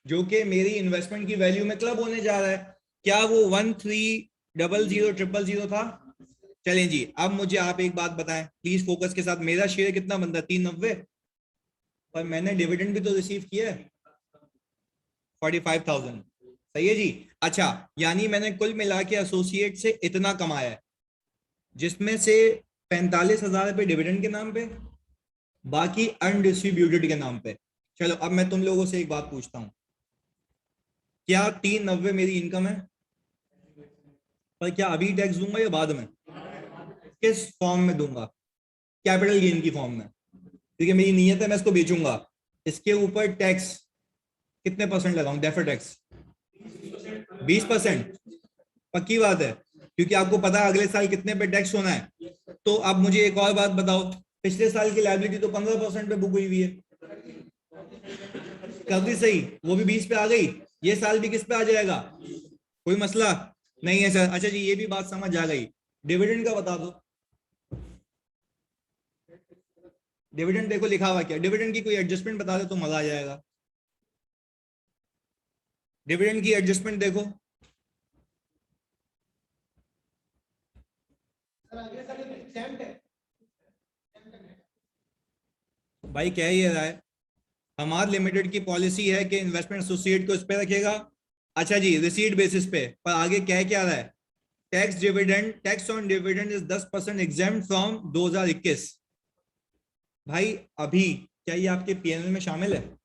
जो कि मेरी इन्वेस्टमेंट की वैल्यू में क्लब होने जा रहा है। क्या वो 13000000 था? चलें जी, अब मुझे आप एक बात बताएं प्लीज फोकस के साथ, मेरा शेयर कितना बनता है? 390, पर मैंने डिविडेंड भी तो रिसीव किया है 45,000। सही है जी। अच्छा, यानी मैंने कुल मिला के एसोसिएट से इतना कमाया है, जिसमें से 45,000 रुपये डिविडेंड के नाम पे, बाकी अनडिस्ट्रीब्यूटेड के नाम पे। चलो अब मैं तुम लोगों से एक बात पूछता हूं, क्या 390 मेरी इनकम है? पर क्या अभी टैक्स दूंगा या बाद में? किस फॉर्म में दूंगा? कैपिटल गेन की फॉर्म में, क्योंकि मेरी नीयत है मैं इसको बेचूंगा। इसके ऊपर टैक्स कितने परसेंट लगाऊं? Defer tax 20%? पक्की बात है? क्योंकि आपको पता है अगले साल कितने पे टैक्स होना है। तो अब मुझे एक और बात बताओ, पिछले साल की लायबिलिटी तो 15% पे बुक हुई हुई है, कर दी सही, वो भी 20 पे आ गई, ये साल भी किस पे आ जाएगा? कोई मसला नहीं है सर। अच्छा जी, ये भी बात समझ आ गई। डिविडेंड का बता दो, डिविडेंड देखो लिखा हुआ क्या, डिविडेंड की कोई एडजस्टमेंट बता दे तो मजा आ जाएगा। डिविडेंड की एडजस्टमेंट देखो, भाई क्या ही रहा है, हमार लिमिटेड की पॉलिसी है कि इन्वेस्टमेंट एसोसिएट को इस पे रखेगा। अच्छा जी, रिसीट बेसिस पे, पर आगे क्या क्या रहा है? Tax dividend, tax on dividend is 10% exempt from 2021। भाई अभी क्या ये आपके पीएनएल में शामिल है?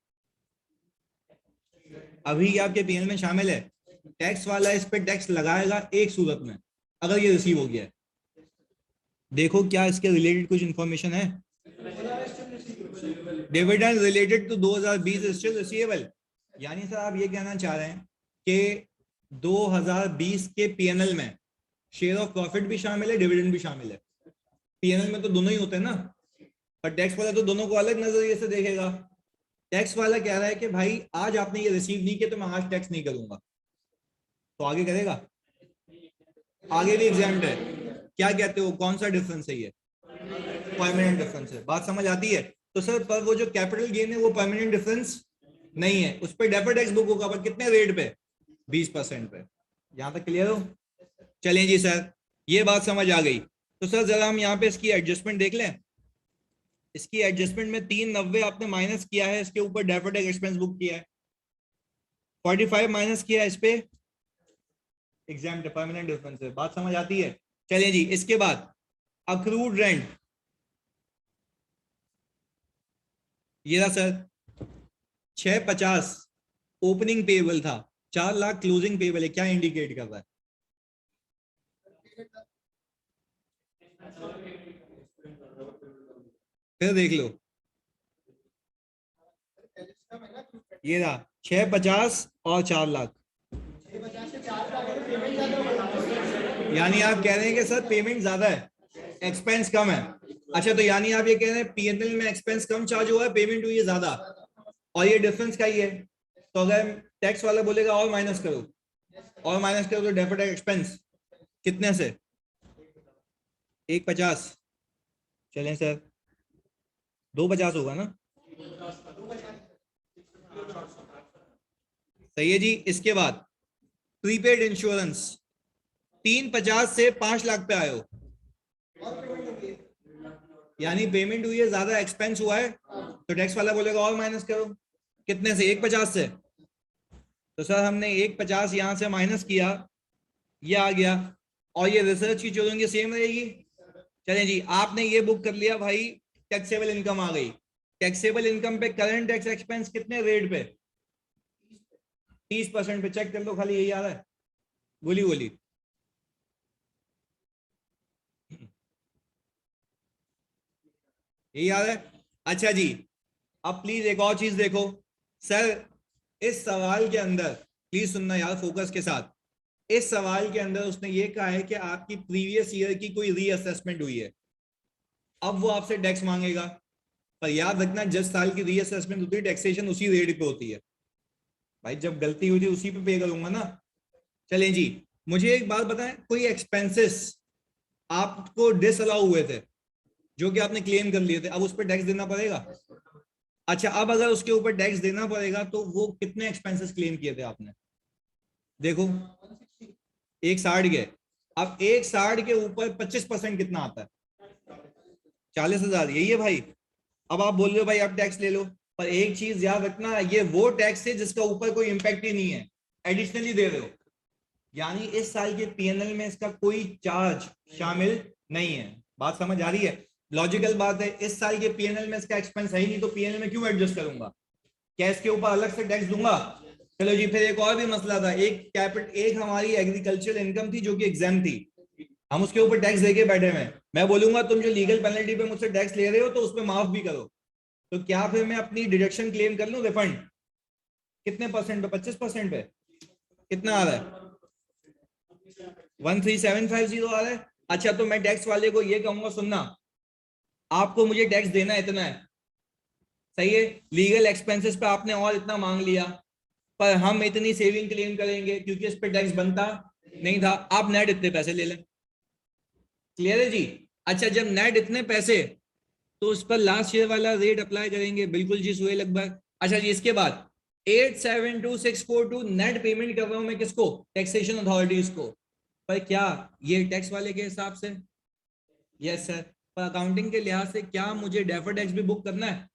अभी ये आपके पीएनएल में शामिल है? टैक्स वाला इस पे टैक्स लगाएगा एक सूरत में, अगर ये रिसीव हो गया है। देखो क्या इसके रिलेटेड कुछ इंफॉर्मेशन है? Dividend related to 2020 still receivable. यानी सर आप ये कहना चाह रहे हैं कि 2020 के पीएनएल में शेयर ऑफ प्रॉफिट भी शामिल है, डिविडेंड भी शामिल है। पीएनएल में तो दोनों ही होते हैं ना, पर टैक्स वाला तो दोनों को अलग नजरिए से देखेगा। टैक्स वाला कह रहा है कि भाई आज आपने ये रिसीव नहीं किया तो मैं आज टैक्स नहीं करूंगा, तो आगे करेगा? आगे भी एग्जाम्ड है। क्या कहते हो, कौन सा डिफरेंस है ये? परमानेंट डिफरेंस है। बात समझ आती है? तो सर पर वो जो कैपिटल गेन है वो परमानेंट डिफरेंस नहीं है, उस पर डेफर्ड टैक्स बुक होगा, पर कितने रेट पे? 20% पे। यहां तक क्लियर हो? चलें जी सर, ये बात समझ आ गई। तो सर जरा हम यहाँ पे इसकी एडजस्टमेंट देख लें। इसकी एडजस्टमेंट में 390 आपने माइनस किया है, इसके ऊपर डेफर्ड टैक्स एक्सपेंस बुक किया है, 45 माइनस किया है इस पे, एग्जाम परमानेंट डिफरेंस है। बात समझ आती है? चलिए जी, इसके बाद अक्रूड रेंट, ये रहा सर 650 ओपनिंग पेबल था, 4 लाख क्लोजिंग पेबल है, क्या इंडिकेट कर रहा है? फिर देख लो, ये रहा 650 और 4 लाख, यानी आप कह रहे हैं कि सर पेमेंट ज्यादा है, एक्सपेंस कम है। अच्छा, तो यानी आप ये कह रहे हैं पीएनएल में एक्सपेंस कम चार्ज हुआ है, पेमेंट हुई है ज्यादा, और ये डिफरेंस क्या ही है? तो अगर टैक्स वाला बोलेगा और माइनस करो, और माइनस करो तो डेफर्ड एक्सपेंस कितने से? 150। चलें सर, 250 होगा ना? सही है जी। इसके बाद प्रीपेड इंश्योरेंस, 350 से 5 लाख पे आयो, यानी पेमेंट हुई है ज्यादा, एक्सपेंस हुआ है, तो टैक्स वाला बोलेगा और माइनस करो, कितने से? 150 से। तो सर हमने 150 यहां से माइनस किया, ये आ गया, और ये रिसर्च की जो सेम रहेगी। चलें जी, आपने ये बुक कर लिया भाई, टैक्सेबल इनकम आ गई। टैक्सेबल इनकम पे करंट टैक्स एक्सपेंस कितने रेट पे? 30% पे। चेक कर लो, खाली यही आ रहा है, गोली गोली। यही आ रहा है। अच्छा जी, अब प्लीज एक और चीज देखो सर, इस सवाल के अंदर प्लीज सुनना यार फोकस के साथ। इस सवाल के अंदर उसने ये कहा है कि आपकी प्रीवियस ईयर की कोई रीअसेसमेंट हुई है, अब वो आपसे टैक्स मांगेगा। पर याद रखना, जिस साल की रीअसेसमेंट होती है टैक्सेशन उसी रेट पे होती है। भाई जब गलती हुई थी उसी पे पे करूंगा ना। चलें जी, मुझे एक बात बताएं, कोई एक्सपेंसेस आपको डिसअलाउ हुए थे जो कि आपने क्लेम कर लिए थे, अब उस पर टैक्स देना पड़ेगा? अच्छा, अब अगर उसके ऊपर टैक्स देना पड़ेगा तो वो कितने एक्सपेंसेस क्लेम किए थे आपने? देखो, 160 के, अब 160 के ऊपर 25% कितना आता है? 40,000, यही है भाई। अब आप बोल रहे हो भाई आप टैक्स ले लो, पर एक चीज याद रखना, ये वो टैक्स है जिसका ऊपर कोई इंपैक्ट ही नहीं है, एडिशनली दे रहे हो, यानी इस साल के पीएनएल में इसका कोई चार्ज शामिल नहीं है। बात समझ आ रही है? लॉजिकल बात है, इस साल के पीएनएल में इसका एक्सपेंस है ही नहीं, तो पीएनएल में क्यों एडजस्ट करूंगा? क्या इसके ऊपर अलग से टैक्स दूंगा? चलो जी, फिर एक और भी मसला था, एक हमारी एग्रीकल्चरल इनकम थी जो कि एग्जाम थी, हम उसके ऊपर टैक्स देके बैठे हुए, मैं बोलूंगा तुम जो लीगल पेनल्टी पे मुझसे टैक्स ले रहे हो तो उसमें माफ भी करो, तो क्या फिर मैं अपनी डिडक्शन क्लेम कर लूं रिफंड? कितने परसेंट पे? 25% पे? कितना आ रहा है? 13750 आ रहा है। अच्छा, तो मैं टैक्स वाले को ये कहूंगा, सुनना, आपको मुझे टैक्स देना इतना है, सही है, लीगल एक्सपेंसेस पे आपने और इतना मांग लिया, पर हम इतनी सेविंग क्लेम करेंगे क्योंकि इस पे टैक्स बनता नहीं था, आप नेट इतने पैसे ले लें। क्लियर है जी? अच्छा, जब नेट इतने पैसे, तो उस पर लास्ट ईयर वाला रेट अप्लाई करेंगे, बिल्कुल जी सुए लगभग। अच्छा जी, इसके बाद 872642 नेट पेमेंट कर रहा हूं मैं किसको? टैक्सेशन अथॉरिटीज को, पर क्या ये टैक्स वाले के हिसाब से? Yes sir. पर अकाउंटिंग के लिहाज से क्या मुझे डेफर्ड टैक्स भी बुक करना है?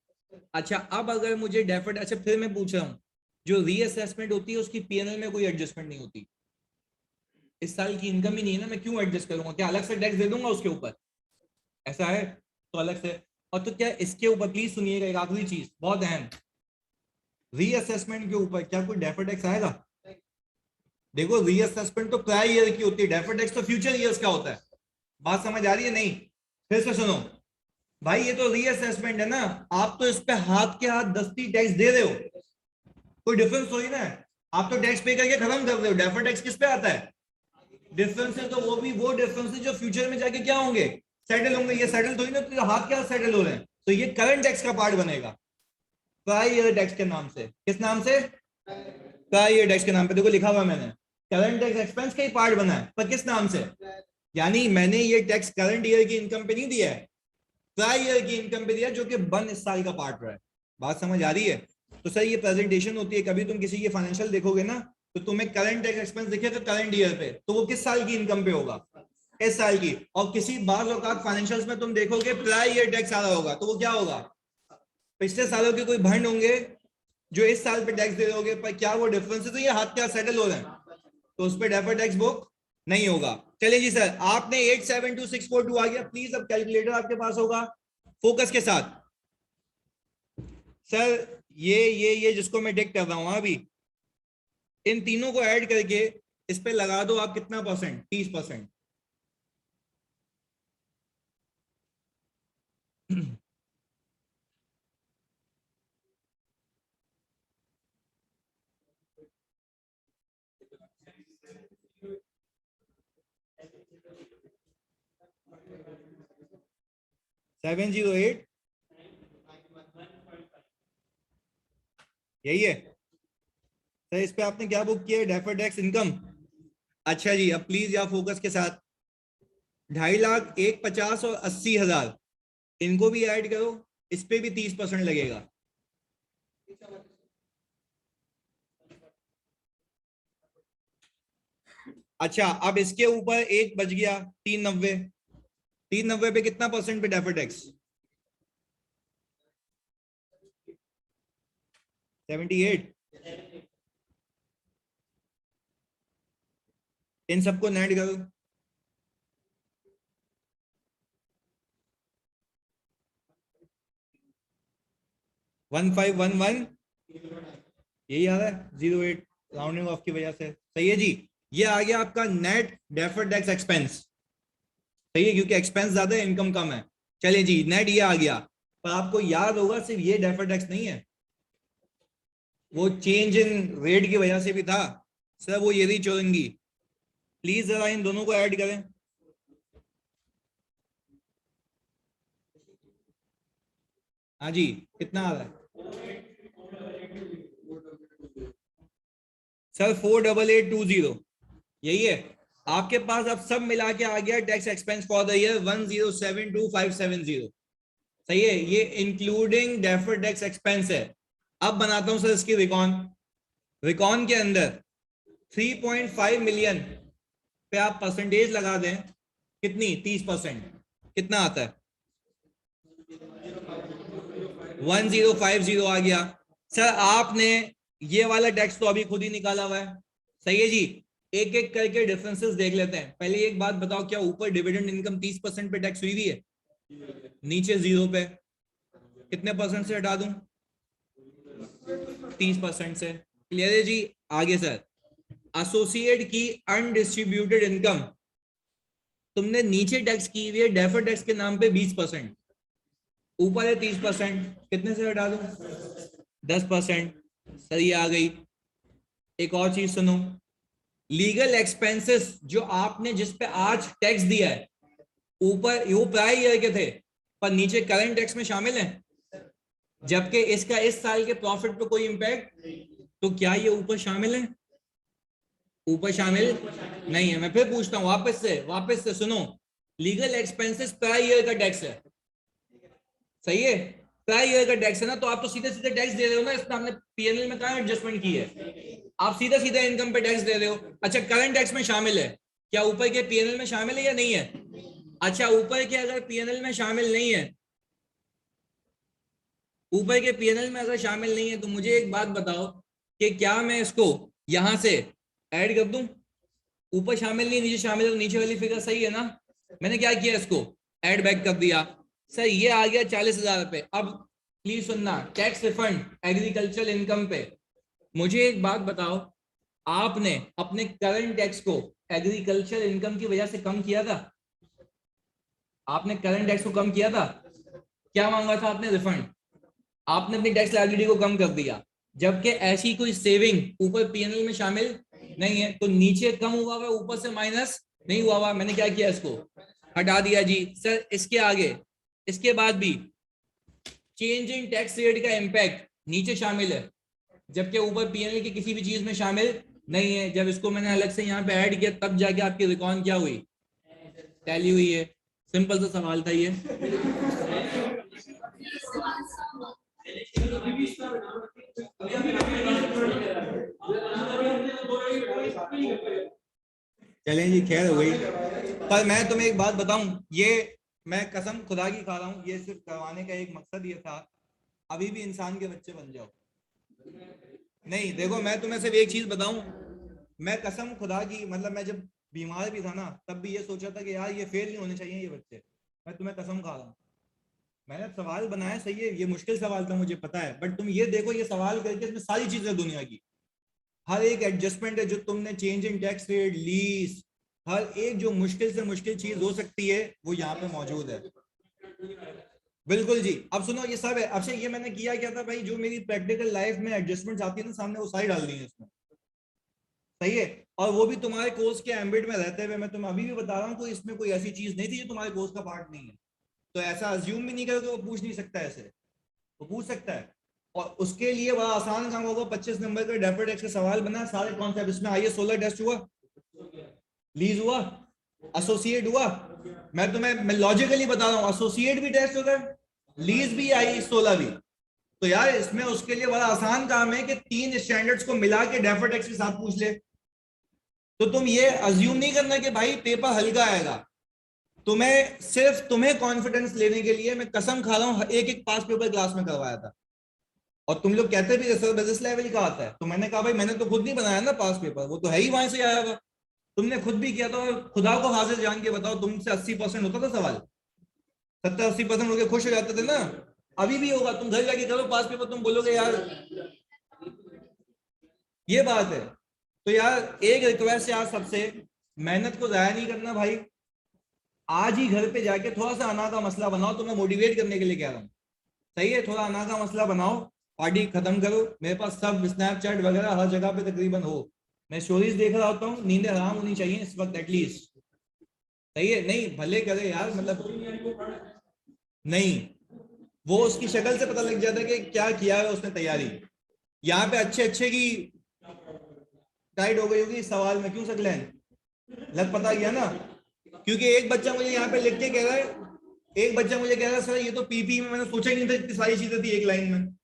अच्छा, अब अगर मुझे डेफर्ड, अच्छा फिर मैं पूछ रहा हूँ, जो रीअसेसमेंट होती है उसकी पीएनएल में कोई एडजस्टमेंट नहीं होती, इस साल की इनकम ही नहीं है ना, मैं क्यों एडजस्ट करूंगा? क्या अलग से टैक्स दे दूंगा उसके ऊपर? ऐसा है तो अलग से। और तो क्या इसके ऊपर प्लीज सुनिएगा, एक आखिरी चीज बहुत अहम, रीअसेसमेंट के ऊपर क्या कोई डेफर्ड टैक्स आएगा? देखो, रीअसेसमेंट तो प्रायर ईयर की होती है, डेफर्ड टैक्स तो फ्यूचर ईयर्स का होता है। बात समझ आ रही है नहीं? फिर से सुनो भाई, ये तो रीअसेसमेंट है ना, आप तो इस पे हाथ के हाथ दस्ती टैक्स दे रहे हो, कोई डिफरेंस थोड़ी ना है, आप तो टैक्स पे करके खत्म कर रहे हो, डेफर्ड टैक्स किस पे आता है? डिफरेंस है तो वो भी वो डिफरेंस है जो फ्यूचर में जाके क्या होंगे? सेटल होंगे, ये सेटल थोड़ी ना, तो हाथ के हाथ सेटल हो रहे हैं, तो ये करंट टैक्स का पार्ट बनेगा, प्रायर ईयर टैक्स के नाम से। किस नाम से? प्रायर ईयर टैक्स के नाम पे, देखो लिखा हुआ मैंने, करंट टैक्स एक्सपेंस का ही पार्ट बना है, पर किस नाम से? यानी मैंने ये टैक्स करंट ईयर की इनकम पे नहीं दिया है, प्रायर ईयर की इनकम पे दिया, जो कि बन इस साल का पार्ट रहा है। बात समझ आ रही है? तो सर ये प्रेजेंटेशन होती है, कभी तुम किसी की फाइनेंशियल देखोगे ना, तो तुम्हें करंट टैक्स एक्सपेंस दिखेगा करंट ईयर पे, तो वो किस साल की इनकम पे होगा? इस साल की। और किसी बार औकात फाइनेंशियल्स में तुम देखोगे प्रायर ईयर टैक्स आ रहा होगा, तो वो क्या होगा? पिछले सालों के कोई भंड होंगे जो इस साल पे टैक्स दे दोगे, पर क्या वो डिफरेंस है तो ये हाथ क्या सेटल हो रहे हैं, तो उस पर डेफर्ड टैक्स बुक नहीं होगा। चलिए जी सर, आपने 872642 आ गया, प्लीज अब कैलकुलेटर आपके पास होगा, फोकस के साथ। सर ये जिसको मैं टिक कर रहा हूं अभी, इन तीनों को ऐड करके इस पे लगा दो आप कितना परसेंट? 30%। 708, यही है सर? इस पे आपने क्या बुक किया है? Deferred tax income. अच्छा जी, अब प्लीज या फोकस के साथ, 2.5 लाख, 150 और 80,000, इनको भी ऐड करो, इस पे भी 30% लगेगा। अच्छा, अब इसके ऊपर एक बच गया 390, 390 पे कितना परसेंट पे डेफर्ड टैक्स? 78। इन सबको नेट करो, 1511, यही आ रहा है 08, राउंडिंग ऑफ की वजह से, सही है जी। ये आ गया आपका नेट डेफर्ड टैक्स एक्सपेंस, सही है, क्योंकि एक्सपेंस ज्यादा है इनकम कम है। चलिए जी, नेट ये आ गया, पर आपको याद होगा सिर्फ ये डेफर्ड टैक्स नहीं है, वो चेंज इन रेट की वजह से भी था सर, वो ये रही चौरंगी, प्लीज जरा इन दोनों को ऐड करें। हाँ जी, कितना आ रहा है? सर 48820, यही है आपके पास। अब सब मिला के आ गया tax expense for the year 1072570। सही है, ये इंक्लूडिंग डेफर्ड टैक्स एक्सपेंस है। अब बनाता हूं सर इसकी रिकॉन। रिकॉन के अंदर 3.5 मिलियन पे आप परसेंटेज लगा दें, कितनी? 30%। कितना आता है? 1050 आ गया। सर आपने ये वाला टैक्स तो अभी खुद ही निकाला हुआ है, सही है जी। एक एक करके डिफरेंसेस देख लेते हैं। पहले एक बात बताओ, क्या ऊपर डिविडेंड इनकम 30% पे टैक्स हुई हुई है? नीचे जीरो पे कितने परसेंट से हटा दूं? 30% से। क्लियर है जी। आगे सर, एसोसिएट की अनडिस्ट्रीब्यूटेड इनकम तुमने नीचे टैक्स की हुई है डेफर्ड टैक्स के नाम पे 20%, ऊपर है 30%, कितने से हटा दूं? 10%। सही आ गई। एक और चीज सुनो, लीगल एक्सपेंसेस जो आपने जिस पे आज टैक्स दिया है, ऊपर वो प्रायर ईयर के थे पर नीचे करंट टैक्स में शामिल है, जबकि इसका इस साल के प्रॉफिट पे कोई इंपैक्ट, तो क्या ये ऊपर शामिल है? ऊपर शामिल नहीं है। मैं फिर पूछता हूं वापस से सुनो, लीगल एक्सपेंसेस प्रायर ईयर का टैक्स है, सही है, प्रायर ईयर का टैक्स है ना, तो आप तो सीधे सीधे टैक्स दे रहे हो ना, इसमें हमने पीएनएल में कहां एडजस्टमेंट की है? आप सीधा सीधा इनकम पे टैक्स दे रहे हो। अच्छा, करंट टैक्स में शामिल है, क्या ऊपर के पीएनएल में शामिल है या नहीं है? अच्छा, ऊपर के अगर पीएनएल में शामिल नहीं है, ऊपर के पीएनएल में अगर शामिल नहीं है, तो मुझे एक बात बताओ कि क्या मैं इसको यहां से ऐड कर दूं? ऊपर शामिल नहीं, नीचे शामिल है, तो नीचे वाली फिगर सही है ना? मैंने क्या किया, इसको ऐड बैक कर दिया। सर ये आ गया 40,000 रुपए। अब प्लीज सुनना, टैक्स रिफंड एग्रीकल्चर इनकम पे। मुझे एक बात बताओ, आपने अपने करंट टैक्स को एग्रीकल्चर इनकम की वजह से कम किया था? आपने करंट टैक्स को कम किया था? क्या मांगा था आपने? रिफंड। आपने अपनी टैक्स लायबिलिटी को कम कर दिया, जबकि ऐसी कोई सेविंग ऊपर पीएनएल में शामिल नहीं है। तो नीचे कम हुआ हुआ, ऊपर से माइनस नहीं हुआ हुआ। मैंने क्या किया, इसको हटा दिया जी। सर इसके आगे, इसके बाद भी चेंज इन टैक्स रेट का इंपैक्ट नीचे शामिल है, जबकि ऊपर पीएनएल की किसी भी चीज में शामिल नहीं है। जब इसको मैंने अलग से यहाँ पे ऐड किया, तब जाके आपकी रिकॉन क्या हुई? टैली हुई है। सिंपल सा सवाल था ये। चलें जी, खैर हो गई। पर मैं तुम्हें एक बात बताऊं, ये मैं कसम खुदा की खा रहा हूं, ये सिर्फ करवाने का एक मकसद ये था, अभी भी इंसान के बच्चे बन जाओ। नहीं देखो, मैं तुम्हें सिर्फ एक चीज बताऊं, मैं कसम खुदा की, मतलब मैं जब बीमार भी था ना, तब भी ये सोचा था कि यार ये फेल नहीं होने चाहिए ये बच्चे। मैं तुम्हें कसम खा रहा हूँ। मैंने सवाल बनाया, सही है, ये मुश्किल सवाल था मुझे पता है, बट तुम ये देखो, ये सवाल करके इसमें सारी चीजें दुनिया की, हर एक एडजस्टमेंट है जो तुमने, change in tax rate, lease, हर एक जो मुश्किल से मुश्किल चीज हो सकती है वो यहाँ पे मौजूद है। बिल्कुल जी। अब सुनो, ये सब है। अच्छा, ये मैंने किया क्या था भाई, जो मेरी प्रैक्टिकल लाइफ में एडजस्टमेंट आती है ना सामने, वो सारी डाल दी है इसमें, सही है। और वो भी तुम्हारे कोर्स के एम्बिट में रहते हुए, मैं तुम्हें अभी भी बता रहा हूँ, कोई इसमें कोई ऐसी चीज नहीं थी जो तुम्हारे कोर्स का पार्ट नहीं है। तो ऐसा अज्यूम भी नहीं करो कि वो पूछ नहीं सकता, ऐसे वो पूछ सकता है। और उसके लिए बड़ा आसान काम होगा, 25 नंबर का डेफर्ड टैक्स का सवाल बना, सारे कॉन्सेप्ट इसमें आइए। 16 टेस्ट हुआ, लीज हुआ, एसोसिएट हुआ। मैं लॉजिकली बता रहा हूँ, एसोसिएट भी टेस्ट होता है, लीज भी आई, 16 भी। तो यार इसमें उसके लिए बड़ा आसान काम है कि तीन स्टैंडर्ड्स को मिला के डेफर्ड टैक्स के साथ पूछ ले। तो तुम ये अज्यूम नहीं करना कि भाई पेपर हल्का आएगा। तुम्हें कॉन्फिडेंस लेने के लिए मैं कसम खा रहा हूं, एक एक पास पेपर क्लास में करवाया था। और तुम लोग कहते भी सर बिजनेस लेवल का आता है, तो मैंने कहा भाई मैंने तो खुद नहीं बनाया ना पास पेपर, वो तो है ही वहां से आया हुआ। तुमने खुद भी किया, तो खुदा को हाजिर जान के बताओ, तुमसे 80% होता था सवाल, 70-80% होके खुश हो जाते थे ना। अभी भी होगा, तुम घर जाके करो पास पेपर, तुम बोलोगे यार, ये बात है। तो यार एक रिक्वेस्ट है आज सबसे, मेहनत को जाया नहीं करना भाई। आज ही घर पे जाके थोड़ा सा अना का मसला बनाओ, तो मैं मोटिवेट करने के लिए कह रहा हूँ, सही है। थोड़ा अना का मसला बनाओ, पार्टी खत्म करो। मेरे पास सब स्नैपचैट वगैरह हर जगह पे तकरीबन हो, मैं स्टोरीज देख रहा होता हूँ, नींदें हराम होनी चाहिए इस वक्त एटलीस्ट, सही है। नहीं भले करे यार, मतलब नहीं, वो उसकी शक्ल से पता लग जाता है कि क्या किया है उसने तैयारी। यहाँ पे अच्छे अच्छे की टाइट हो गई होगी इस सवाल में, क्यों सकलैन? लग पता गया ना, क्योंकि एक बच्चा मुझे यहाँ पे लिख के कह रहा है, एक बच्चा मुझे कह रहा है सर ये तो पीपी में मैंने सोचा ही नहीं था इतनी सारी चीजें थी एक लाइन में।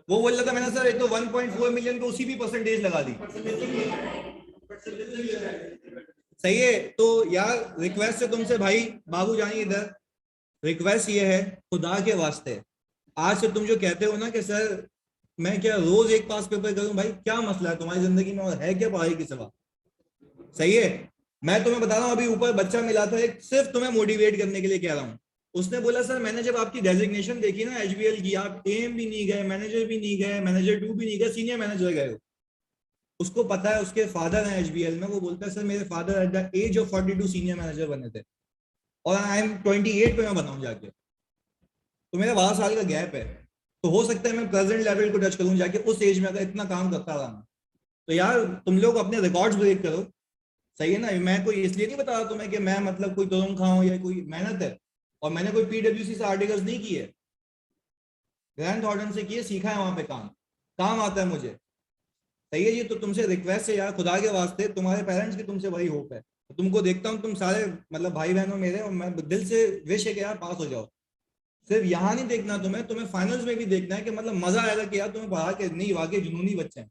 वो बोल रहा था मैंने सर ये तो 1.4 मिलियन को उसी भी परसेंटेज लगा दी। सही है। तो यार रिक्वेस्ट है तुमसे भाई, बाबू जानी इधर, रिक्वेस्ट ये है खुदा के वास्ते, आज से तुम जो कहते हो ना कि सर मैं क्या रोज एक पास पेपर करूं, भाई क्या मसला है तुम्हारी जिंदगी में और है क्या पढ़ाई के सिवा? सही है। मैं तुम्हें बता रहा हूँ, अभी ऊपर बच्चा मिला था एक, सिर्फ तुम्हें मोटिवेट करने के लिए कह रहा हूँ। उसने बोला सर मैंने जब आपकी डेजिग्नेशन देखी ना एचबीएल की, आप एम भी नहीं गए, मैनेजर भी नहीं गए, मैनेजर 2 भी नहीं गए, सीनियर मैनेजर गए हो। उसको पता है उसके फादर हैं एचबीएल में, वो बोलता है सर मेरे father at the age of 42 senior manager बने थे और आई एम 28 पे मैं बनाऊं जाके, तो मेरा 12 साल का गैप है। तो हो सकता है मैं प्रेजेंट लेवल को टच करूं जाके उस एज में, अगर इतना काम करता रहा। तो यार तुम लोग अपने रिकॉर्ड्स ब्रेक करो। सही है ना, मैं कोई इसलिए नहीं बता रहा तुम्हें कि मैं मतलब कोई तुरंत खाऊं या कोई मेहनत है, और मैंने कोई पीडब्ल्यूसी से आर्टिकल्स नहीं किए, ग्रैंड थॉर्टन से किए, सीखा है वहां पे काम, काम आता है मुझे। सही है जी। तो तुमसे रिक्वेस्ट है यार खुदा के वास्ते, तुम्हारे पेरेंट्स की तुमसे बड़ी होप है, तुमको देखता हूँ तुम सारे मतलब भाई बहनों मेरे, और मैं दिल से विश है कि यार पास हो जाओ। सिर्फ यहाँ नहीं देखना तुम्हें, तुम्हें फाइनल्स में भी देखना है कि मतलब मजा आएगा कि यार तुम्हें पढ़ा के नहीं, वाकई जुनूनी बच्चे हैं।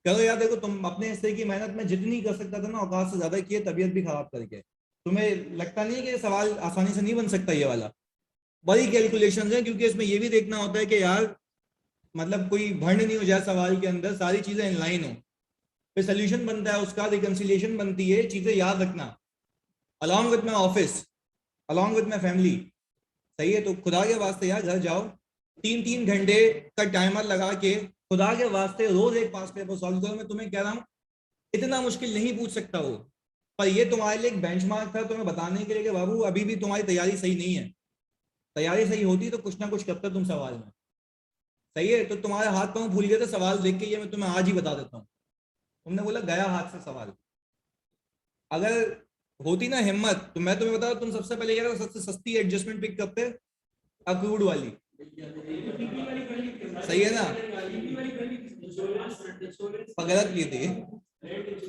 करो यार, देखो तुम अपने हिस्से की मेहनत में जितनी कर सकता था ना औकात से ज्यादा किए, तबीयत भी खराब करके। तुम्हें लगता नहीं है कि सवाल आसानी से नहीं बन सकता ये वाला? बड़ी कैलकुलेशंस है, क्योंकि इसमें ये भी देखना होता है कि यार मतलब कोई भंड नहीं हो जाए सवाल के अंदर, सारी चीजें इनलाइन हो, फिर सोल्यूशन बनता है उसका, रिकंसिलिएशन बनती है, चीजें याद रखना, along with my office, along with my family. सही है। तो खुदा के वास्ते यार घर जाओ, 3-3 घंटे का टाइमर लगा के खुदा के वास्ते रोज एक पास पेपर सॉल्व करो। मैं तुम्हें कह रहा हूँ इतना मुश्किल नहीं पूछ सकता वो, पर ये तुम्हारे लिए एक बेंचमार्क था तुम्हें बताने के लिए कि बाबू अभी भी तुम्हारी तैयारी सही नहीं है। तैयारी सही होती तो कुछ ना कुछ करते तुम सवाल में। सही है। तो तुम्हारे हाथ पांव भूल गए थे सवाल देख के, ये मैं तुम्हें आज ही बता देता हूँ। तुमने बोला गया हाथ से सवाल, अगर होती ना हिम्मत तो मैं तुम्हें बताऊं तुम सबसे पहले क्या, सबसे सस्ती एडजस्टमेंट पिक करते, अक्रूड वाली। सही है ना, गलत की थी।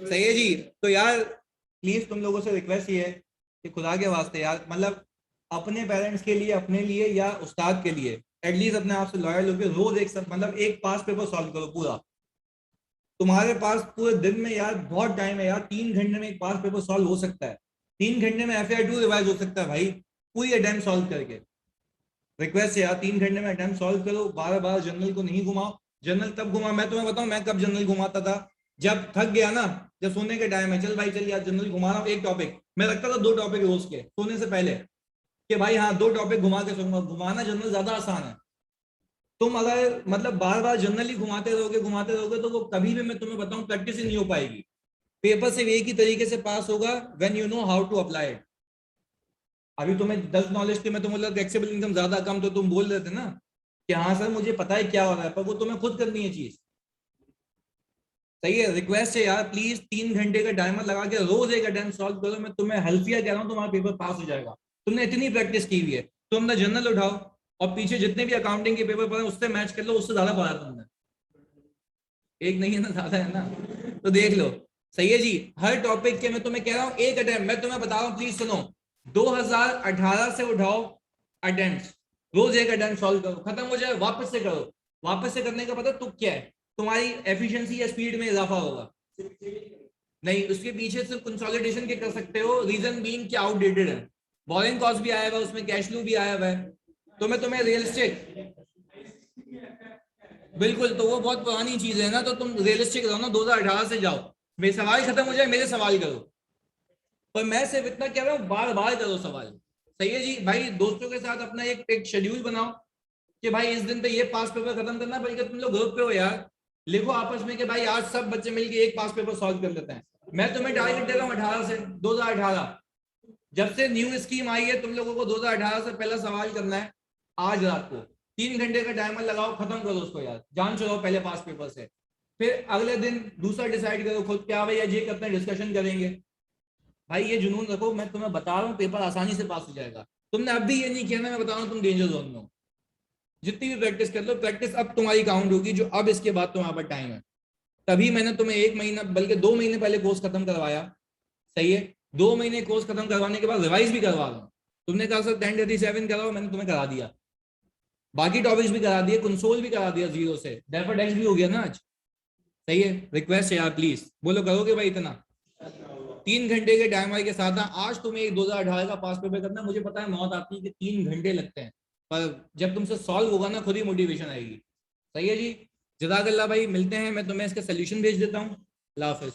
सही है जी। तो यार प्लीज तुम लोगों से रिक्वेस्ट ये है कि खुदा के वास्ते यार मतलब अपने पेरेंट्स के लिए, अपने लिए या उस्ताद के लिए एटलीस्ट अपने आप से लॉयल होकर रोज एक मतलब एक पास पेपर सॉल्व करो पूरा। तुम्हारे पास पूरे दिन में यार बहुत टाइम है यार, 3 घंटे में एक पास पेपर सॉल्व हो सकता है, 3 घंटे में FAR 2 रिवाइज हो सकता है भाई, पूरी अटेम्प्ट सॉल्व करके। रिक्वेस्ट है यार 3 घंटे में अटेम्प्ट सॉल्व करो, बार बार जनरल को नहीं घुमाओ। जनरल तब घुमा, मैं तुम्हें बताऊं मैं कब जनरल घुमाता था, जब थक गया ना, जब सोने के टाइम है, चल भाई चल यार जनरल घुमा रहा हूँ एक टॉपिक, मैं रखता था 2 टॉपिक रोज के सोने से पहले, कि भाई हाँ 2 टॉपिक घुमा के सोऊंगा। घुमाना जनरल ज्यादा आसान है। तुम अगर मतलब बार बार जनरली घुमाते रहोगे तो वो कभी भी मैं तुम्हें बताऊं प्रैक्टिस ही नहीं हो पाएगी। पेपर सिर्फ एक ही तरीके से पास होगा, when you know how to apply it. अभी तुम्हें 10 नॉलेज थी, मैं तुम्हें बोला टैक्सेबल इनकम ज्यादा कम, तो तुम बोल रहे थे ना कि हाँ सर मुझे पता है क्या हो रहा है, पर वो तुम्हें खुद करनी है चीज। सही है। रिक्वेस्ट है यार प्लीज 3 घंटे का टाइमर लगा के रोज एक अटेम्प्ट सॉल्व करो। मैं तुम्हें हल्फिया कह रहा हूँ तुम्हारा पेपर पास हो जाएगा। तुमने इतनी प्रैक्टिस की हुई है, तुम अपना जनरल उठाओ और पीछे जितने भी अकाउंटिंग के पेपर पढ़े उससे मैच कर लो, उससे ज्यादा पढ़ा तुमने। एक नहीं है ना, ज्यादा है ना, तो देख लो। सही है जी। हर टॉपिक के मैं तुम्हें कह रहा हूँ एक अटेम्प्ट, मैं तुम्हें बता रहा हूँ प्लीज सुनो, 2018 से उठाओ अटेम्प्ट, रोज एक अटेम्प्ट सॉल्व करो, खत्म हो जाए वापस से करो। वापस से करने का पता तुक क्या है, तुम्हारी एफिशिएंसी या स्पीड में इजाफा होगा। नहीं, उसके पीछे सिर्फ कंसोलिडेशन के कर सकते हो, रीजन बीइंग कि आउटडेटेड है, बोरिंग कॉस्ट भी आया हुआ है उसमें, कैश फ्लो भी आया हुआ है, तो मैं तुम्हें रियलिस्टिक, बिल्कुल, तो वो बहुत पुरानी चीज है ना, तो तुम रियलिस्टिक रहो ना, 2018 से जाओ, मेरे सवाल खत्म हो जाए मेरे सवाल करो। पर मैं सिर्फ इतना कह रहा हूँ बार बार करो सवाल। सही है जी। भाई दोस्तों के साथ अपना एक शेड्यूल बनाओ कि भाई इस दिन पे ये पास पेपर खत्म करना, बल्कि तुम लोग ग्रुप पे हो यार, लिखो आपस में कि भाई आज सब बच्चे मिलकर एक पास पेपर सॉल्व कर लेते हैं। मैं तुम्हें टारगेट दे रहा हूँ 18 से 2018, जब से न्यू स्कीम आई है तुम लोगों को 2018 से पहला सवाल करना है। आज रात को 3 घंटे का टाइमर लगाओ, खत्म करो उसको यार, जान चलो पहले पास पेपर से। फिर अगले दिन दूसरा डिसाइड करो खुद, क्या भाई ये करते हैं, डिस्कशन करेंगे। भाई ये जुनून रखो, मैं तुम्हें बता रहा हूँ पेपर आसानी से पास हो जाएगा। तुमने अब भी ये नहीं किया ना, मैं बता रहा हूँ तुम डेंजर जोन में हो। जितनी भी प्रैक्टिस कर लो, प्रैक्टिस अब तुम्हारी काउंट होगी, जो अब इसके बाद तुम्हारे पास टाइम है। तभी मैंने तुम्हें 1 महीना बल्कि 2 महीने पहले कोर्स खत्म करवाया, सही है। 2 महीने कोर्स खत्म करवाने के बाद रिवाइज भी करवा रहा हूँ। तुमने कहा सर 1037 कराओ, मैंने तुम्हें करा दिया, बाकी टॉपिक्स भी करा दिए, कंसोल भी करा दिया जीरो से, डेफर्ड एक्स भी हो गया ना आज, सही है। रिक्वेस्ट है यार प्लीज, बोलो करोगे भाई इतना? 3 घंटे के टाइम के साथ ना, आज तुम्हें एक 2018 का पास पेपर करना, मुझे पता है मौत आती है कि 3 घंटे लगते हैं, पर जब तुमसे सॉल्व होगा ना, खुद ही मोटिवेशन आएगी, सही है जी। जज़ाकल्लाह भाई, मिलते हैं, मैं तुम्हें इसका सोल्यूशन भेज देता हूँ। अल्लाह हाफिज।